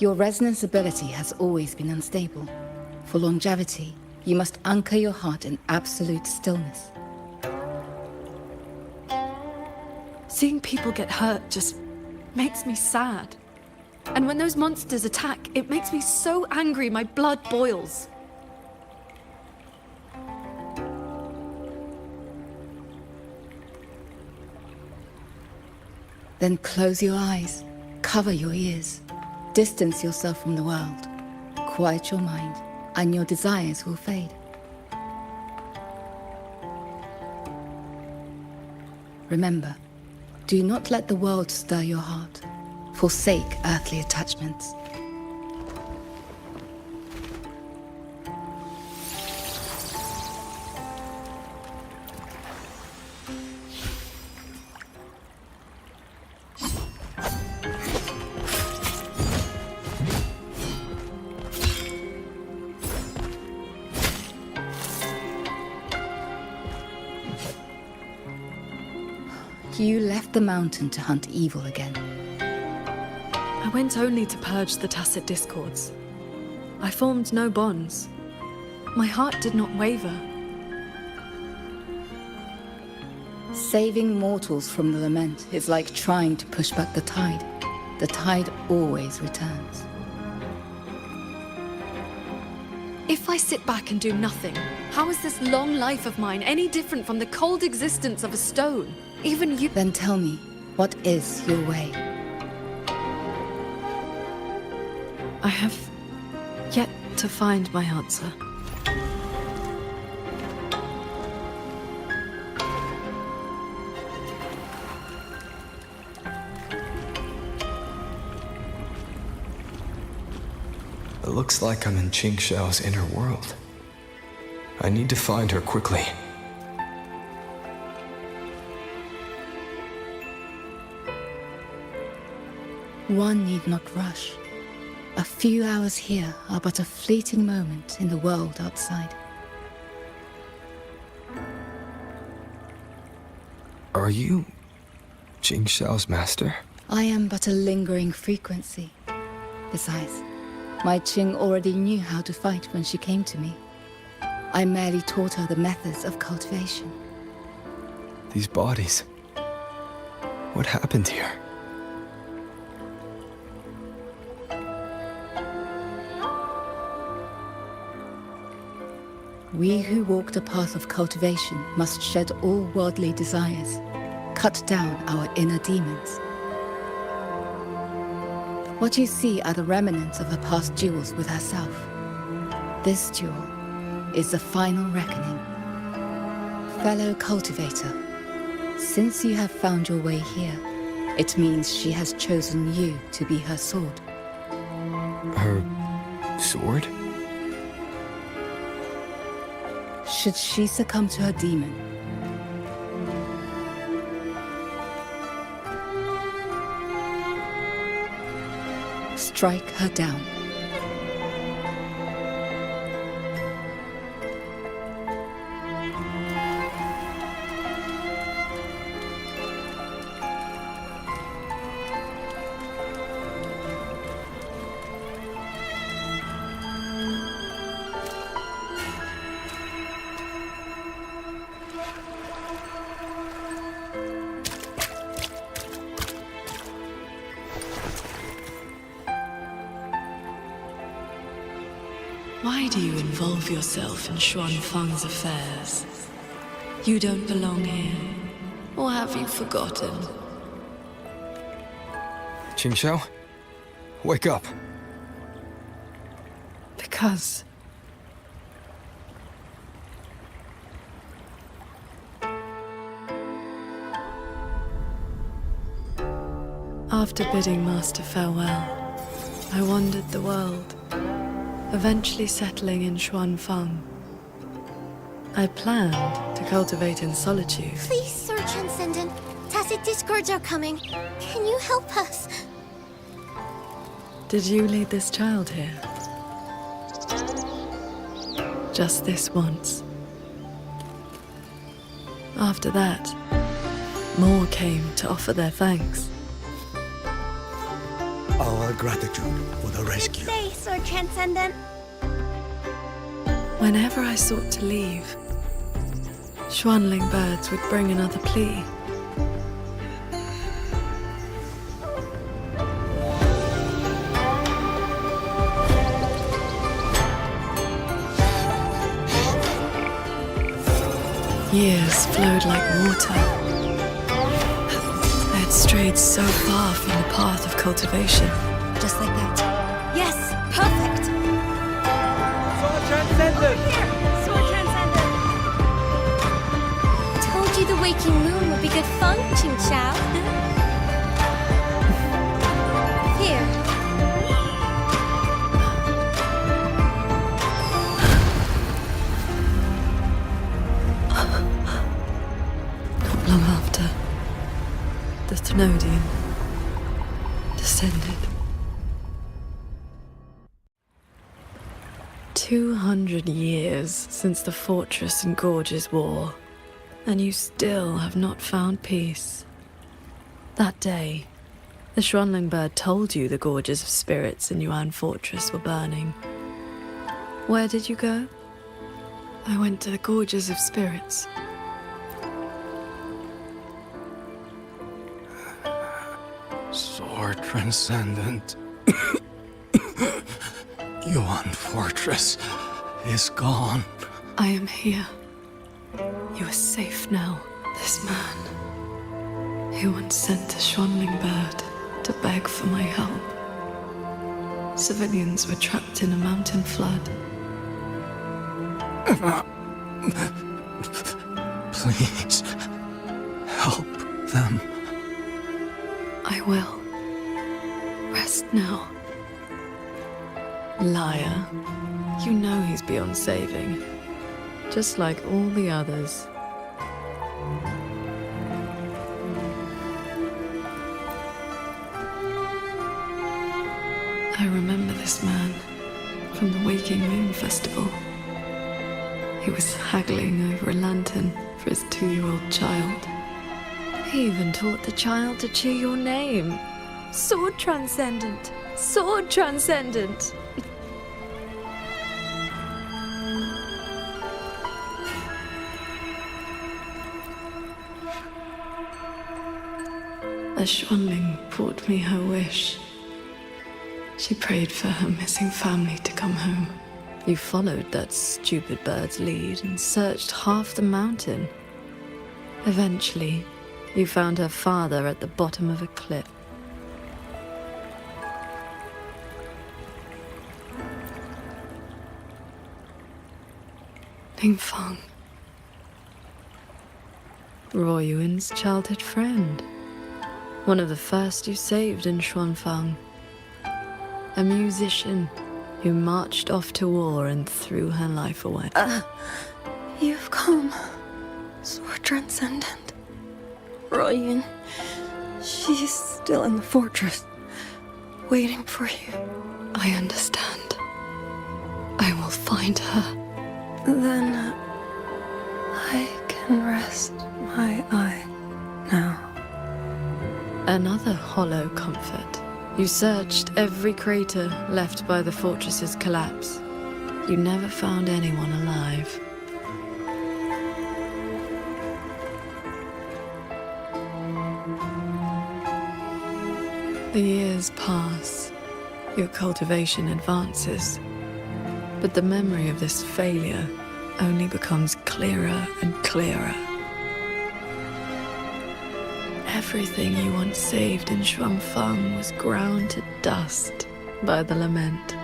Your resonance ability has always been unstable. For longevity, you must anchor your heart in absolute stillness. Seeing people get hurt just makes me sad. And when those monsters attack, it makes me so angry my blood boils. Then close your eyes, cover your ears, distance yourself from the world, quiet your mind, and your desires will fade. Remember, do not let the world stir your heart. Forsake earthly attachments. You left the mountain to hunt evil again. I went only to purge the tacit discords. I formed no bonds. My heart did not waver. Saving mortals from the lament is like trying to push back the tide. The tide always returns. If I sit back and do nothing, how is this long life of mine any different from the cold existence of a stone? Even you— Then tell me, what is your way? I have yet to find my answer. It looks like I'm in Qingxiao's inner world. I need to find her quickly. One need not rush. A few hours here are but a fleeting moment in the world outside. Are you Qingxiao's master? I am but a lingering frequency. Besides, my Qing already knew how to fight when she came to me. I merely taught her the methods of cultivation. These bodies. What happened here? We who walk the path of cultivation must shed all worldly desires, cut down our inner demons. What you see are the remnants of her past duels with herself. This duel is the final reckoning. Fellow cultivator, since you have found your way here, it means she has chosen you to be her sword. Her sword? Should she succumb to her demon, strike her down. Why do you involve yourself in Xuanfang's affairs? You don't belong here. Or have you forgotten? Qingxiao? Wake up! Because... After bidding Master farewell, I wandered the world, eventually settling in Xuanfang. I planned to cultivate in solitude. Please, Sir Transcendent. Tacit discords are coming. Can you help us? Did you lead this child here? Just this once. After that, more came to offer their thanks. our gratitude for the rescue. Say, Sword Transcendent. Whenever I sought to leave, Xuanling birds would bring another plea. Years flowed like water. I had strayed so far from the path of cultivation. Just like that. Yes, perfect. Sword Transcendent! Sword Transcendent! Told you the waking moon would be good fun, Ching Chao. Here. Not long after, the Thenodian descended. 200 years since the fortress and gorges war, and you still have not found peace. That day, the Xuanling bird told you the gorges of spirits in Yuan Fortress were burning. Where did you go? I went to the gorges of spirits. Sword Transcendent. Yuan Fortress is gone. I am here. You are safe now. This man, he once sent a Xuanling bird to beg for my help. Civilians were trapped in a mountain flood. Please, help them. I will. Rest now. Liar. You know he's beyond saving. Just like all the others. I remember this man from the Waking Moon Festival. He was haggling over a lantern for his 2-year-old child. He even taught the child to cheer your name. Sword Transcendent! Sword Transcendent! A Xuanling brought me her wish. She prayed for her missing family to come home. You followed that stupid bird's lead and searched half the mountain. Eventually, you found her father at the bottom of a cliff. Ningfang. Ruoyuan's childhood friend. One of the first you saved in Xuanfang. A musician who marched off to war and threw her life away. You've come, Sword Transcendent. Ruoyuan, she's still in the fortress, waiting for you. I understand. I will find her. Then I can rest my eye now. Another hollow comfort. You searched every crater left by the fortress's collapse. You never found anyone alive. The years pass. Your cultivation advances. But the memory of this failure only becomes clearer and clearer. Everything you once saved in Xuanfang was ground to dust by the lament.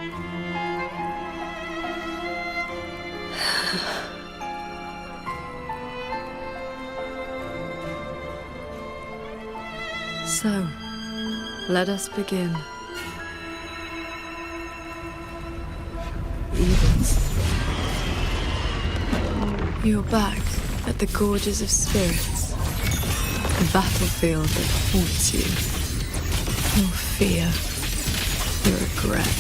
So, let us begin. You're back at the Gorges of Spirits. A battlefield that haunts you. Your fear. Your regret.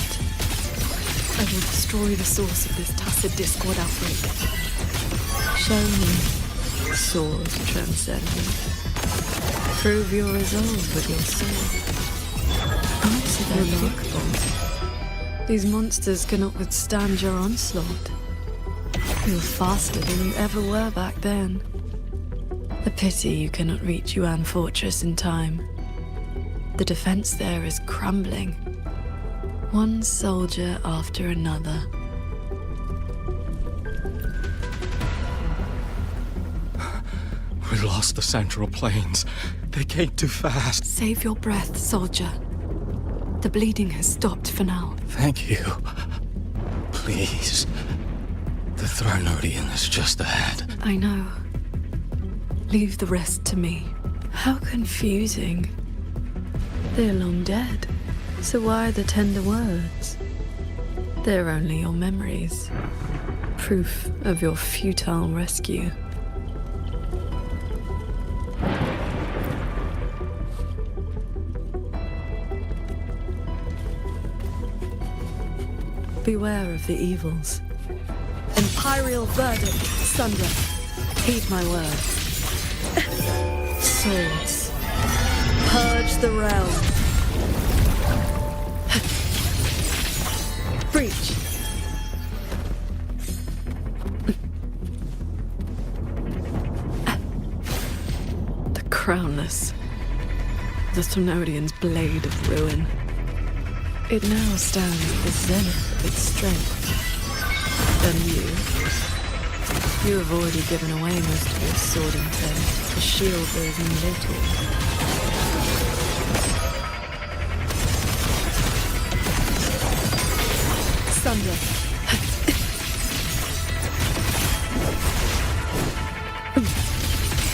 I will destroy the source of this tacit discord outbreak. Show me, Sword Transcendent. Prove your resolve with your sword. Answer Remarkable. These monsters cannot withstand your onslaught. You're faster than you ever were back then. A pity you cannot reach Yuan Fortress in time. The defense there is crumbling. One soldier after another. We lost the Central Plains. They came too fast. Save your breath, soldier. The bleeding has stopped for now. Thank you. Please. The Thronodian is just ahead. I know. Leave the rest to me. How confusing. They're long dead. So why the tender words? They're only your memories. Proof of your futile rescue. Beware of the evils. Imperial verdict, Sundra. Heed my words. Swords. Purge the realm. Breach. The Crownless. The Thronodian's blade of ruin. It now stands at the zenith of its strength. And you have already given away most of your sword intent. The shield bears little. Thunder.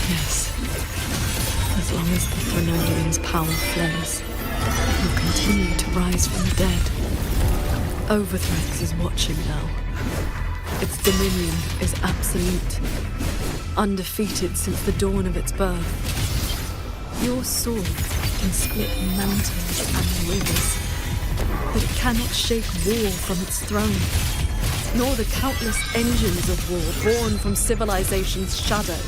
Yes. As long as the Thronodian's power flows, it will continue to rise from the dead. Overthrex is watching now. Its dominion is absolute, undefeated since the dawn of its birth. Your sword can split mountains and rivers, but it cannot shake war from its throne, nor the countless engines of war born from civilization's shadow.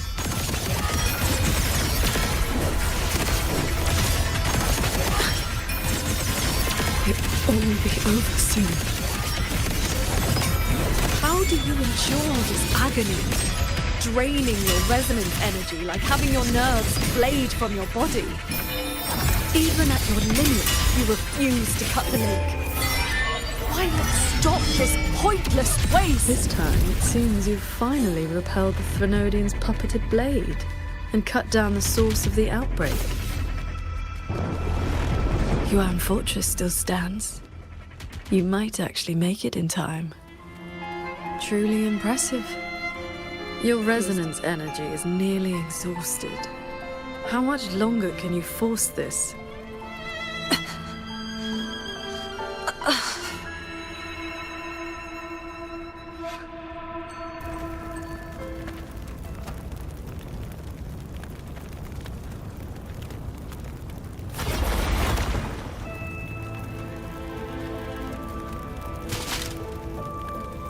It will all be over soon. How do you endure this agony? Draining your resonance energy like having your nerves flayed from your body. Even at your limit, you refuse to cut the link. Why not stop this pointless waste? This time, it seems you've finally repelled the Thronodian's puppeted blade and cut down the source of the outbreak. Yuan Fortress still stands. You might actually make it in time. Truly impressive. Your resonance energy is nearly exhausted. How much longer can you force this?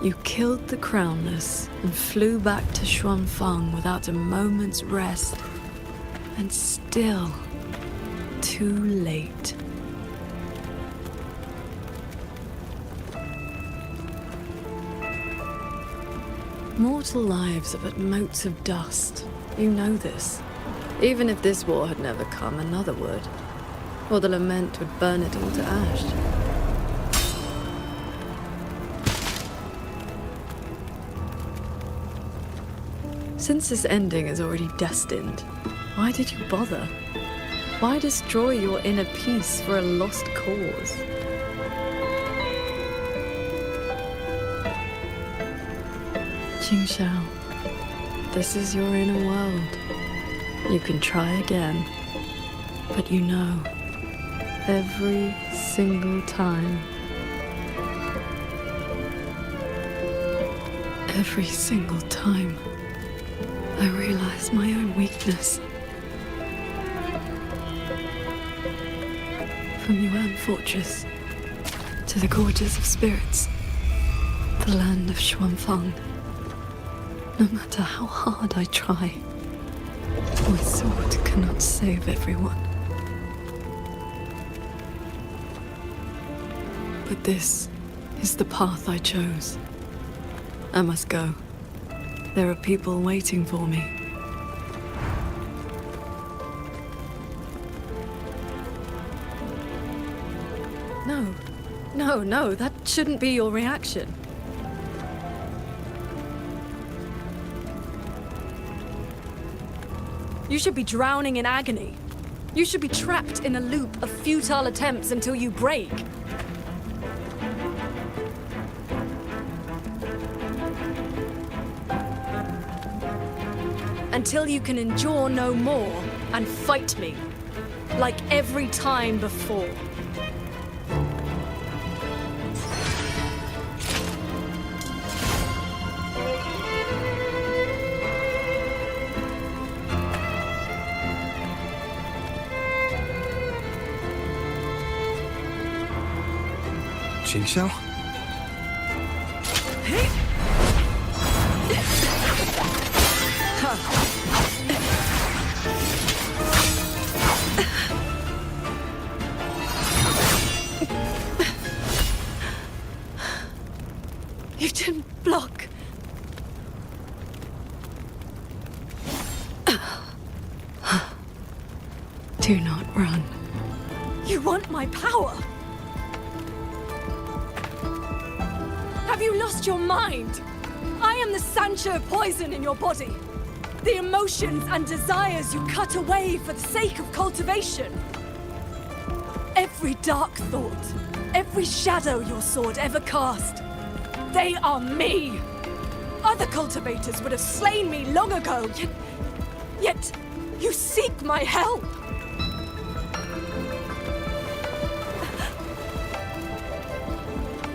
You killed the Crownless and flew back to Xuanfang without a moment's rest. And still, too late. Mortal lives are but motes of dust. You know this. Even if this war had never come, another would. Or the lament would burn it all to ash. Since this ending is already destined, why did you bother? Why destroy your inner peace for a lost cause? Qingxiao, this is your inner world. You can try again, but you know, every single time, I realize my own weakness. From Yuan Fortress to the Gorges of Spirits, the land of Xuanfang. No matter how hard I try, my sword cannot save everyone. But this is the path I chose. I must go. There are people waiting for me. No, that shouldn't be your reaction. You should be drowning in agony. You should be trapped in a loop of futile attempts until you break. Until you can endure no more and fight me, like every time before. Qingxiao? You didn't block. Do not run. You want my power? Have you lost your mind? I am the Sancho poison in your body. The emotions and desires you cut away for the sake of cultivation. Every dark thought, every shadow your sword ever cast, they are me. Other cultivators would have slain me long ago, yet you seek my help.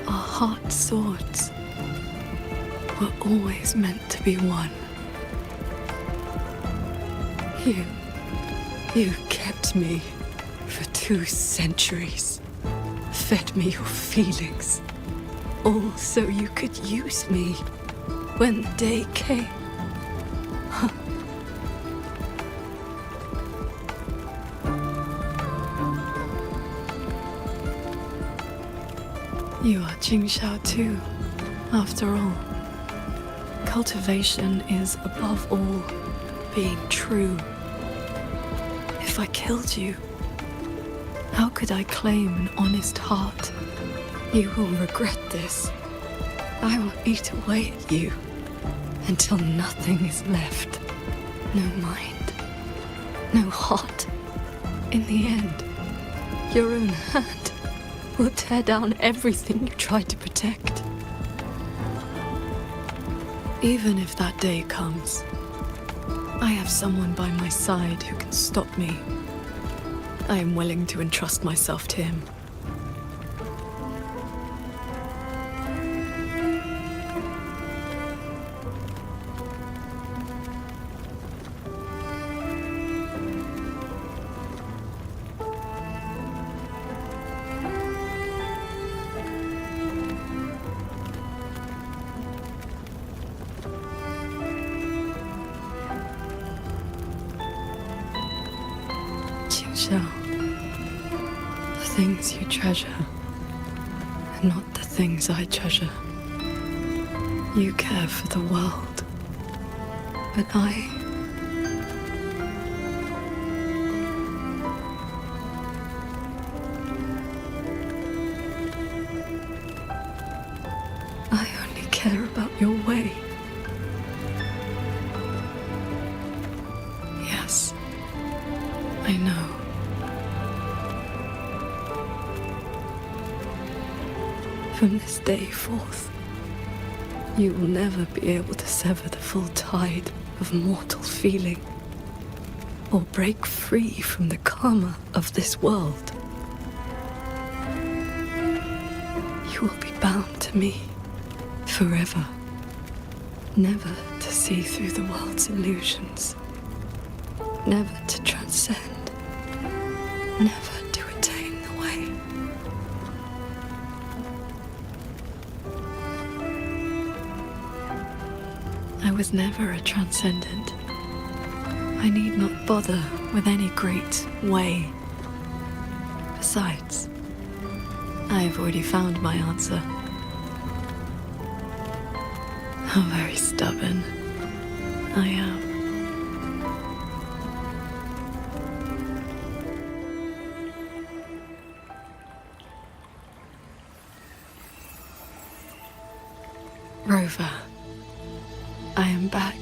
Our heart swords were always meant to be one. You kept me for 2 centuries, fed me your feelings, all so you could use me when the day came. You are Qingxiao too, after all. Cultivation is, above all, being true. If I killed you, how could I claim an honest heart? You will regret this. I will eat away at you until nothing is left. No mind, no heart. In the end, your own hand will tear down everything you tried to protect. Even if that day comes, I have someone by my side who can stop me. I am willing to entrust myself to him. The things you treasure are not the things I treasure. You care for the world, but I only care about your way. Yes, I know. From this day forth, you will never be able to sever the full tide of mortal feeling, or break free from the karma of this world. You will be bound to me forever, never to see through the world's illusions, never to transcend, never to attain the way. I was never a transcendent. I need not bother with any great way. Besides, I've already found my answer. How very stubborn I am. Rover, I am back.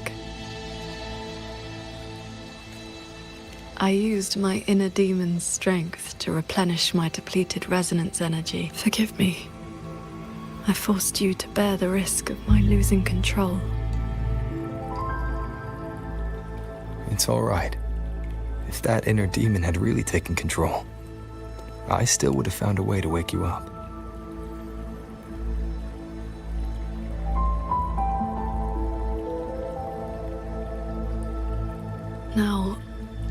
I used my inner demon's strength to replenish my depleted resonance energy. Forgive me. I forced you to bear the risk of my losing control. It's all right. If that inner demon had really taken control, I still would have found a way to wake you up. Now,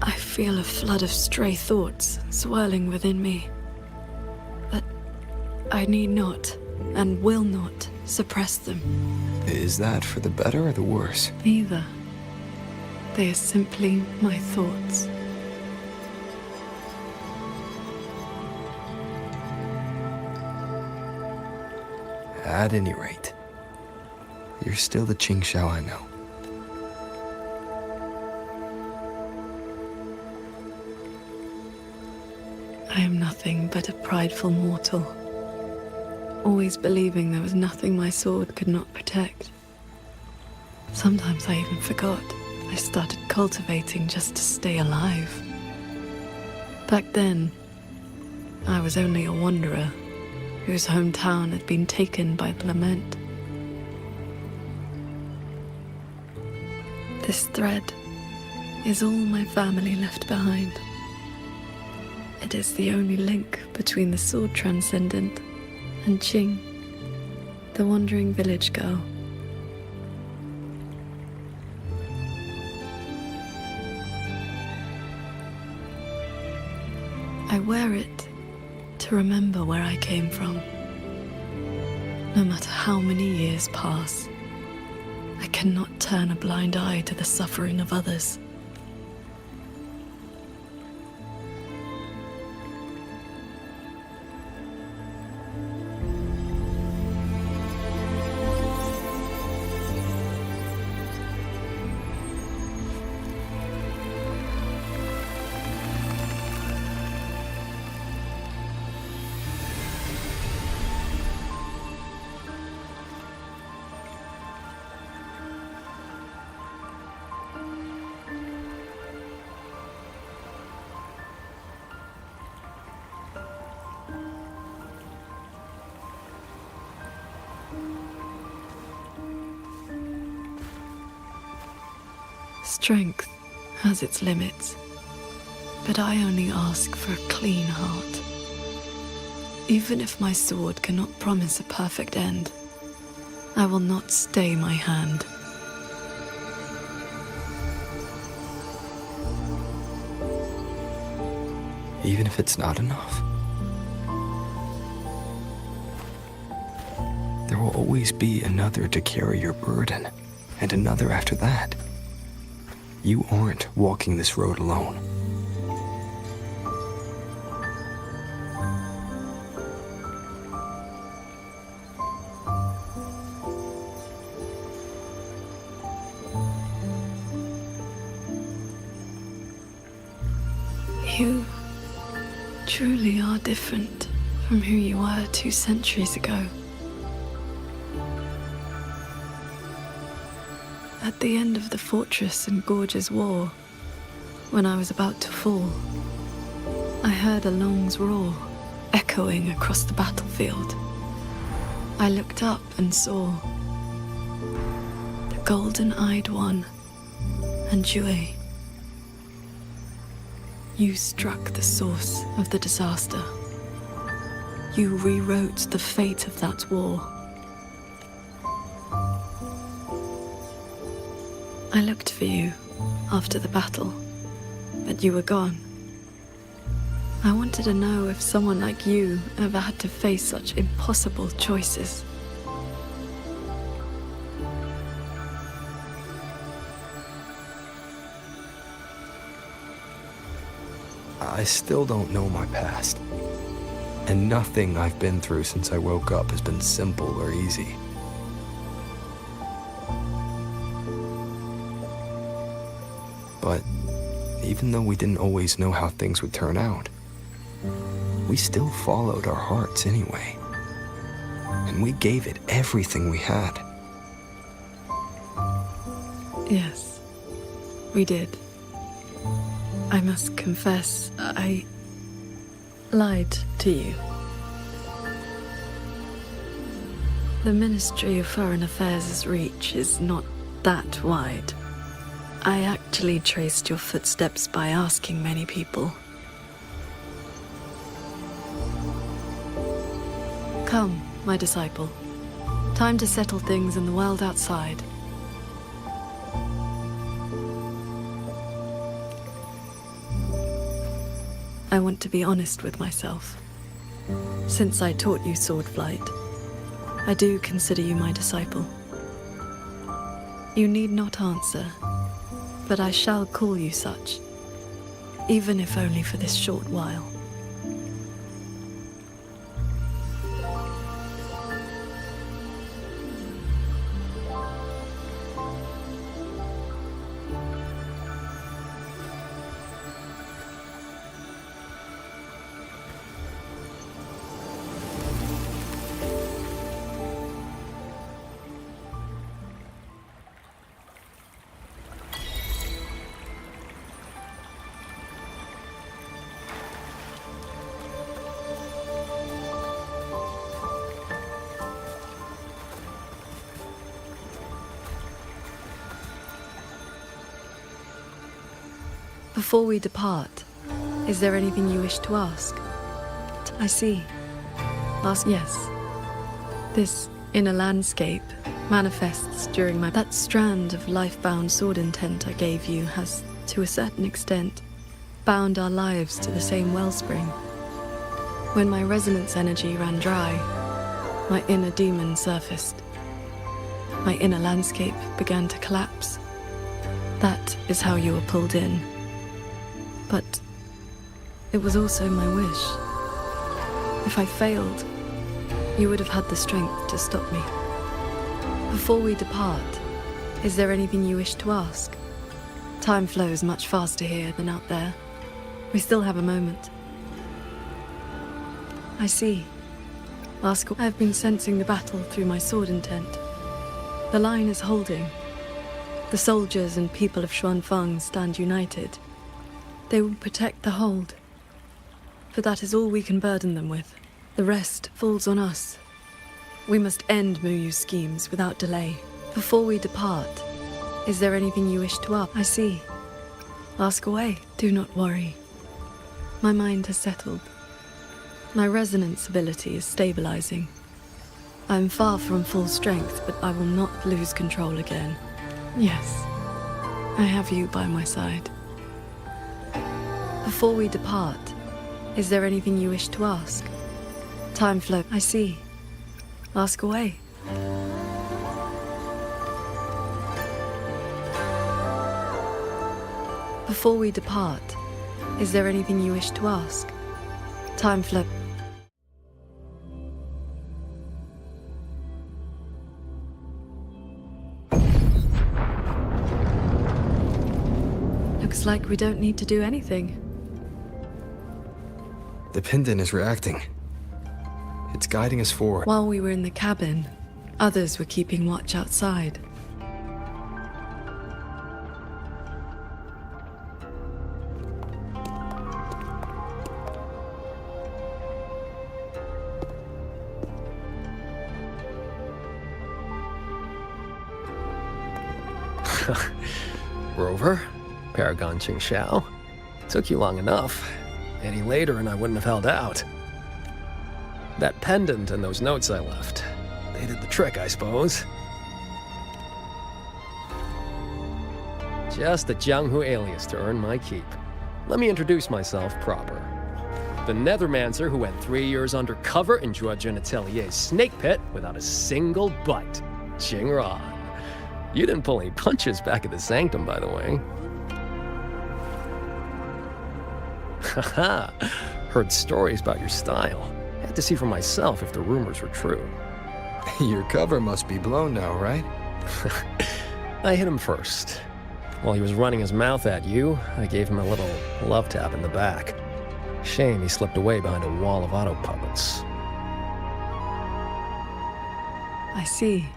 I feel a flood of stray thoughts swirling within me. But I need not, and will not, suppress them. Is that for the better or the worse? Neither. They are simply my thoughts. At any rate, you're still the Qingxiao I know. I am nothing but a prideful mortal, always believing there was nothing my sword could not protect. Sometimes I even forgot I started cultivating just to stay alive. Back then, I was only a wanderer whose hometown had been taken by the lament. This thread is all my family left behind. It is the only link between the sword transcendent and Qing, the wandering village girl. I wear it to remember where I came from. No matter how many years pass, I cannot turn a blind eye to the suffering of others. Strength has its limits, but I only ask for a clean heart. Even if my sword cannot promise a perfect end, I will not stay my hand. Even if it's not enough? There will always be another to carry your burden, and another after that. You aren't walking this road alone. You truly are different from who you were 2 centuries ago. At the end of the Fortress and Gorge's War, when I was about to fall, I heard Along's roar echoing across the battlefield. I looked up and saw the golden-eyed one and Jue. You struck the source of the disaster. You rewrote the fate of that war. I looked for you after the battle, but you were gone. I wanted to know if someone like you ever had to face such impossible choices. I still don't know my past, And nothing I've been through since I woke up has been simple or easy. But even though we didn't always know how things would turn out, we still followed our hearts anyway. And we gave it everything we had. Yes, we did. I must confess, I lied to you. The Ministry of Foreign Affairs' reach is not that wide. I actually traced your footsteps by asking many people. Come, my disciple. Time to settle things in the world outside. I want to be honest with myself. Since I taught you sword flight, I do consider you my disciple. You need not answer, but I shall call you such, even if only for this short while. Before we depart, is there anything you wish to ask? I see. Yes. This inner landscape manifests during that strand of life-bound sword intent I gave you has, to a certain extent, bound our lives to the same wellspring. When my resonance energy ran dry, my inner demon surfaced. My inner landscape began to collapse. That is how you were pulled in. But it was also my wish. If I failed, you would have had the strength to stop me. Before we depart, is there anything you wish to ask? Time flows much faster here than out there. We still have a moment. I see. Ask. I have been sensing the battle through my sword intent. The line is holding. The soldiers and people of Xuanfeng stand united. They will protect the hold. For that is all we can burden them with. The rest falls on us. We must end Muyu's schemes without delay. Before we depart, is there anything you wish to ask? I see. Ask away. Do not worry. My mind has settled. My resonance ability is stabilizing. I am far from full strength, but I will not lose control again. Yes, I have you by my side. Before we depart, is there anything you wish to ask? Time flow. I see. Ask away. Before we depart, is there anything you wish to ask? Time flow. Looks like we don't need to do anything. The pendant is reacting. It's guiding us forward. While we were in the cabin, others were keeping watch outside. Rover, Paragon Qingxiao. Took you long enough. Any later and I wouldn't have held out. That pendant and those notes I left, they did the trick, I suppose. Just the Jianghu alias to earn my keep. Let me introduce myself proper. The Nethermancer who went 3 years undercover in Juejun Atelier's snake pit without a single bite. Jingran. You didn't pull any punches back at the Sanctum, by the way. Haha, heard stories about your style. had to see for myself if the rumors were true. Your cover must be blown now, right? I hit him first. While he was running his mouth at you, I gave him a little love tap in the back. Shame he slipped away behind a wall of auto puppets. I see.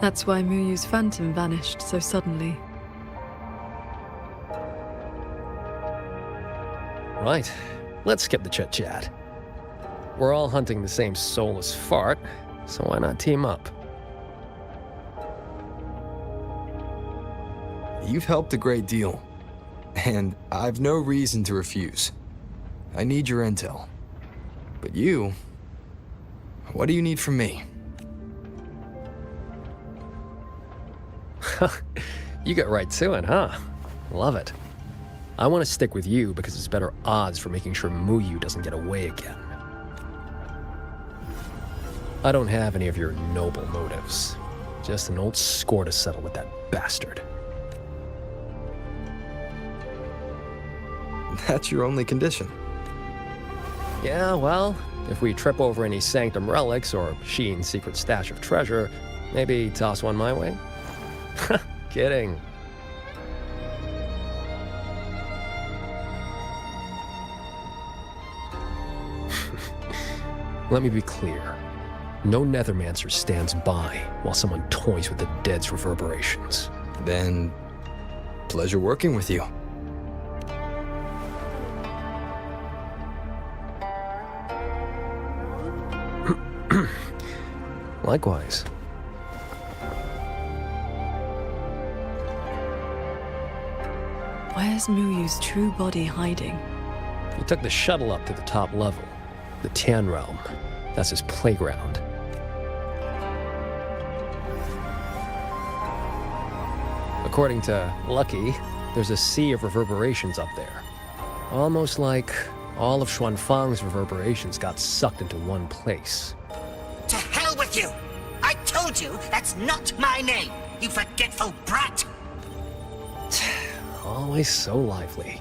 That's why Muyu's phantom vanished so suddenly. Right. Let's skip the chit-chat. We're all hunting the same soulless fart, so why not team up? You've helped a great deal, and I've no reason to refuse. I need your intel. But you... what do you need from me? You get right to it, huh? Love it. I want to stick with you because it's better odds for making sure Muyu doesn't get away again. I don't have any of your noble motives. Just an old score to settle with that bastard. That's your only condition? Yeah, well, if we trip over any Sanctum relics or Sheen's secret stash of treasure, maybe toss one my way? Kidding. Let me be clear. No Nethermancer stands by while someone toys with the dead's reverberations. Then, pleasure working with you. Likewise. Where's Muyu's true body hiding? He took the shuttle up to the top level, the Tian Realm. That's his playground. According to Lucky, there's a sea of reverberations up there. Almost like all of Xuanfang's reverberations got sucked into one place. To hell with you! I told you that's not my name, you forgetful brat! Always so lively.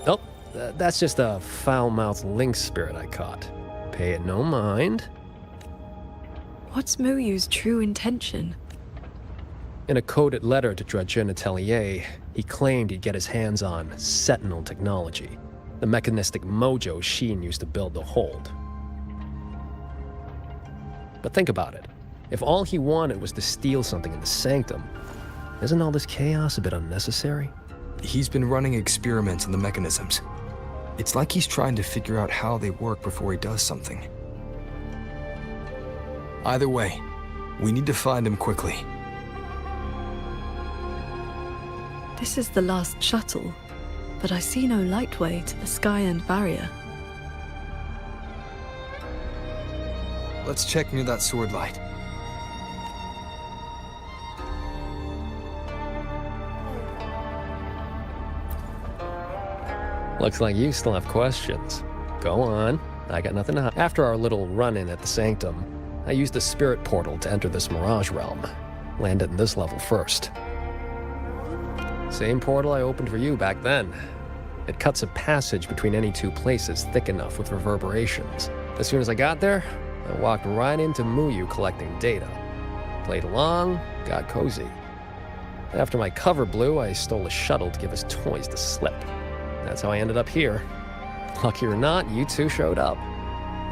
Oh, that's just a foul-mouthed lynx spirit I caught. Pay it no mind. What's Muyu's true intention? In a coded letter to Dredgen Atelier, he claimed he'd get his hands on Sentinel technology, the mechanistic mojo Sheen used to build the hold. But think about it. If all he wanted was to steal something in the Sanctum, isn't all this chaos a bit unnecessary? He's been running experiments on the mechanisms. It's like he's trying to figure out how they work before he does something. Either way, we need to find him quickly. This is the last shuttle, but I see no lightway to the Sky End barrier. Let's check near that sword light. Looks like you still have questions. Go on. I got nothing to hide. After our little run-in at the Sanctum, I used the spirit portal to enter this Mirage realm. Landed in this level first. Same portal I opened for you back then. It cuts a passage between any two places thick enough with reverberations. As soon as I got there, I walked right into Muyu collecting data. Played along, got cozy. After my cover blew, I stole a shuttle to give his toys the slip. That's how I ended up here. Lucky or not, you two showed up.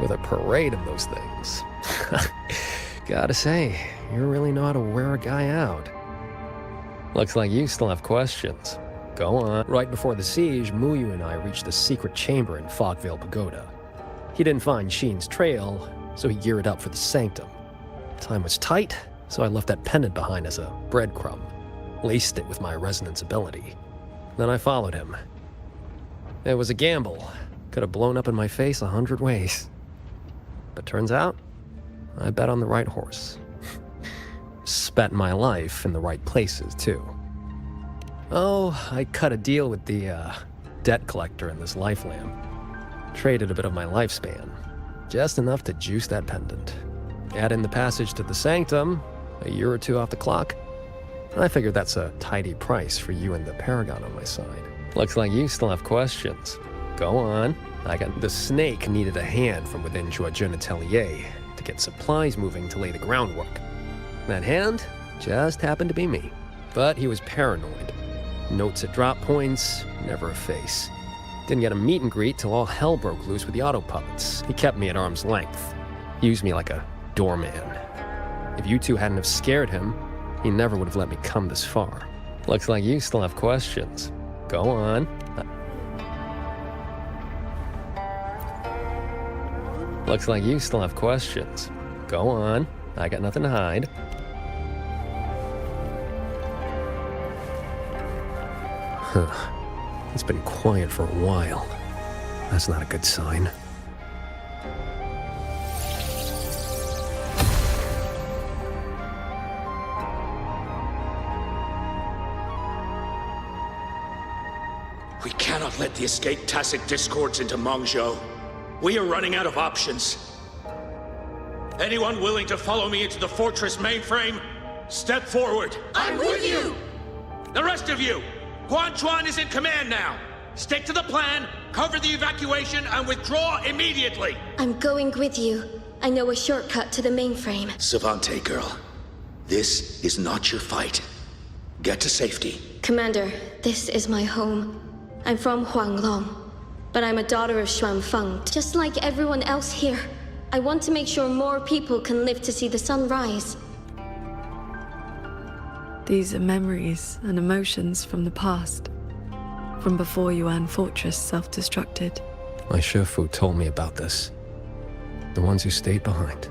With a parade of those things. Gotta say, you really know how to wear a guy out. Looks like you still have questions. Go on. Right before the siege, Muyu and I reached the secret chamber in Fogvale Pagoda. He didn't find Sheen's trail, so he geared up for the Sanctum. Time was tight, so I left that pendant behind as a breadcrumb. Laced it with my resonance ability. Then I followed him. It was a gamble. Could have blown up in my face 100 ways. But turns out, I bet on the right horse. Spent my life in the right places, too. Oh, I cut a deal with the, debt collector in this life lamp. Traded a bit of my lifespan. Just enough to juice that pendant. Add in the passage to the Sanctum, a year or two off the clock. I figured that's a tidy price for you and the Paragon on my side. Looks like you still have questions. Go on. The snake needed a hand from within Juajun Atelier to get supplies moving to lay the groundwork. That hand just happened to be me. But he was paranoid. Notes at drop points, never a face. Didn't get a meet and greet till all hell broke loose with the auto puppets. He kept me at arm's length. Used me like a doorman. If you two hadn't have scared him, he never would have let me come this far. Looks like you still have questions. Go on. Looks like you still have questions. Go on. I got nothing to hide. Huh. It's been quiet for a while. That's not a good sign. We cannot let the escaped Tacit discords into Mengzhou. We are running out of options. Anyone willing to follow me into the fortress mainframe? Step forward. I'm with you! The rest of you! Guanchuan is in command now. Stick to the plan, cover the evacuation, and withdraw immediately. I'm going with you. I know a shortcut to the mainframe. Savante girl, this is not your fight. Get to safety. Commander, this is my home. I'm from Huanglong, but I'm a daughter of Xuanfeng. Just like everyone else here, I want to make sure more people can live to see the sun rise. These are memories and emotions from the past. From before Yuan Fortress self-destructed. My Shifu told me about this. The ones who stayed behind.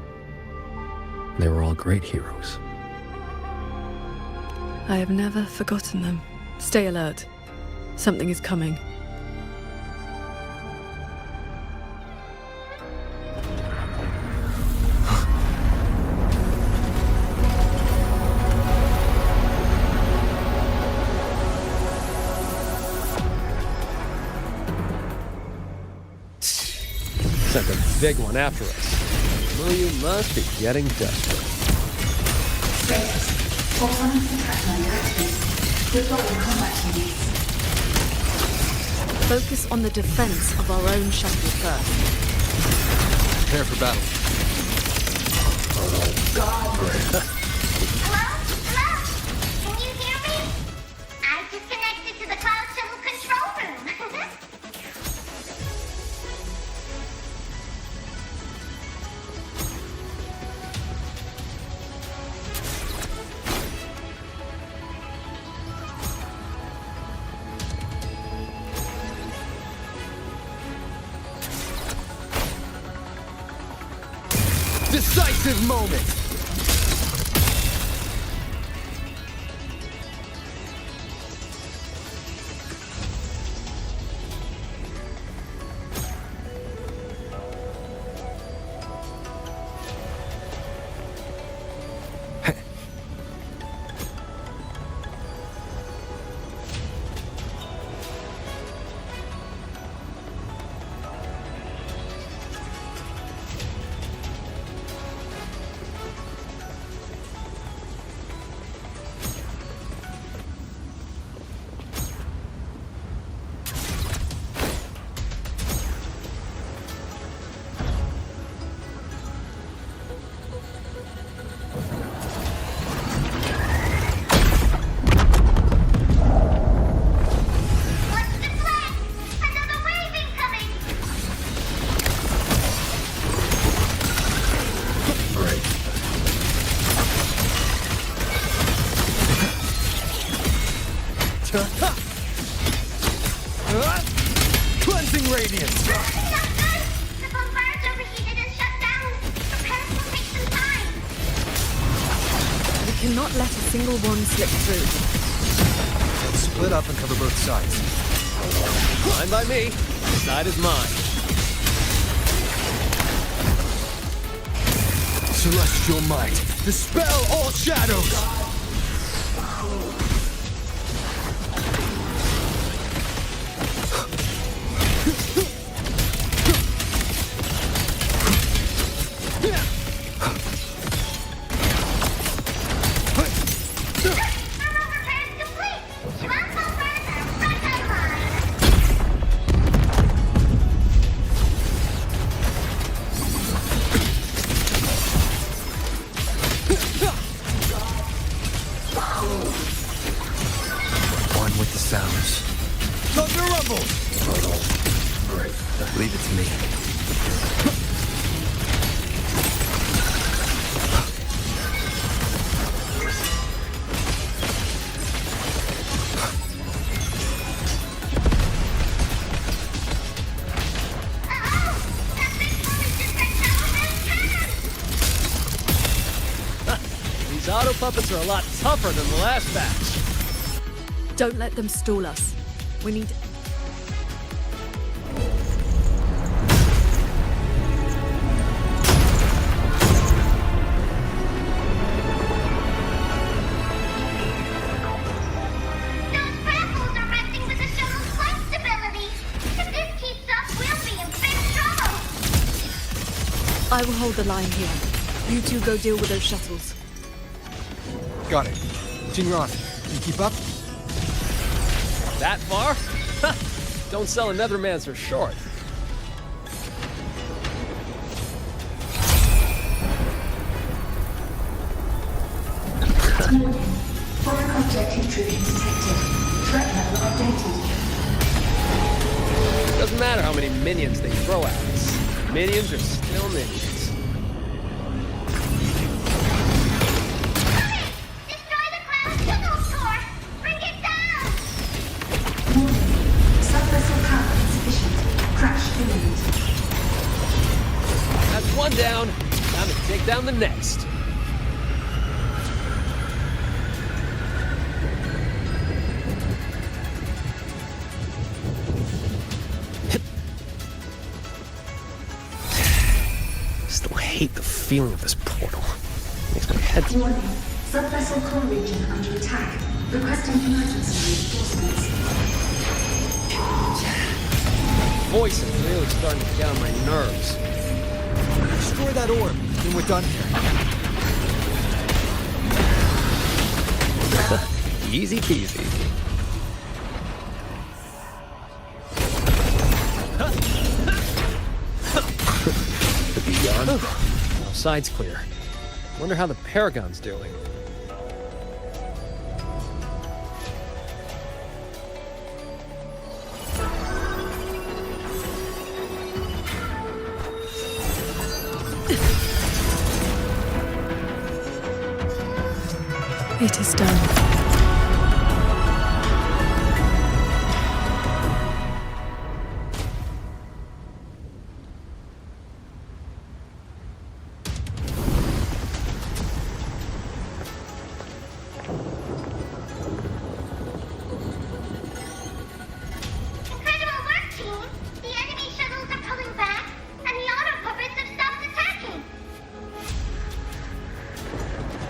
They were all great heroes. I have never forgotten them. Stay alert. Something is coming. Sent a big one after us. Well, you must be getting desperate. Focus on the defense of our own shuttle first. Prepare for battle. Hello? Can you hear me? I just connected to the Cloud Shuttle control room. Decisive moment! Cleansing radiance! The bombard's overheated and shut down. Repairs will take some time. We cannot let a single one slip through. Let's split up and cover both sides. Fine by me. The side is mine. Celestial might, dispel all shadows! sounds. Thunder rumble! Leave it to me. These auto puppets are a lot tougher than the last batch. Don't let them stall us. We need... I will hold the line here. You two go deal with those shuttles. Got it. Jinran, can you keep up? That far? Don't sell a Nethermancer short. Foreign object intrusion detected. Threat level updated. Doesn't matter how many minions they throw at us. Minions are still minions. That's one down. Time to take down the next. Still hate the feeling of this portal. Makes my head... Warning. Subvessel core region under attack. Requesting emergency reinforcements. Voice is really starting to get on my nerves. Destroy that orb, then we're done here. Easy peasy. Beyond? Side's clear. Wonder how the Paragon's doing. It is done.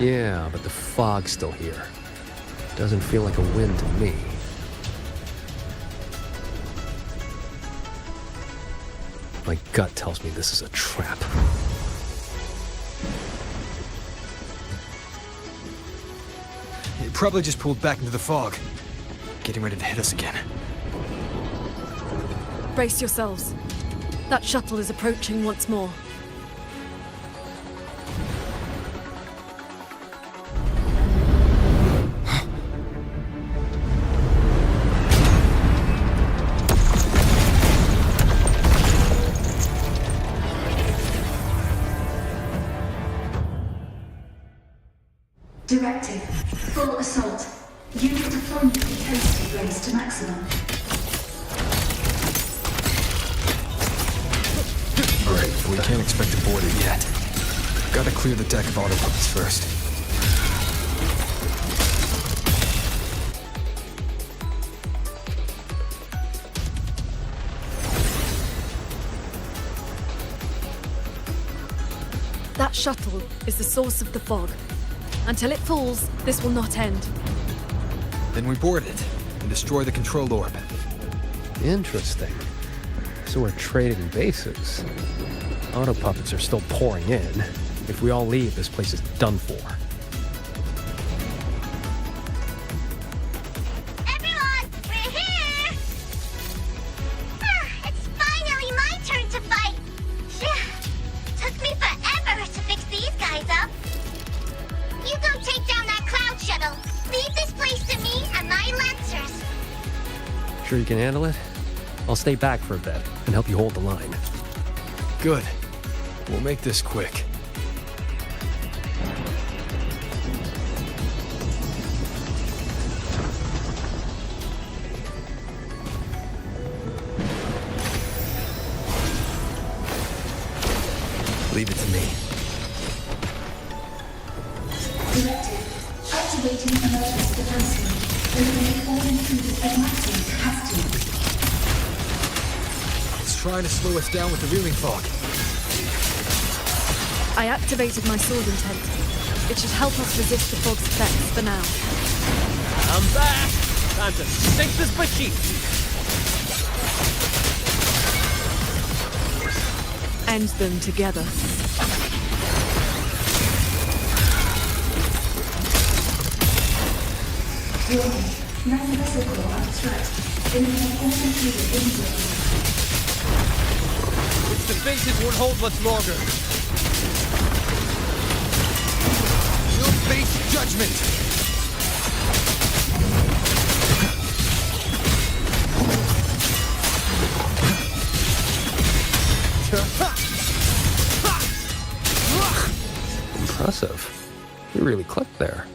Yeah, but the fog's still here. Doesn't feel like a win to me. My gut tells me this is a trap. It probably just pulled back into the fog. Getting ready to hit us again. Brace yourselves. That shuttle is approaching once more. Directive. Full assault. Unit deployment intensity raised to maximum. Great, we can't expect to board it yet. Gotta clear the deck of autopuppets first. That shuttle is the source of the fog. Until it falls, this will not end. Then we board it and destroy the control orb. Interesting. So we're trading bases. Auto puppets are still pouring in. If we all leave, this place is done for. Everyone, we're here! It's finally my turn to fight! Took me forever to fix these guys up. You go take down that cloud shuttle. Leave this place to me and my Lancers. Sure you can handle it? I'll stay back for a bit and help you hold the line. Good. We'll make this quick. Leave it to me. Directive. Activating emergency defense. Eliminate all intruders at maximum capacity. It's trying to slow us down with the reeling fog. I activated my sword intent. It should help us resist the fog's effects for now. I'm back! Time to sink this machine! End them together. Warning. Non-vessel core under threat. Eliminate all intruders immediately. Its defenses won't hold much longer. You'll face judgment! Impressive. You really clicked there.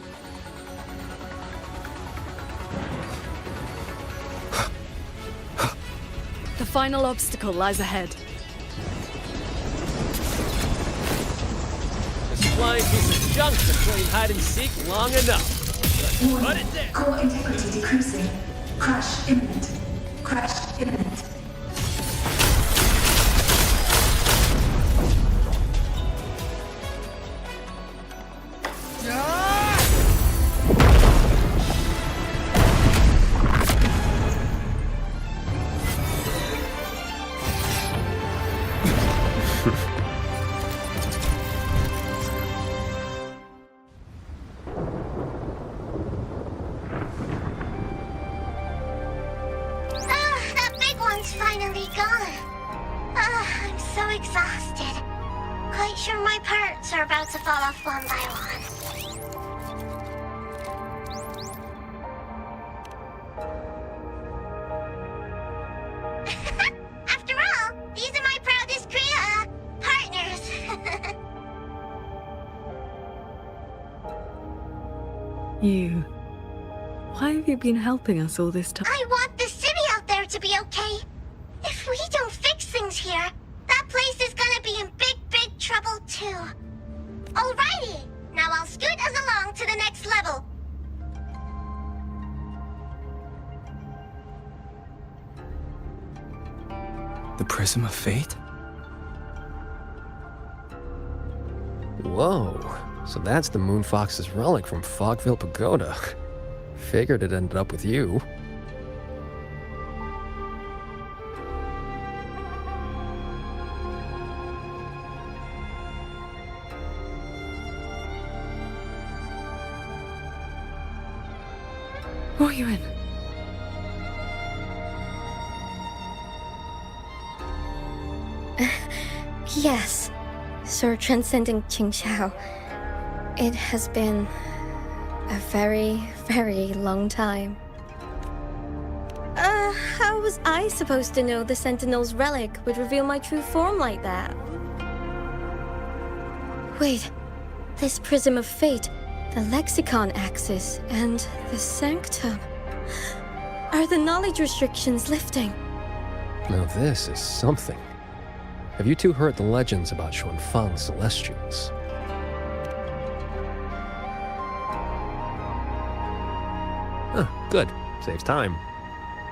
The final obstacle lies ahead. This flying piece of junk's been playing hide and seek long enough. Warning. Put it there. Core integrity decreasing. Crash imminent. Crash imminent. That big one's finally gone. I'm so exhausted. Quite sure my parts are about to fall off one by one. After all, these are my proudest partners. You. Why have you been helping us all this time? I want the city out there to be okay. If we don't fix things here, that place is gonna be in big, big trouble too. Alrighty, now I'll scoot us along to the next level. The Prism of Fate? Whoa. So that's the Moonfox's relic from Fogville Pagoda. Figured it ended up with you. Who are you in? Yes, Sir Transcending Qingxiao. It has been a very, very long time. How was I supposed to know the Sentinel's relic would reveal my true form like that? Wait, this Prism of Fate, the Lexicon Axis, and the Sanctum. Are the knowledge restrictions lifting? Now this is something. Have you two heard the legends about Xuanfang's Celestials? Huh, good. Saves time.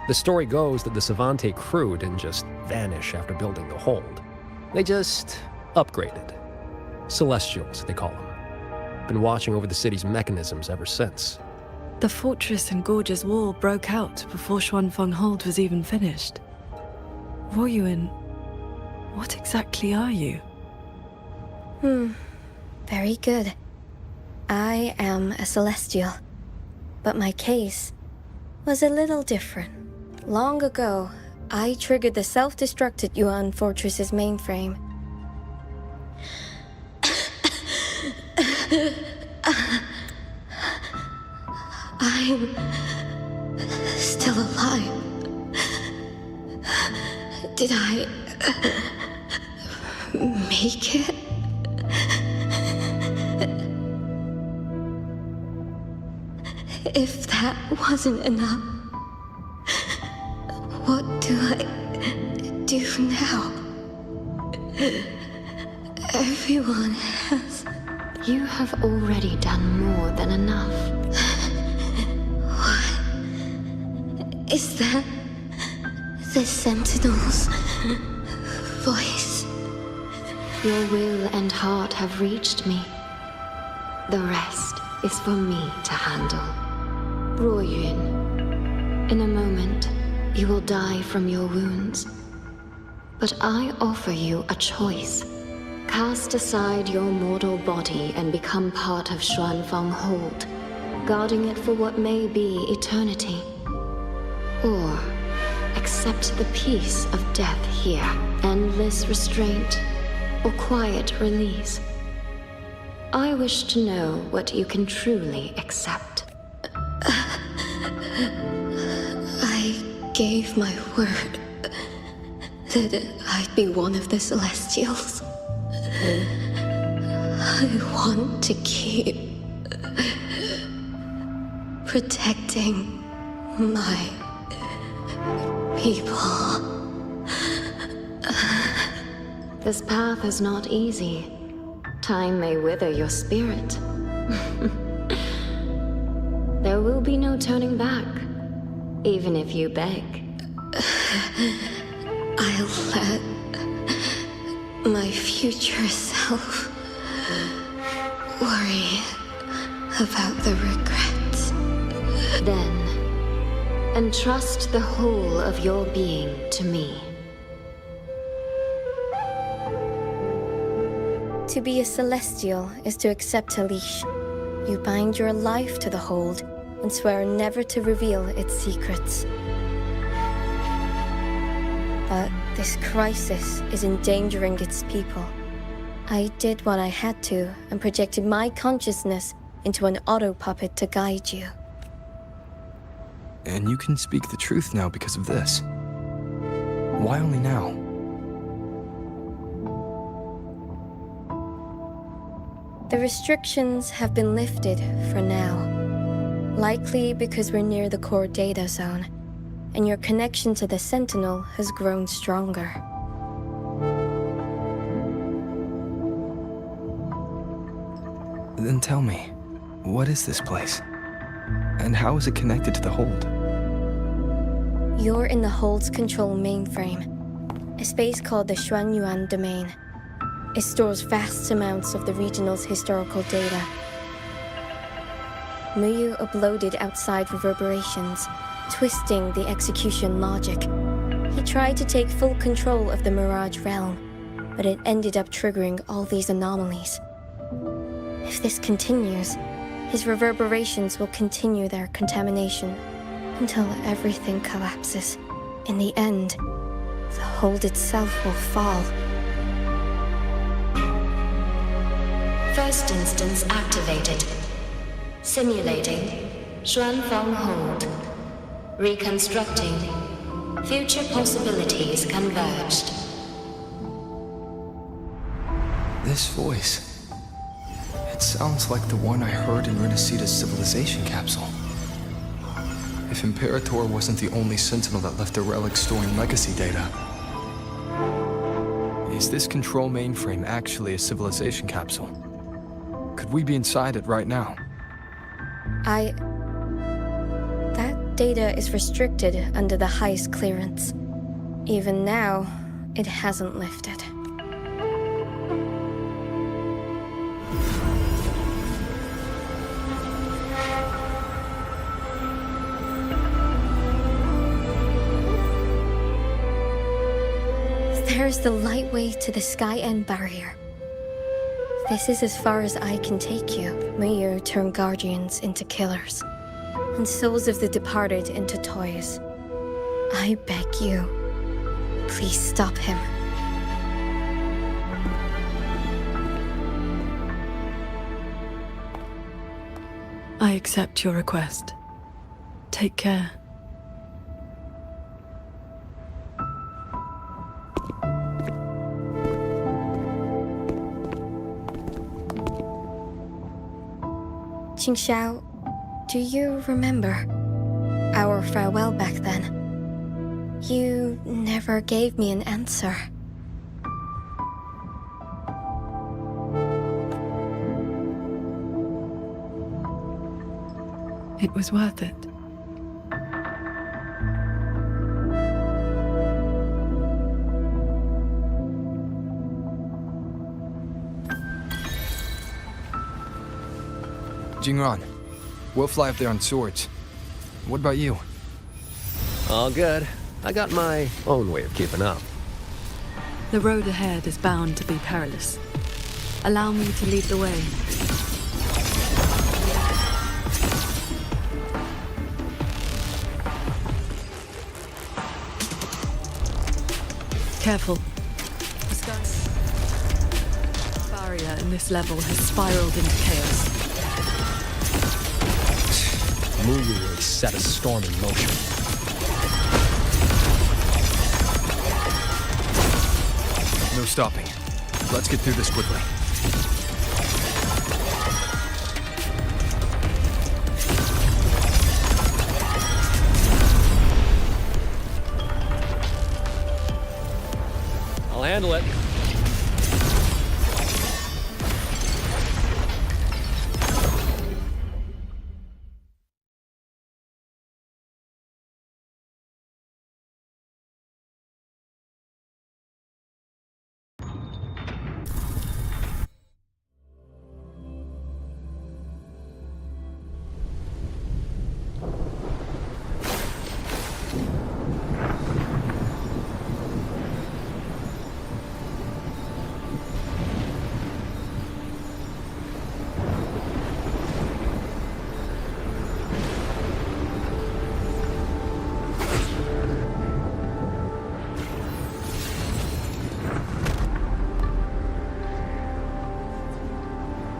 The story goes that the Savante crew didn't just vanish after building the hold. They just upgraded. Celestials, they call them. Been watching over the city's mechanisms ever since. The fortress and Gorge's War broke out before Xuanfang Hold was even finished. Ruoyuan, what exactly are you? Very good. I am a Celestial. But my case was a little different. Long ago, I triggered the self-destructed Yuan Fortress's mainframe. I'm still alive. Did I make it? If that wasn't enough, what do I do now? Everyone has... You have already done more than enough. What? Is that the Sentinel's voice? Your will and heart have reached me. The rest is for me to handle. Ruoyun, in a moment, you will die from your wounds. But I offer you a choice. Cast aside your mortal body and become part of Xuanfang Hold, guarding it for what may be eternity. Or accept the peace of death here, endless restraint, or quiet release. I wish to know what you can truly accept. I gave my word that I'd be one of the Celestials. I want to keep protecting my people. This path is not easy. Time may wither your spirit. There will be no turning back, even if you beg. I'll let my future self worry about the regrets. Then, entrust the whole of your being to me. To be a Celestial is to accept a leash. You bind your life to the hold and swear never to reveal its secrets. But this crisis is endangering its people. I did what I had to and projected my consciousness into an auto-puppet to guide you. And you can speak the truth now because of this. Why only now? The restrictions have been lifted for now. Likely because we're near the core data zone, and your connection to the Sentinel has grown stronger. Then tell me, what is this place? And how is it connected to the Hold? You're in the Hold's control mainframe, a space called the Xuanyuan Domain. It stores vast amounts of the regional's historical data. Muyu uploaded outside reverberations, twisting the execution logic. He tried to take full control of the Mirage realm, but it ended up triggering all these anomalies. If this continues, his reverberations will continue their contamination until everything collapses. In the end, the Hold itself will fall. First instance activated. Simulating. Xuanfang Hold. Reconstructing. Future possibilities converged. This voice. It sounds like the one I heard in Renacita's civilization capsule. If Imperator wasn't the only Sentinel that left a relic storing legacy data, is this control mainframe actually a civilization capsule? Could we be inside it right now? That data is restricted under the highest clearance. Even now, it hasn't lifted. There's the lightway to the Sky End barrier. This is as far as I can take you. Muyu turned guardians into killers, and souls of the departed into toys. I beg you, please stop him. I accept your request. Take care. Qingxiao, do you remember our farewell back then? You never gave me an answer. It was worth it. Jingran, we'll fly up there on swords. What about you? All good. I got my own way of keeping up. The road ahead is bound to be perilous. Allow me to lead the way. Careful. The sky barrier in this level has spiraled into chaos. WuWa really set a storm in motion. No stopping. Let's get through this quickly. I'll handle it.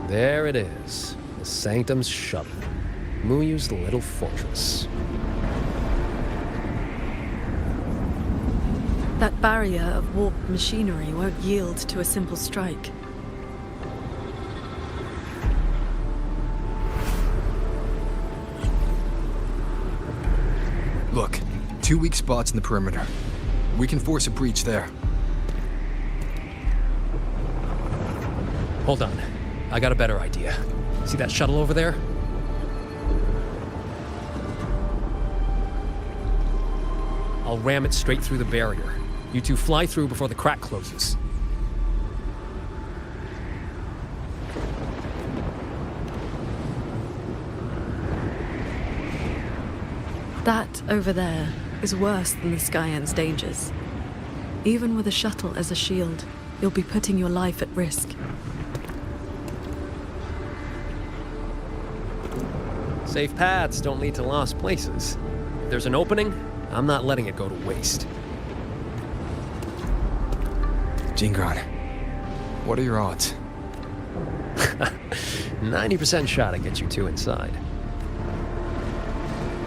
There it is, the Sanctum's shuttle. Muyu's little fortress. That barrier of warped machinery won't yield to a simple strike. Look, 2 weak spots in the perimeter. We can force a breach there. Hold on. I got a better idea. See that shuttle over there? I'll ram it straight through the barrier. You two fly through before the crack closes. That over there is worse than the Skyend's dangers. Even with a shuttle as a shield, you'll be putting your life at risk. Safe paths don't lead to lost places. If there's an opening, I'm not letting it go to waste. Jingran, what are your odds? 90% shot to get you two inside.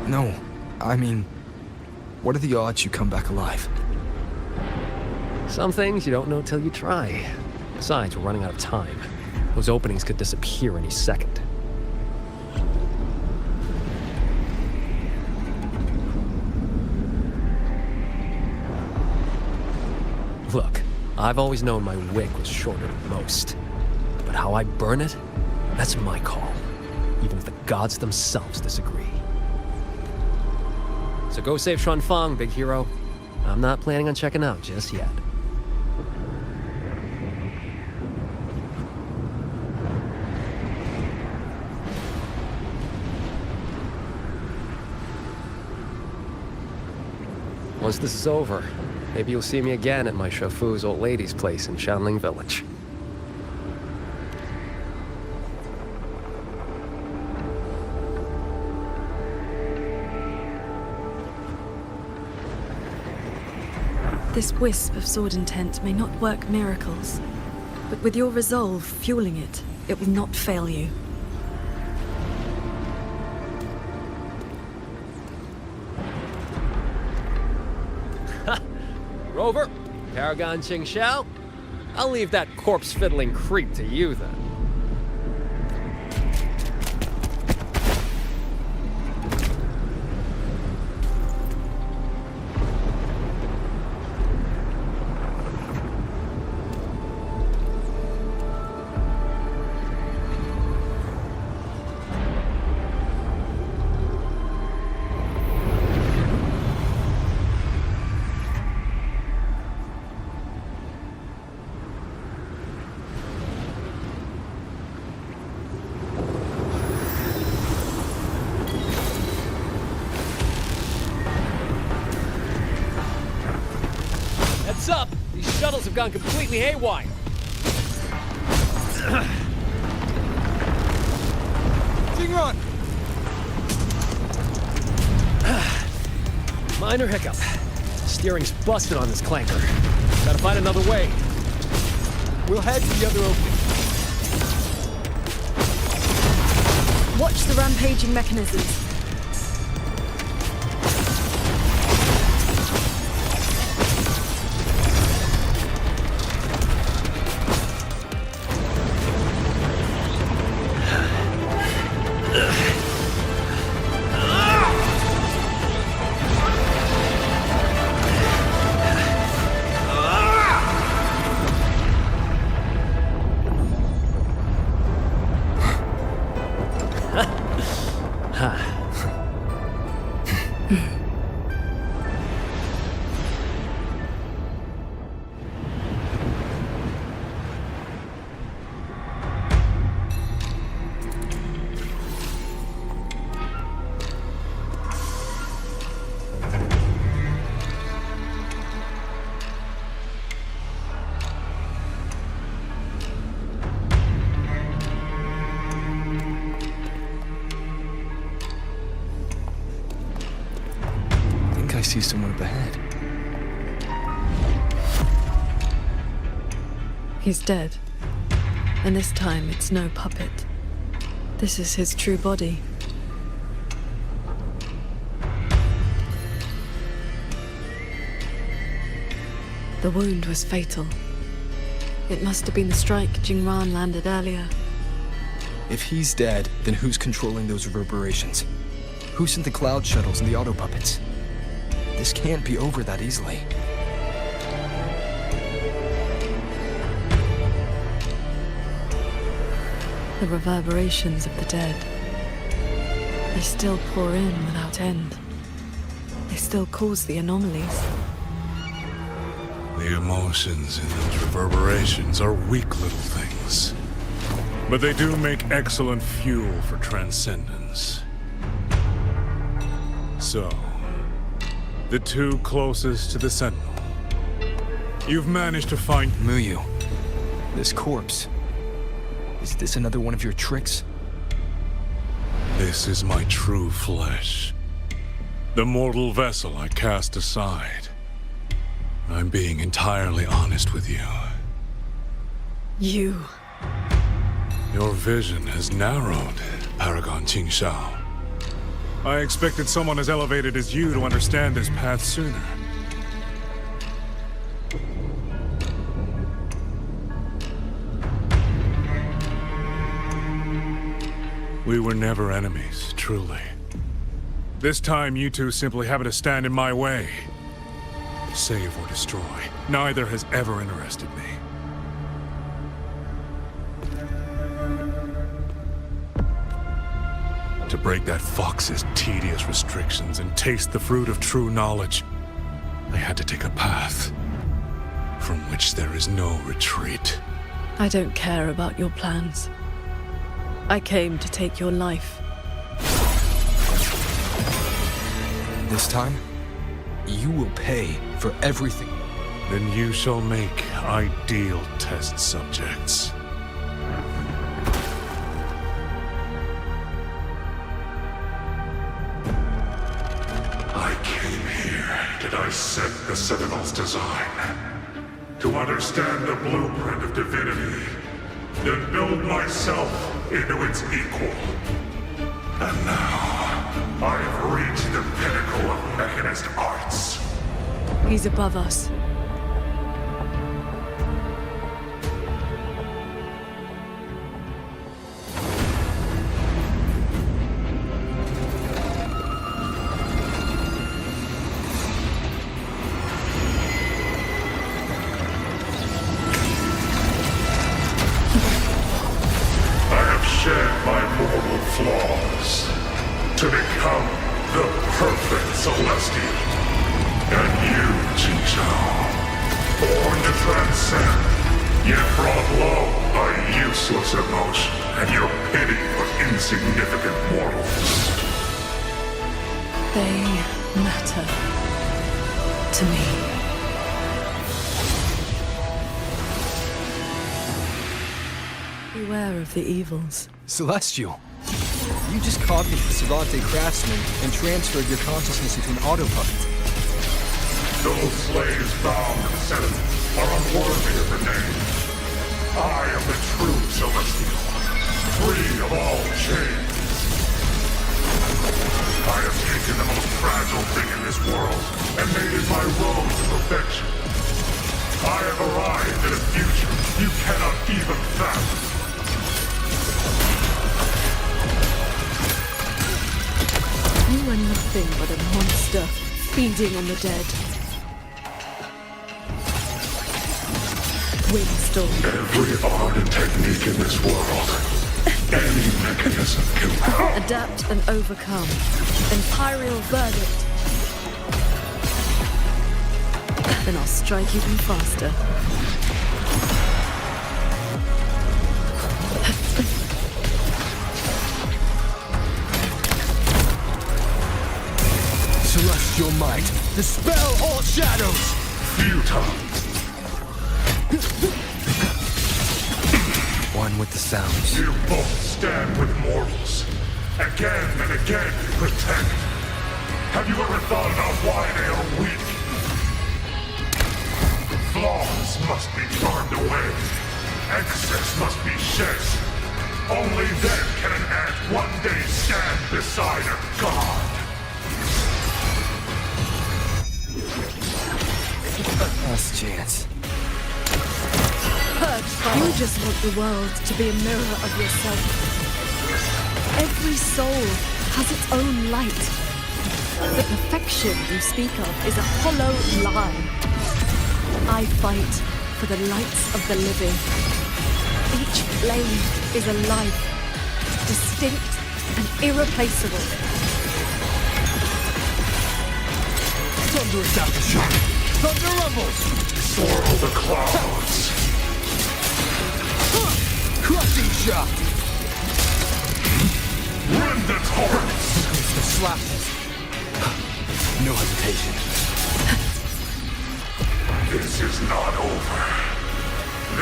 No, I mean, what are the odds you come back alive? Some things you don't know till you try. Besides, we're running out of time. Those openings could disappear any second. Look, I've always known my wick was shorter than most. But how I burn it, that's my call. Even if the gods themselves disagree. So go save Xuanfang, big hero. I'm not planning on checking out just yet. Once this is over, maybe you'll see me again at my Shafu's old lady's place in Shanling Village. This wisp of sword intent may not work miracles, but with your resolve fueling it, it will not fail you. Rover, Paragon Qingxiao, I'll leave that corpse-fiddling creep to you then. Heads up! These shuttles have gone completely haywire. Run! Minor hiccup. Steering's busted on this clanker. Gotta find another way. We'll head to the other opening. Watch the rampaging mechanisms. I see someone up ahead. He's dead. And this time, it's no puppet. This is his true body. The wound was fatal. It must have been the strike Jingran landed earlier. If he's dead, then who's controlling those reverberations? Who sent the cloud shuttles and the auto puppets? This can't be over that easily. The reverberations of the dead. They still pour in without end. They still cause the anomalies. The emotions in those reverberations are weak little things. But they do make excellent fuel for transcendence. So, the two closest to the Sentinel. You've managed to find Muyu. This corpse. Is this another one of your tricks? This is my true flesh. The mortal vessel I cast aside. I'm being entirely honest with you. You. Your vision has narrowed, Paragon Qingshao. I expected someone as elevated as you to understand this path sooner. We were never enemies, truly. This time, you two simply happen to stand in my way. Save or destroy. Neither has ever interested me. To break that fox's tedious restrictions and taste the fruit of true knowledge, I had to take a path from which there is no retreat. I don't care about your plans. I came to take your life. This time, you will pay for everything. Then you shall make ideal test subjects. I came here to dissect the Sentinel's design, to understand the blueprint of divinity, then build myself into its equal. And now, I've reached the pinnacle of mechanist arts. He's above us. Flaws to become the perfect Celestial. And you, Qingshao, born to transcend, yet brought low by useless emotion and your pity for insignificant mortals. They matter to me. beware of the evils. Celestial, you just copied the Savate craftsman and transferred your consciousness into an auto-puppet. Those slaves bound and settled are unworthy of the name. I am the true Celestial, free of all chains. I have taken the most fragile thing in this world and made it my road to perfection. I have arrived at a future you cannot even fathom. You are nothing but a monster, feeding on the dead. Windstorm. Every art and technique in this world, any mechanism can help. Adapt and overcome. Imperial verdict. Then I'll strike even faster. Celestial might, dispel all shadows! Futile. One with the sounds. You both stand with mortals. Again and again you protect. Have you ever thought about why they are weak? Flaws must be burned away. Excess must be shed. Only then can an ant one day stand beside a god. Last chance. You just want the world to be a mirror of yourself. Every soul has its own light. The perfection you speak of is a hollow lie. I fight for the lights of the living. Each flame is a life, distinct and irreplaceable. Thunderous aftershock! Thunder rumbles! Swirl the clouds! Crushing shot! Rend its hearts! The slashes. No hesitation. This is not over.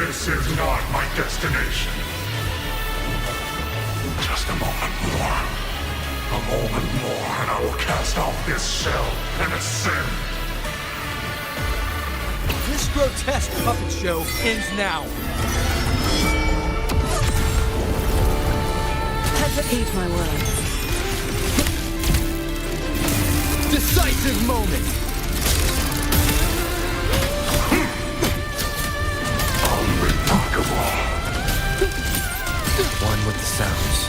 This is not my destination. Just a moment more. A moment more and I will cast off this shell and ascend. This grotesque puppet show ends now. Heed my words. Decisive moment! Unremarkable. One with the sounds.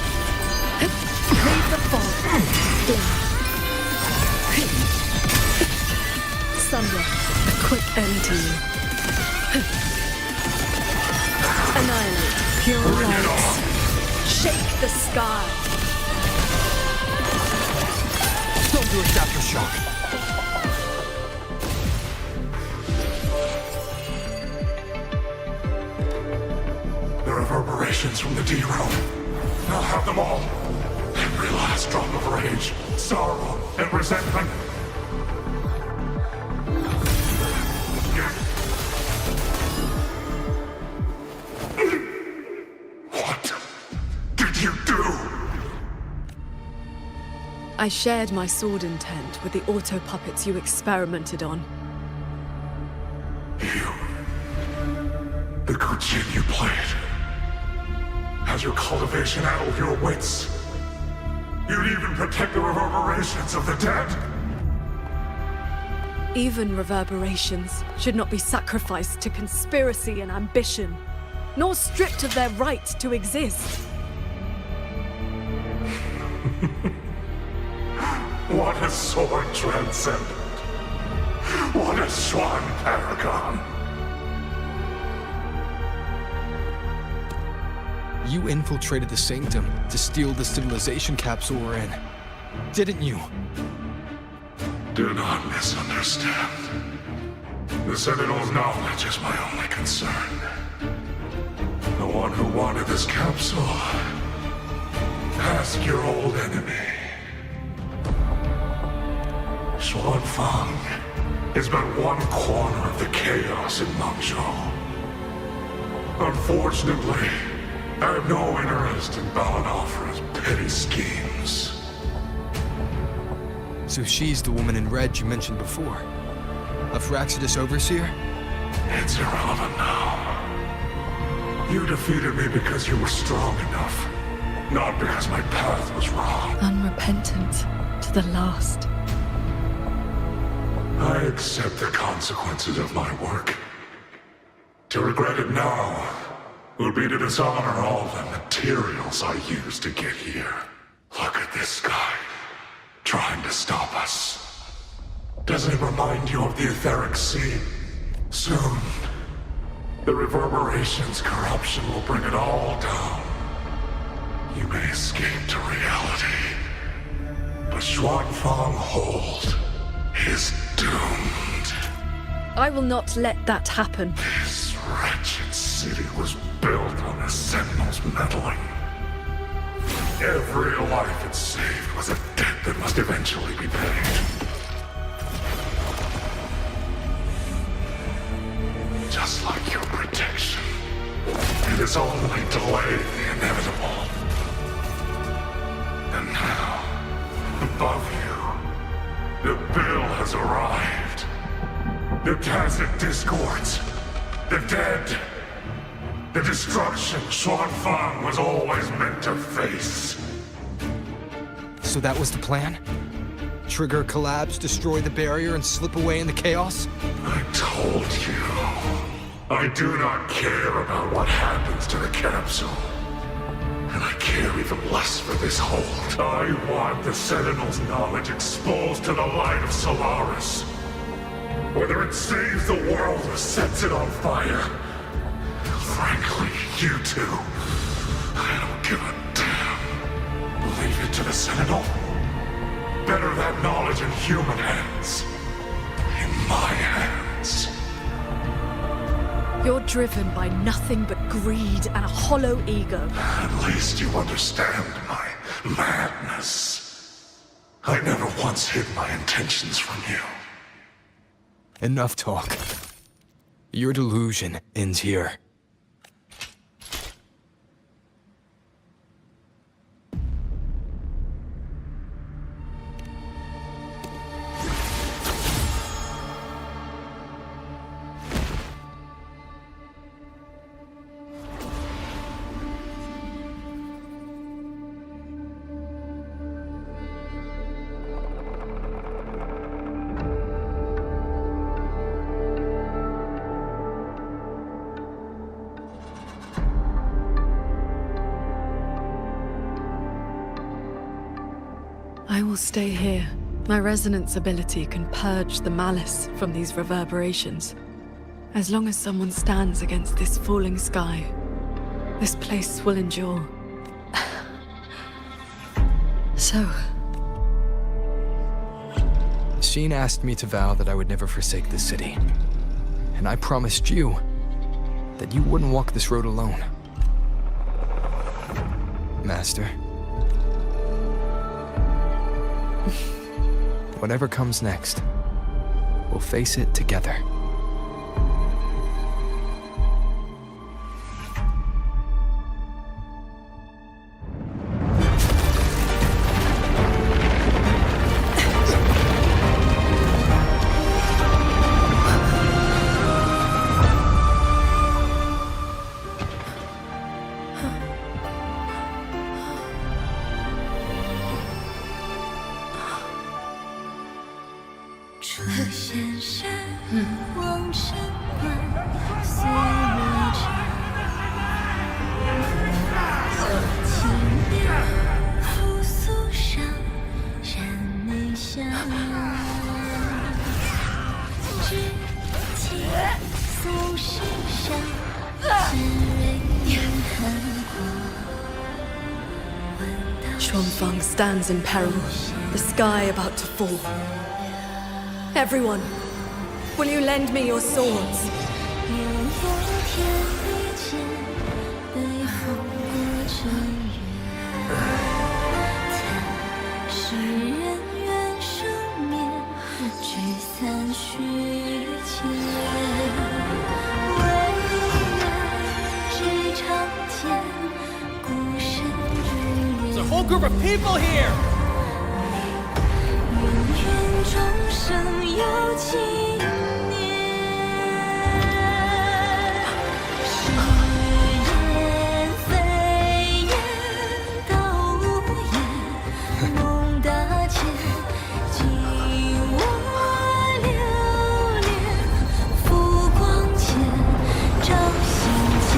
Leave the fog. Sunder, a quick end to you. Annihilate pure lights. Shake the sky. Thunderous aftershock. The reverberations from the D-Room. I'll have them all. Every last drop of rage, sorrow, and resentment. What did you do? I shared my sword intent with the auto-puppets you experimented on. The good jig you played. Has your cultivation addled your wits? You'd even protect the reverberations of the dead? Even reverberations should not be sacrificed to conspiracy and ambition, nor stripped of their right to exist. What a sword transcendent. What a swan paragon. You infiltrated the Sanctum to steal the civilization capsule we're in, didn't you? Do not misunderstand. The Sentinel's knowledge is my only concern. The one who wanted this capsule. Ask your old enemy. Xuanfang is but one corner of the chaos in Mangzhou. Unfortunately, I have no interest in bowing off for his petty schemes. So she's the woman in red you mentioned before. A Phraxidus overseer? It's irrelevant now. You defeated me because you were strong enough, not because my path was wrong. Unrepentant to the last. I accept the consequences of my work. To regret it now would be to dishonor all the materials I used to get here. Look at this guy, trying to stop us. Doesn't it remind you of the etheric sea? Soon, the reverberation's corruption will bring it all down. You may escape to reality, but Xuanfang Hold is doomed. I will not let that happen. This wretched city was built on the Sentinel's meddling. Every life it saved was a debt that must eventually be paid. Just like your protection, it has only delayed the inevitable. And now, above you, the bill has arrived. The tacit discords, the dead, the destruction Xuanfang was always meant to face. So that was the plan? Trigger a collapse, destroy the barrier, and slip away in the chaos? I told you. I do not care about what happens to the capsule. And I care even less for this hold. I want the Sentinel's knowledge exposed to the light of Solaris. Whether it saves the world or sets it on fire. Frankly, you two, I don't give a damn. Leave it to the Sentinel. Better that knowledge in human hands. In my hands. You're driven by nothing but greed and a hollow ego. At least you understand my madness. I never once hid my intentions from you. Enough talk. Your delusion ends here. I will stay here. My resonance ability can purge the malice from these reverberations. As long as someone stands against this falling sky, this place will endure. So... Sheen asked me to vow that I would never forsake this city. And I promised you that you wouldn't walk this road alone. Master. Whatever comes next, we'll face it together. Xuanfang stands in peril, the sky about to fall. Everyone, will you lend me your swords? group of people here! 钟声又纪念，誓言飞燕到无言，梦大千，紧握流连，浮光间，照心间。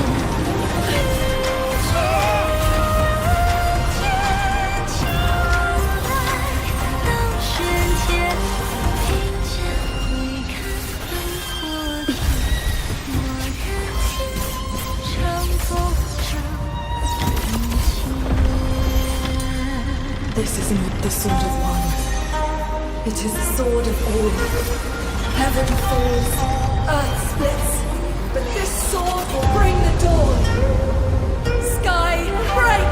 This is not the sword of one. It is the sword of all. Heaven falls, earth splits, but this sword will bring the dawn. Sky, break!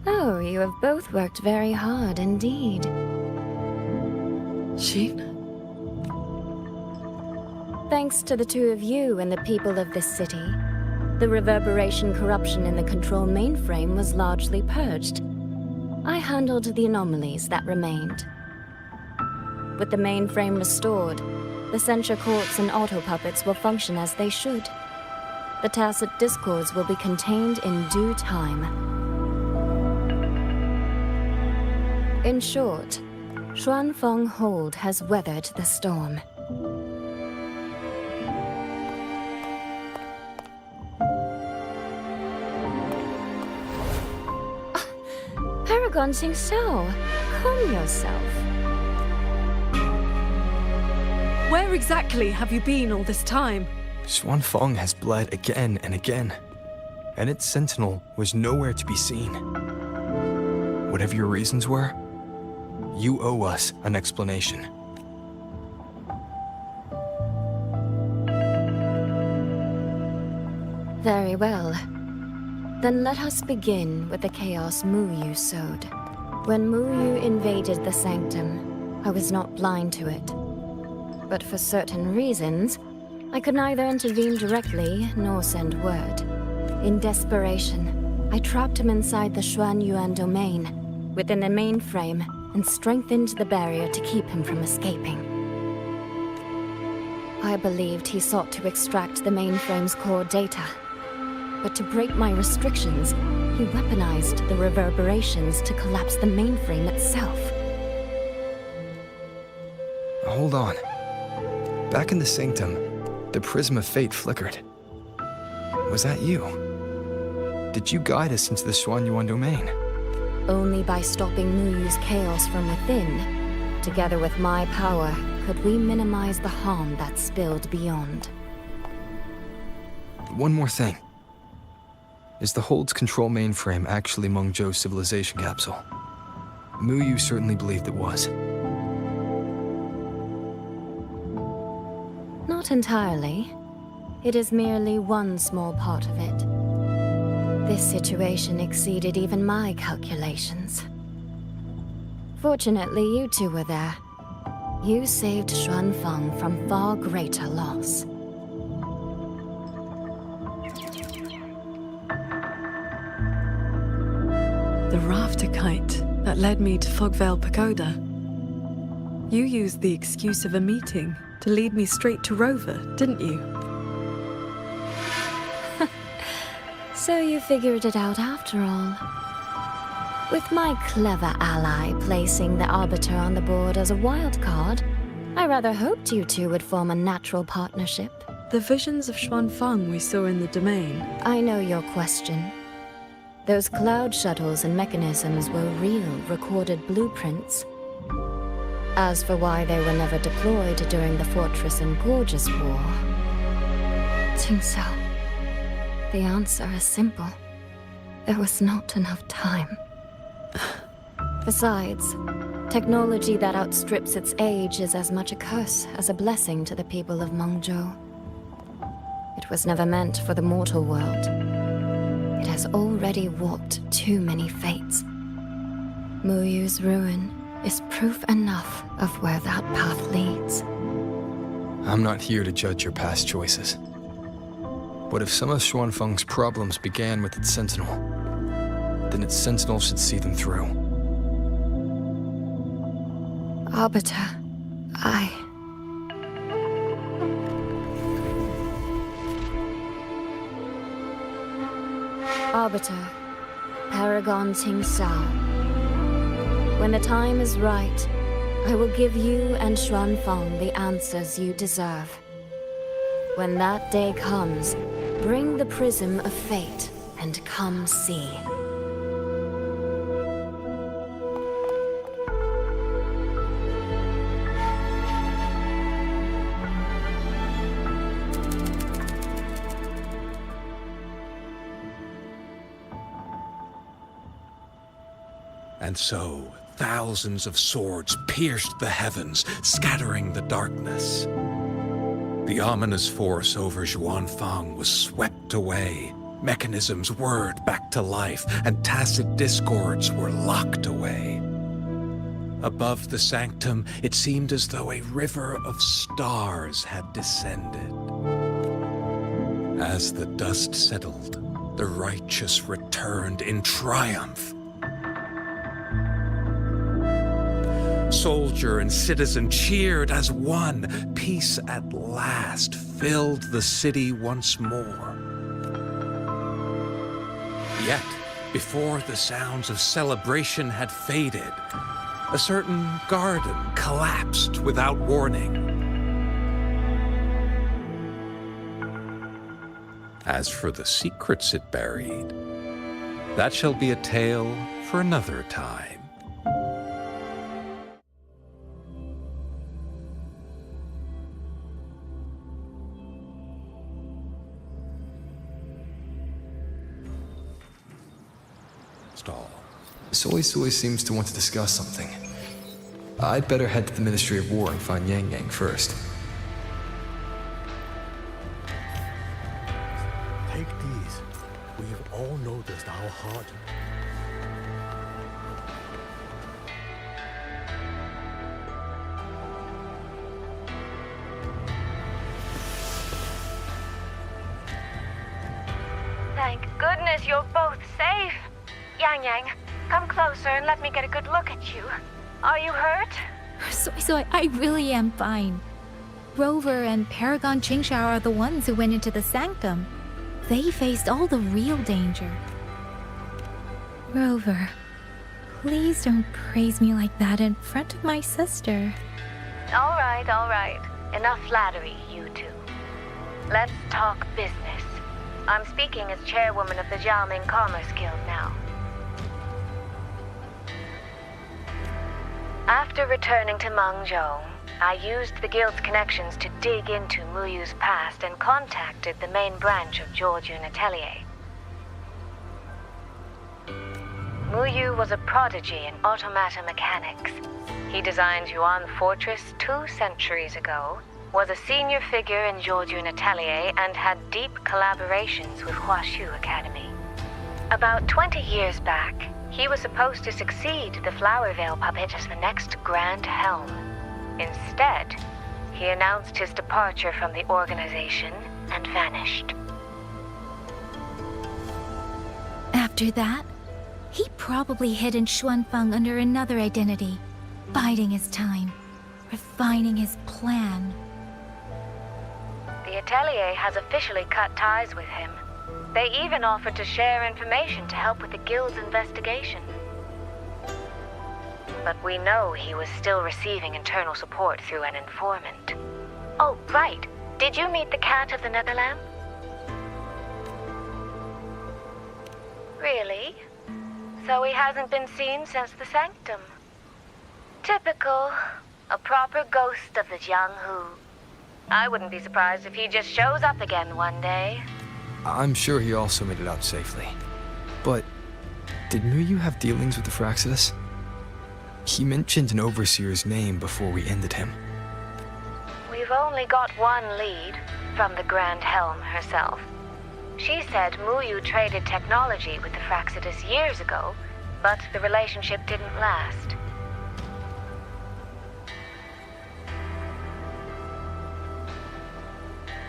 Oh, you have both worked very hard indeed. Shin? Thanks to the two of you and the people of this city, the reverberation corruption in the control mainframe was largely purged. I handled the anomalies that remained. With the mainframe restored, the censure courts and auto-puppets will function as they should. The tacit discords will be contained in due time. In short, Xuanfeng Hold has weathered the storm. Paragon Xingxiao, calm yourself. Where exactly have you been all this time? Xuanfeng has bled again and again, and its sentinel was nowhere to be seen. Whatever your reasons were, you owe us an explanation. Very well. Then let us begin with the chaos Muyu sowed. When Muyu invaded the sanctum, I was not blind to it. But for certain reasons, I could neither intervene directly nor send word. In desperation, I trapped him inside the Xuanyuan domain, within the mainframe, and strengthened the barrier to keep him from escaping. I believed he sought to extract the mainframe's core data. But to break my restrictions, he weaponized the reverberations to collapse the mainframe itself. Hold on. Back in the sanctum, the prism of fate flickered. Was that you? Did you guide us into the Xuanyuan domain? Only by stopping Muyu's chaos from within, together with my power, could we minimize the harm that spilled beyond. One more thing. Is the Hold's control mainframe actually Mengzhou's civilization capsule? Muyu certainly believed it was. Not entirely. It is merely one small part of it. This situation exceeded even my calculations. Fortunately, you two were there. You saved Xuanfeng from far greater loss. The rafter kite that led me to Fogvale Pagoda. You used the excuse of a meeting to lead me straight to Rover, didn't you? So you figured it out after all. With my clever ally placing the Arbiter on the board as a wild card, I rather hoped you two would form a natural partnership. The visions of Xuanfeng we saw in the domain. I know your question. Those cloud shuttles and mechanisms were real, recorded blueprints. As for why they were never deployed during the Fortress and Gorgeous War... Xingxiao, The answer is simple. There was not enough time. Besides, technology that outstrips its age is as much a curse as a blessing to the people of Mengzhou. It was never meant for the mortal world. It has already warped too many fates. Muyu's ruin is proof enough of where that path leads. I'm not here to judge your past choices. But if some of Xuanfeng's problems began with its sentinel, then its sentinel should see them through. Arbiter, Arbiter, Paragon Tingxiao. When the time is right, I will give you and Xuanfeng the answers you deserve. When that day comes, bring the prism of fate and come see. And so, thousands of swords pierced the heavens, scattering the darkness. The ominous force over Xuanfeng was swept away. Mechanisms whirred back to life, and tacit discords were locked away. Above the sanctum, it seemed as though a river of stars had descended. As the dust settled, the righteous returned in triumph. Soldier and citizen cheered as one. Peace at last filled the city once more. Yet, before the sounds of celebration had faded, a certain garden collapsed without warning. As for the secrets it buried, that shall be a tale for another time. Soy seems to want to discuss something. I'd better head to the Ministry of War and find Yang Yang first. Take these. We've all noticed how hard... Thank goodness you're both safe. Yang Yang, come closer and let me get a good look at you. Are you hurt? Soy, I really am fine. Rover and Paragon Tingxiao are the ones who went into the sanctum. They faced all the real danger. Rover, please don't praise me like that in front of my sister. All right, all right. Enough flattery, you two. Let's talk business. I'm speaking as chairwoman of the Jiaoming Commerce Guild now. After returning to Mengzhou, I used the Guild's connections to dig into Muyu's past and contacted the main branch of Georgian Atelier. Muyu was a prodigy in automata mechanics. He designed Yuan Fortress 2 centuries ago, was a senior figure in Georgian Atelier, and had deep collaborations with Huashu Academy. About 20 years back, he was supposed to succeed the Flower Veil puppet as the next Grand Helm. Instead, he announced his departure from the organization and vanished. After that, he probably hid in Xuanfeng under another identity, biding his time, refining his plan. The Atelier has officially cut ties with him. They even offered to share information to help with the Guild's investigation. But we know he was still receiving internal support through an informant. Oh, right. Did you meet the Cat of the Netherland? Really? So he hasn't been seen since the Sanctum. Typical. A proper ghost of the Jianghu. I wouldn't be surprised if he just shows up again one day. I'm sure he also made it out safely. But did Muyu have dealings with the Fraxidus? He mentioned an overseer's name before we ended him. We've only got one lead, from the Grand Helm herself. She said Muyu traded technology with the Fraxidus years ago, but the relationship didn't last.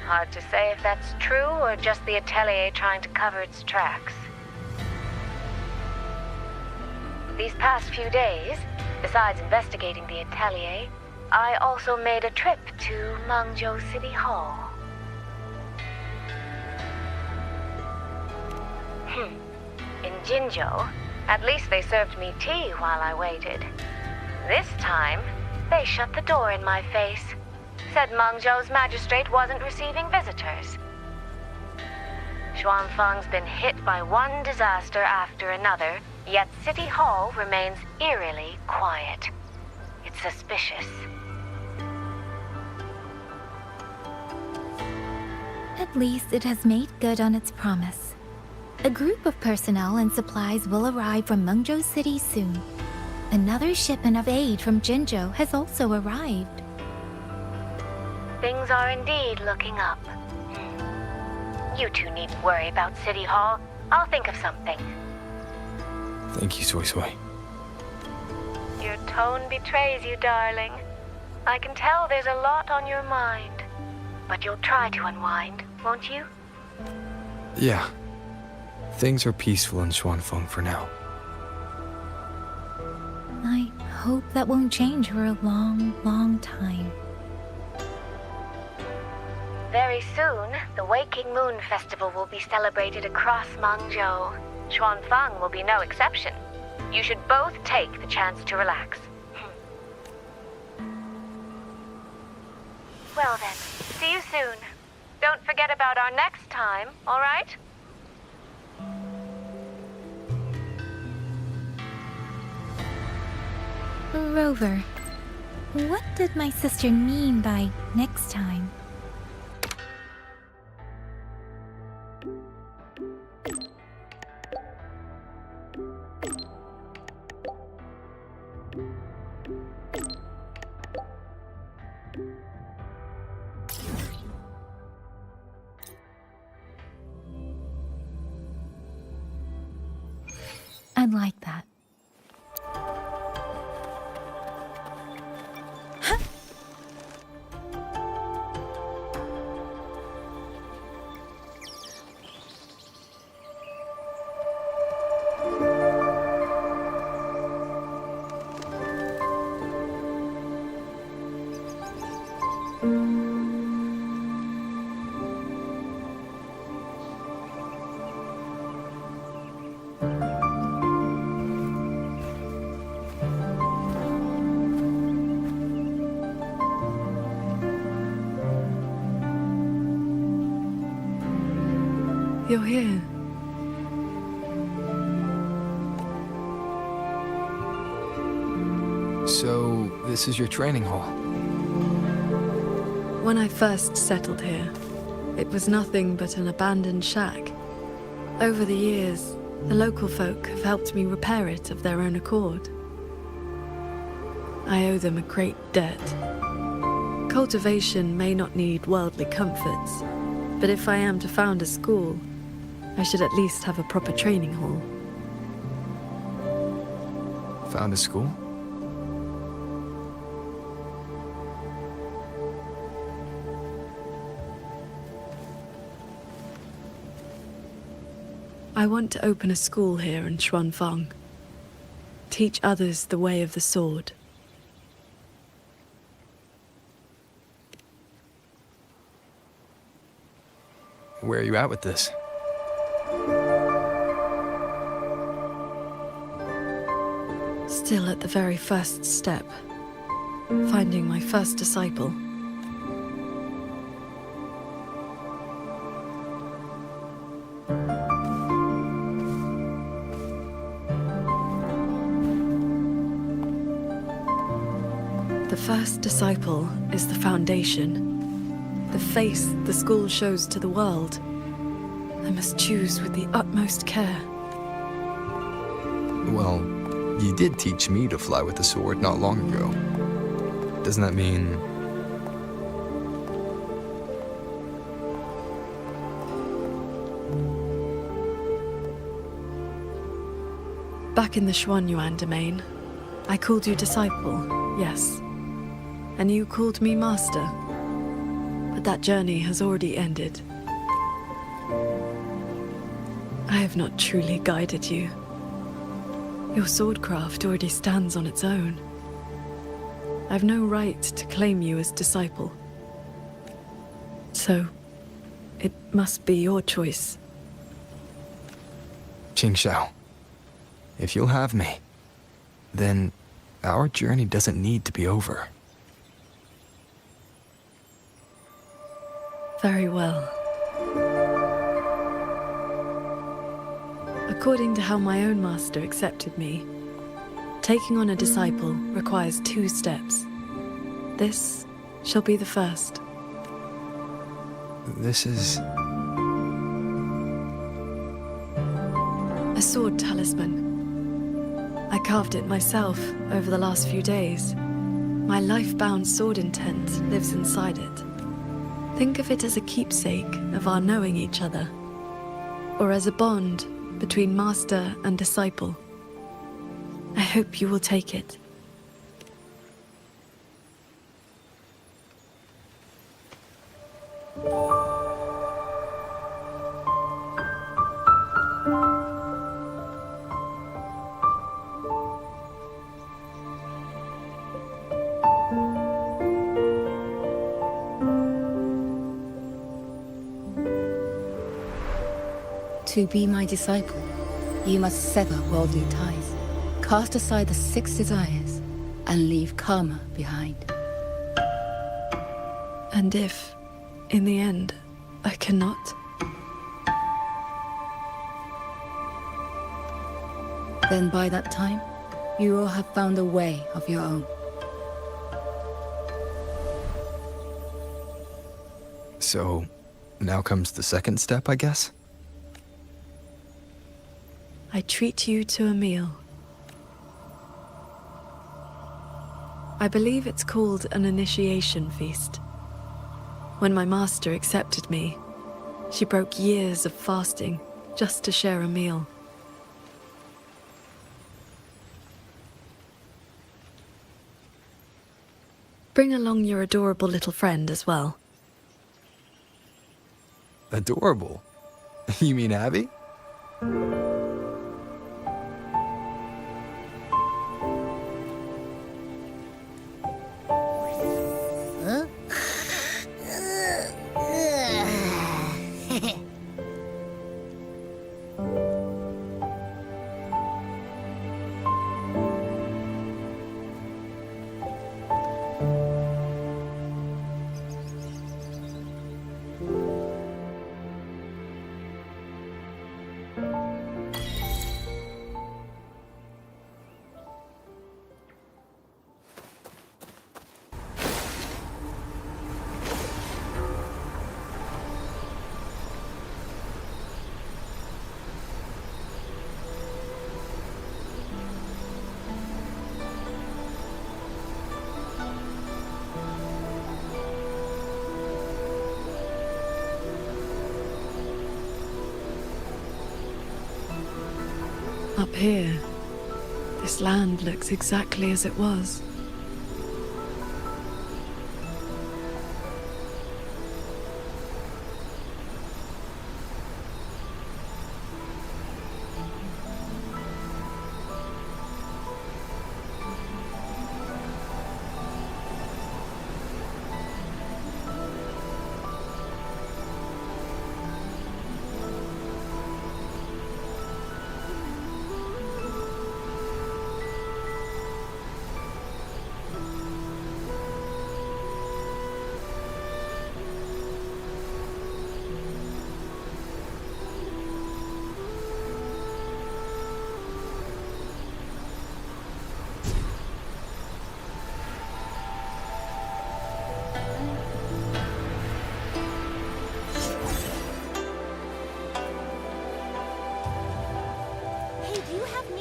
Hard to say if that's true or just the Atelier trying to cover its tracks. These past few days, besides investigating the Atelier, I also made a trip to Mangzhou City Hall. In Jinzhou, at least they served me tea while I waited. This time, they shut the door in my face. Said Mangzhou's magistrate wasn't receiving visitors. Xuanfeng's been hit by one disaster after another, yet City Hall remains eerily quiet. It's suspicious. At least it has made good on its promise. A group of personnel and supplies will arrive from Mengzhou City soon. Another shipment of aid from Jinzhou has also arrived. Things are indeed looking up. You two needn't worry about City Hall. I'll think of something. Thank you, Soy Soy. Your tone betrays you, darling. I can tell there's a lot on your mind. But you'll try to unwind, won't you? Yeah. Things are peaceful in Xuanfeng for now. I hope that won't change for a long, long time. Very soon, the Waking Moon Festival will be celebrated across Mangzhou. Xuanfeng will be no exception. You should both take the chance to relax. Well then, see you soon. Don't forget about our next time, all right? Rover, what did my sister mean by next time? I'd like that. You're here. So, this is your training hall? When I first settled here, it was nothing but an abandoned shack. Over the years, the local folk have helped me repair it of their own accord. I owe them a great debt. Cultivation may not need worldly comforts, but if I am to found a school, I should at least have a proper training hall. Found a school? I want to open a school here in Xuanfeng. Teach others the way of the sword. Where are you at with this? Still at the very first step. Finding my first disciple. The first disciple is the foundation. The face the school shows to the world. I must choose with the utmost care. Well, you did teach me to fly with a sword not long ago. Doesn't that mean... Back in the Xuanyuan domain, I called you disciple, yes. And you called me master. But that journey has already ended. I have not truly guided you. Your swordcraft already stands on its own. I have no right to claim you as disciple. So, it must be your choice. Qingxiao, if you'll have me, then our journey doesn't need to be over. Very well. According to how my own master accepted me, taking on a disciple requires 2 steps. This shall be the first. This is... A sword talisman. I carved it myself over the last few days. My life-bound sword intent lives inside it. Think of it as a keepsake of our knowing each other, or as a bond between master and disciple. I hope you will take it. To be my disciple, you must sever worldly ties, cast aside the 6 desires, and leave karma behind. And if, in the end, I cannot? Then by that time, you will have found a way of your own. So, now comes the second step, I guess? I treat you to a meal. I believe it's called an initiation feast. When my master accepted me, she broke years of fasting just to share a meal. Bring along your adorable little friend as well. Adorable? You mean Abby? Up here, this land looks exactly as it was.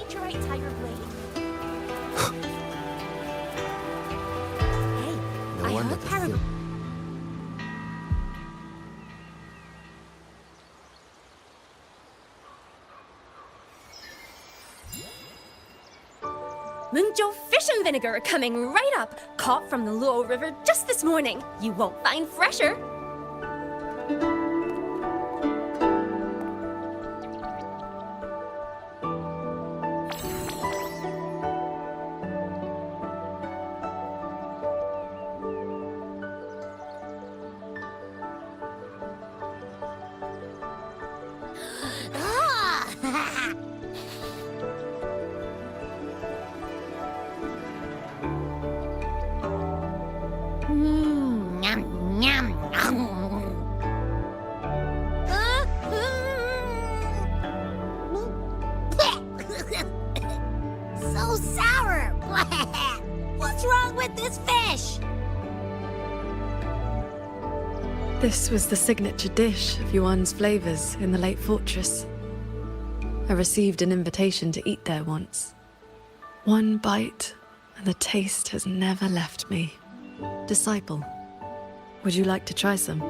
meteorite tiger blade. Hey, No I wonder heard the Paragon. Munjo fish and vinegar coming right up. Caught from the Luo River just this morning. You won't find fresher. So sour! What's wrong with this fish? This was the signature dish of Yuan's flavors in the late fortress. I received an invitation to eat there once. One bite, and the taste has never left me. Disciple, would you like to try some?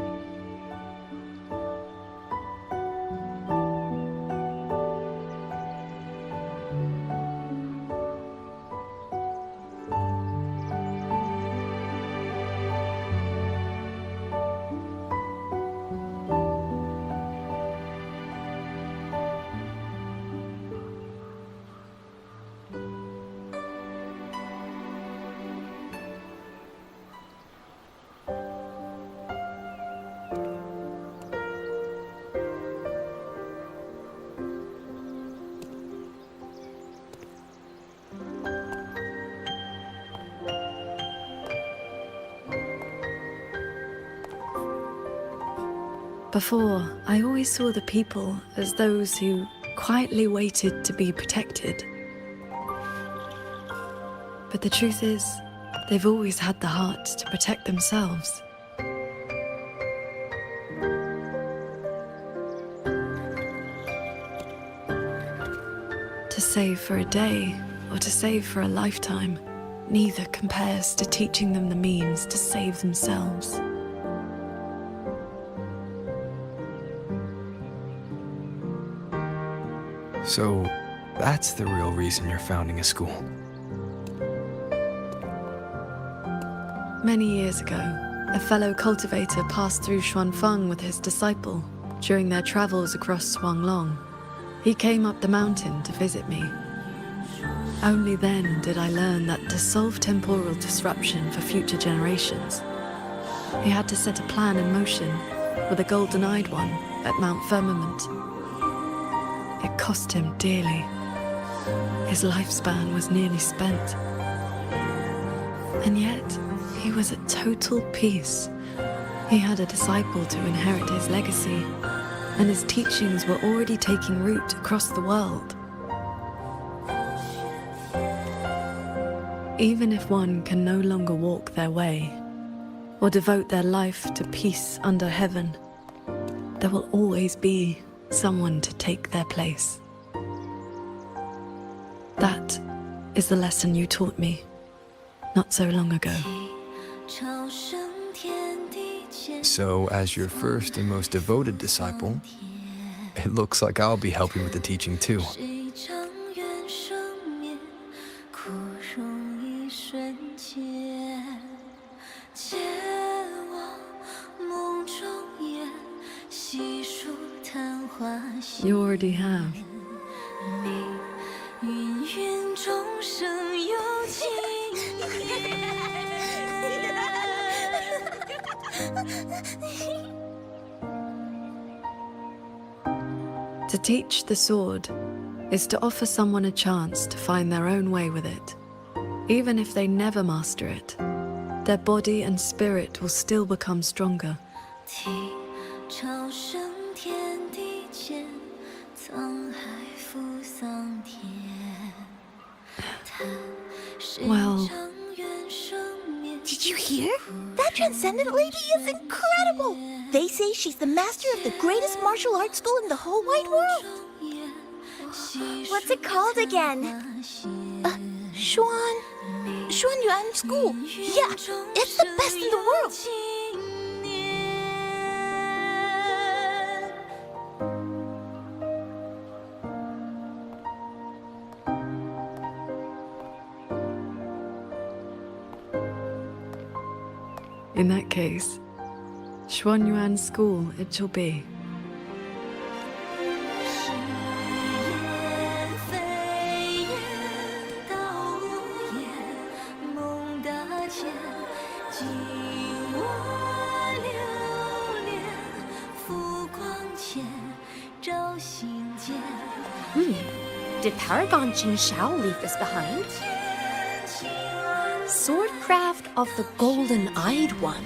Before, I always saw the people as those who quietly waited to be protected. But the truth is, they've always had the heart to protect themselves. To save for a day or to save for a lifetime, neither compares to teaching them the means to save themselves. So, that's the real reason you're founding a school. Many years ago, a fellow cultivator passed through Xuanfeng with his disciple during their travels across Shuanglong. He came up the mountain to visit me. Only then did I learn that to solve temporal disruption for future generations, he had to set a plan in motion with a golden-eyed one at Mount Firmament. It cost him dearly. His lifespan was nearly spent. And yet, he was at total peace. He had a disciple to inherit his legacy, and his teachings were already taking root across the world. Even if one can no longer walk their way, or devote their life to peace under heaven, there will always be someone to take their place. That is the lesson you taught me not so long ago. So, as your first and most devoted disciple, it looks like I'll be helping with the teaching too. You already have. To teach the sword is to offer someone a chance to find their own way with it. Even if they never master it, their body and spirit will still become stronger. Well, did you hear? That transcendent lady is incredible! They say she's the master of the greatest martial arts school in the whole wide world. What's it called again? Xuan Yuan School. Yeah, it's the best in the world. In that case, Xuanyuan School it shall be. Did Paragon Qingxiao leave this behind? Swordcraft of the Golden-Eyed One.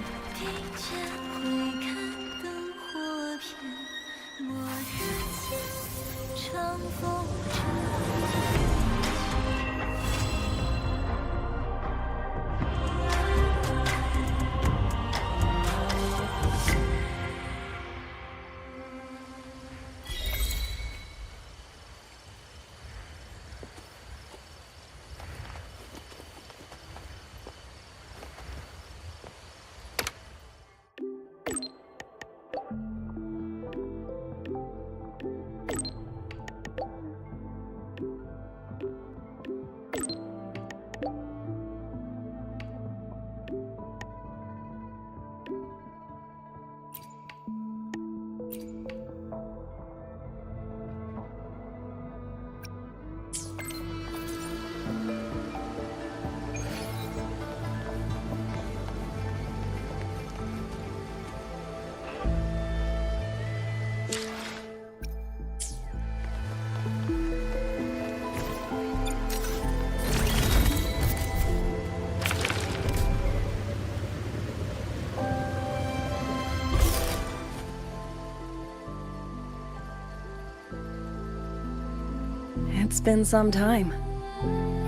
It's been some time.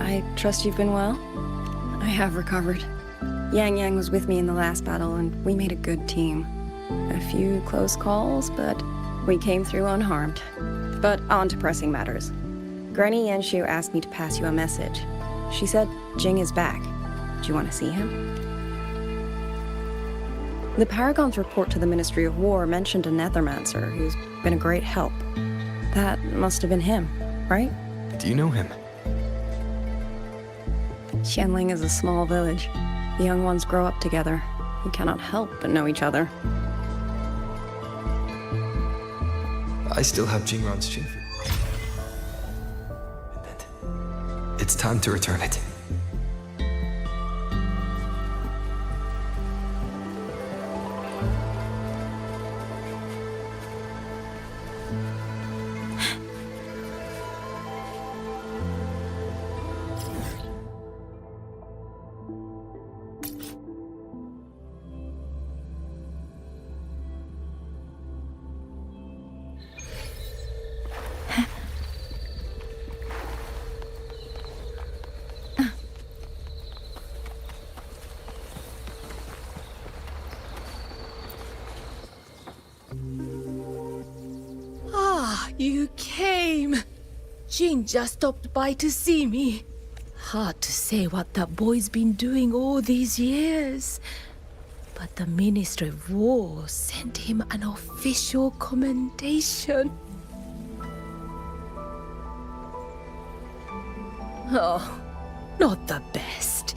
I trust you've been well? I have recovered. Yang Yang was with me in the last battle, and we made a good team. A few close calls, but we came through unharmed. But on to pressing matters. Granny Yanshu asked me to pass you a message. She said Jing is back. Do you want to see him? The Paragon's report to the Ministry of War mentioned a Nethermancer who's been a great help. That must have been him, right? Do you know him? Qianling is a small village. The young ones grow up together. You cannot help but know each other. I still have Jingran's Qingfu. It's time to return it. You came! Jin just stopped by to see me. Hard to say what that boy's been doing all these years. But the Ministry of War sent him an official commendation. Oh, not the best.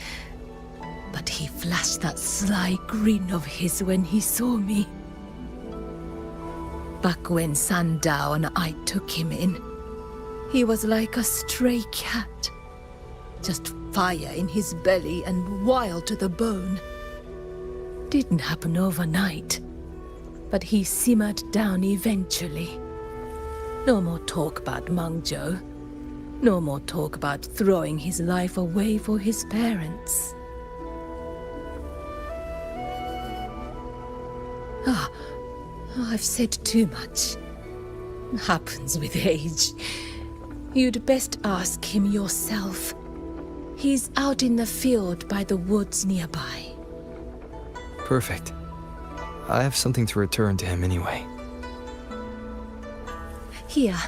But he flashed that sly grin of his when he saw me. Back when Sandao and I took him in, he was like a stray cat. Just fire in his belly and wild to the bone. Didn't happen overnight, but he simmered down eventually. No more talk about Mangzhou. No more talk about throwing his life away for his parents. I've said too much. Happens with age. You'd best ask him yourself. He's out in the field by the woods nearby. Perfect. I have something to return to him anyway. Here,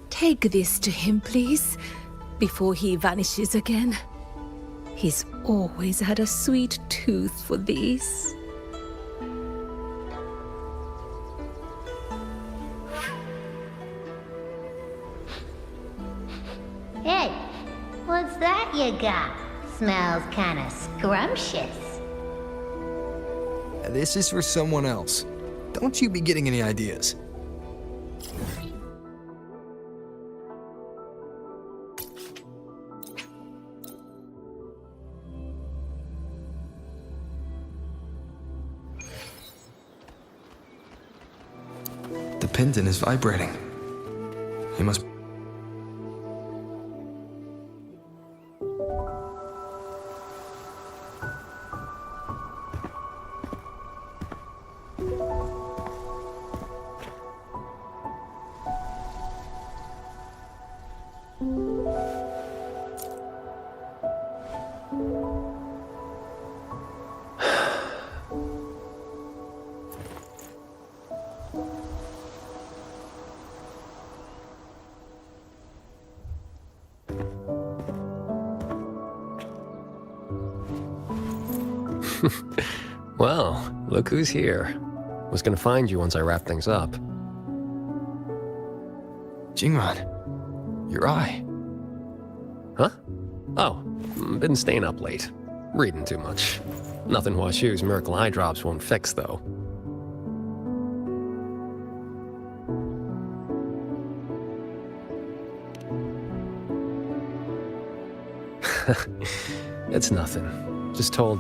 take Take this to him, please, before he vanishes again. He's always had a sweet tooth for these. Hey, what's that you got? Smells kinda scrumptious. This is for someone else. Don't you be getting any ideas. The pendant is vibrating. He must... Well, look who's here. Was gonna find you once I wrap things up. Jingran, your eye. Huh? Oh, been staying up late. Reading too much. Nothing Huashu's miracle eye drops won't fix, though. It's nothing. Just told,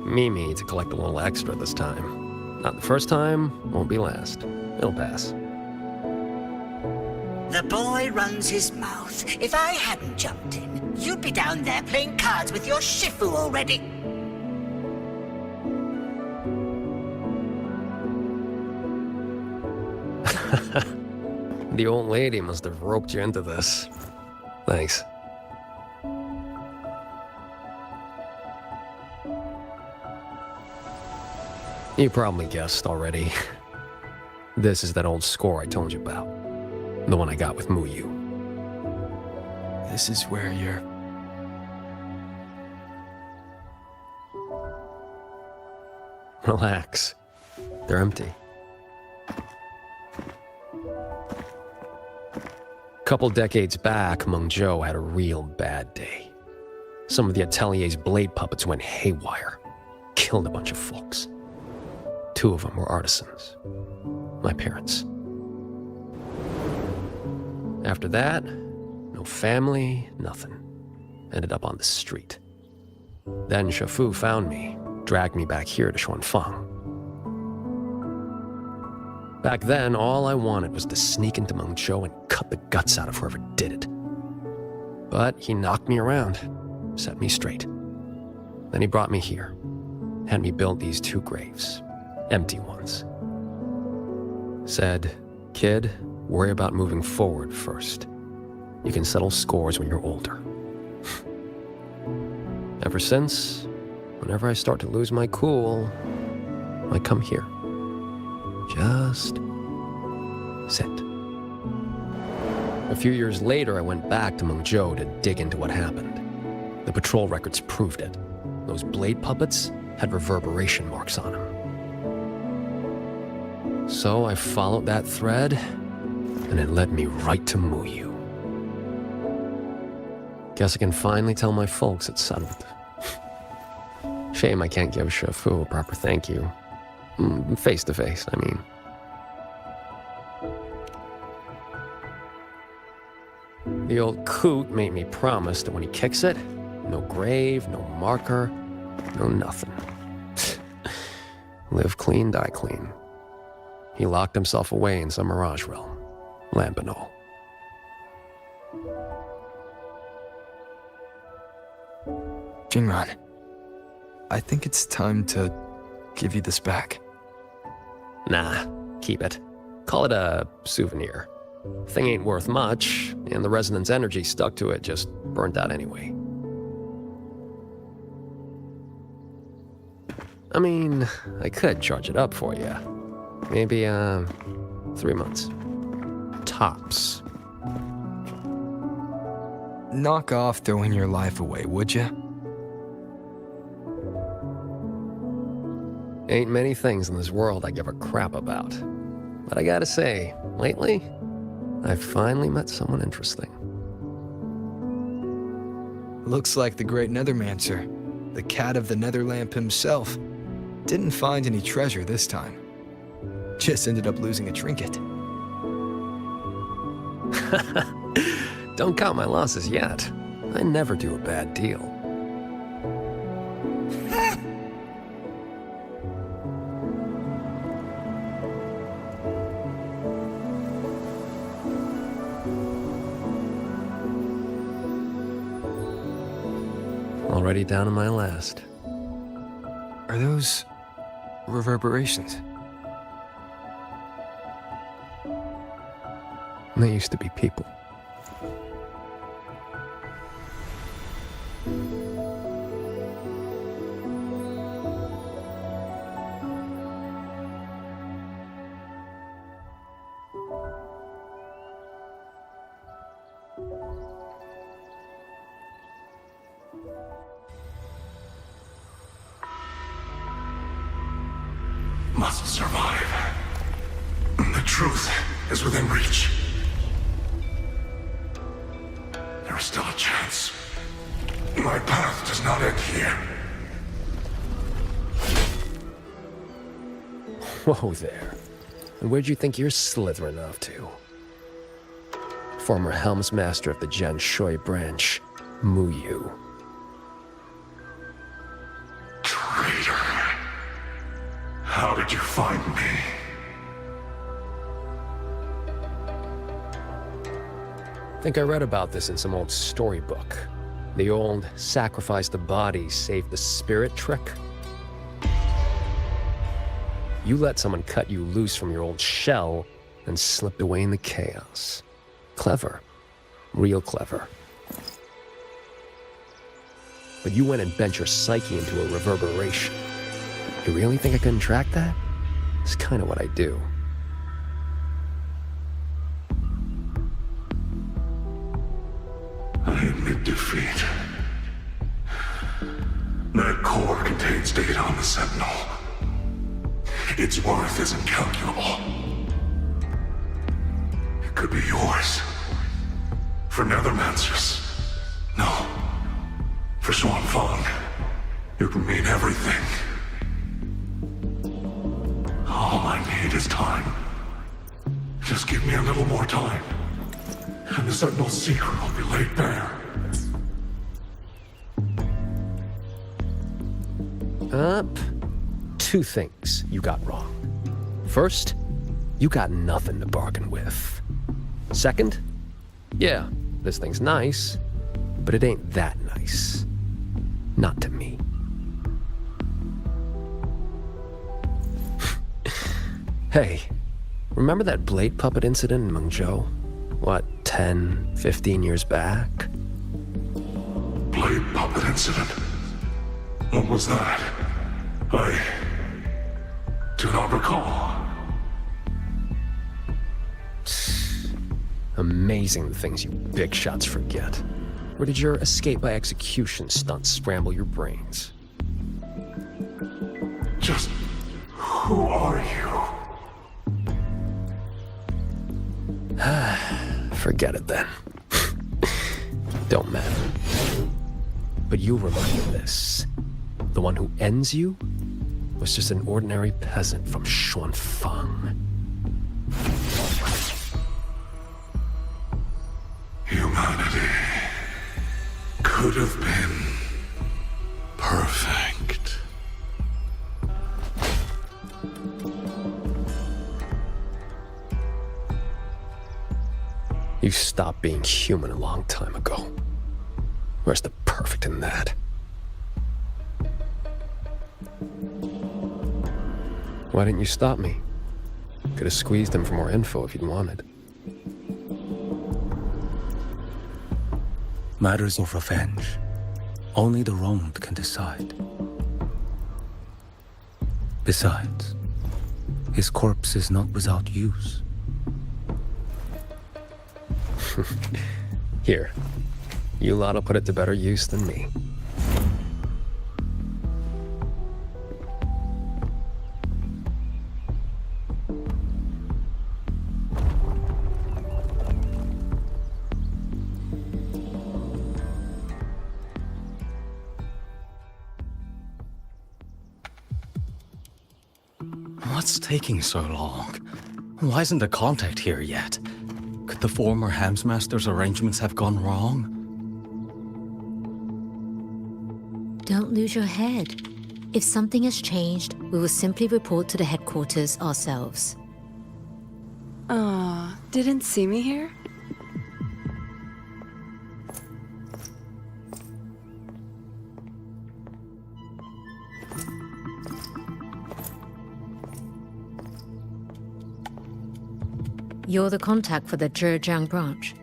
Mimi to collect a little extra this time. Not the first time, won't be last. It'll pass. The boy runs his mouth. If I hadn't jumped in, you'd be down there playing cards with your Shifu already. The old lady must have roped you into this. Thanks. You probably guessed already. This is that old score I told you about. The one I got with Muyu. This is where you're... Relax. They're empty. Couple decades back, Meng Zhou had a real bad day. Some of the Atelier's blade puppets went haywire. Killed a bunch of folks. 2 of them were artisans. My parents. After that, no family, nothing. Ended up on the street. Then Shifu found me, dragged me back here to Xuanfang. Back then, all I wanted was to sneak into Meng Zhou and cut the guts out of whoever did it. But he knocked me around, set me straight. Then he brought me here, had me build these 2 graves. Empty ones. Said, kid, worry about moving forward first. You can settle scores when you're older. Ever since, whenever I start to lose my cool, I come here. Just sit. A few years later, I went back to Meng Zhou to dig into what happened. The patrol records proved it. Those blade puppets had reverberation marks on them. So I followed that thread, and it led me right to Muyu. Guess I can finally tell my folks it's settled. Shame I can't give Shifu a proper thank you. Face to face, I mean. The old coot made me promise that when he kicks it, no grave, no marker, no nothing. Live clean, die clean. He locked himself away in some mirage realm. Lambanol. Jingran, I think it's time to give you this back. Nah, keep it. Call it a souvenir. Thing ain't worth much, and the resonance energy stuck to it just burnt out anyway. I mean, I could charge it up for you. Maybe, 3 months. Tops. knock off throwing your life away, would ya? Ain't many things in this world I give a crap about. But I gotta say, lately, I've finally met someone interesting. Looks like the great Nethermancer, the cat of the Netherlamp himself, didn't find any treasure this time. Just ended up losing a trinket. Don't count my losses yet. I never do a bad deal. Already down to my last. Are those reverberations? They used to be people. Must survive. The truth is within reach. There is still a chance. My path does not end here. Whoa there. And where'd you think you're slithering off to? Former Helmsmaster of the Janshui branch, Muyu. Traitor. How did you find me? I think I read about this in some old storybook. The old sacrifice the body, save the spirit trick. You let someone cut you loose from your old shell and slipped away in the chaos. Clever. Real clever. But you went and bent your psyche into a reverberation. You really think I couldn't track that? It's kind of what I do. I admit defeat. That core contains data on the Sentinel. Its worth is incalculable. It could be yours. For Nethermancers. No. For Xuanfang. It would mean everything. All I need is time. Just give me a little more time. And the Sentinel's secret will be laid bare. Two things you got wrong. First, you got nothing to bargain with. Second, yeah, this thing's nice, but it ain't that nice. Not to me. Hey, remember that blade puppet incident in Mengzhou? What, 10, 15 years back? Blade puppet incident? What was that? I do not recall. Amazing the things you big shots forget. Where did your escape by execution stunt scramble your brains? Just who are you? Forget it then. Don't matter. But you'll remember this. The one who ends you was just an ordinary peasant from Xuanfang. Humanity could have been perfect. You stopped being human a long time ago. Where's the perfect in that? Why didn't you stop me? Could have squeezed him for more info if you'd wanted. Matters of revenge. Only the wronged can decide. Besides, his corpse is not without use. Here. You lot'll put it to better use than me. What's taking so long? Why isn't the contact here yet? Could the former Hamsmaster's arrangements have gone wrong? Don't lose your head. If something has changed, we will simply report to the headquarters ourselves. Didn't see me here? You're the contact for the Zhejiang branch.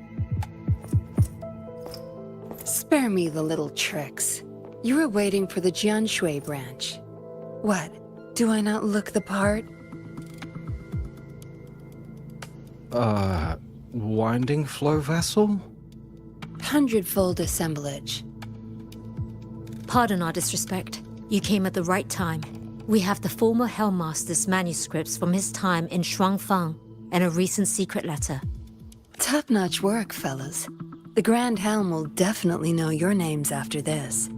Spare me the little tricks. You were waiting for the Jianshui branch. What? Do I not look the part? Winding flow vessel? 100-fold assemblage. Pardon our disrespect. You came at the right time. We have the former Hellmaster's manuscripts from his time in Shuangfang and a recent secret letter. Top-notch work, fellas. The Grand Helm will definitely know your names after this.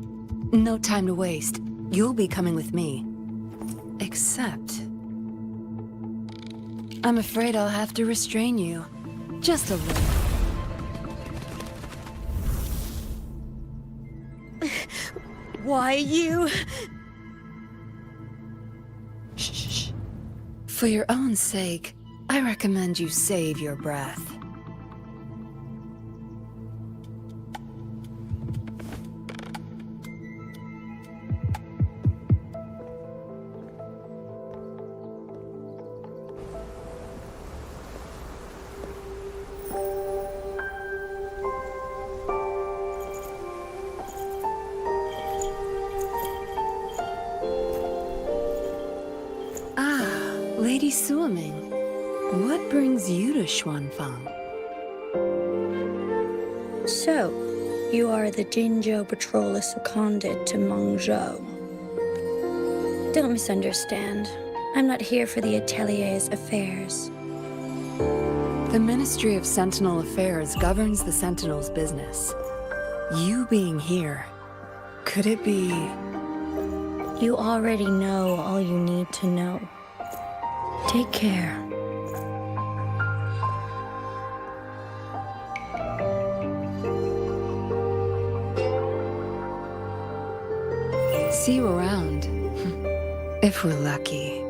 No time to waste. You'll be coming with me. Except... I'm afraid I'll have to restrain you. Just a little. Why you? Shh. For your own sake, I recommend you save your breath. Lady Suoming, what brings you to Xuanfang? So, you are the Jinzhou patroller seconded to Mengzhou. Don't misunderstand. I'm not here for the Atelier's affairs. The Ministry of Sentinel Affairs governs the Sentinel's business. You being here, could it be... You already know all you need to know. Take care. See you around. If we're lucky.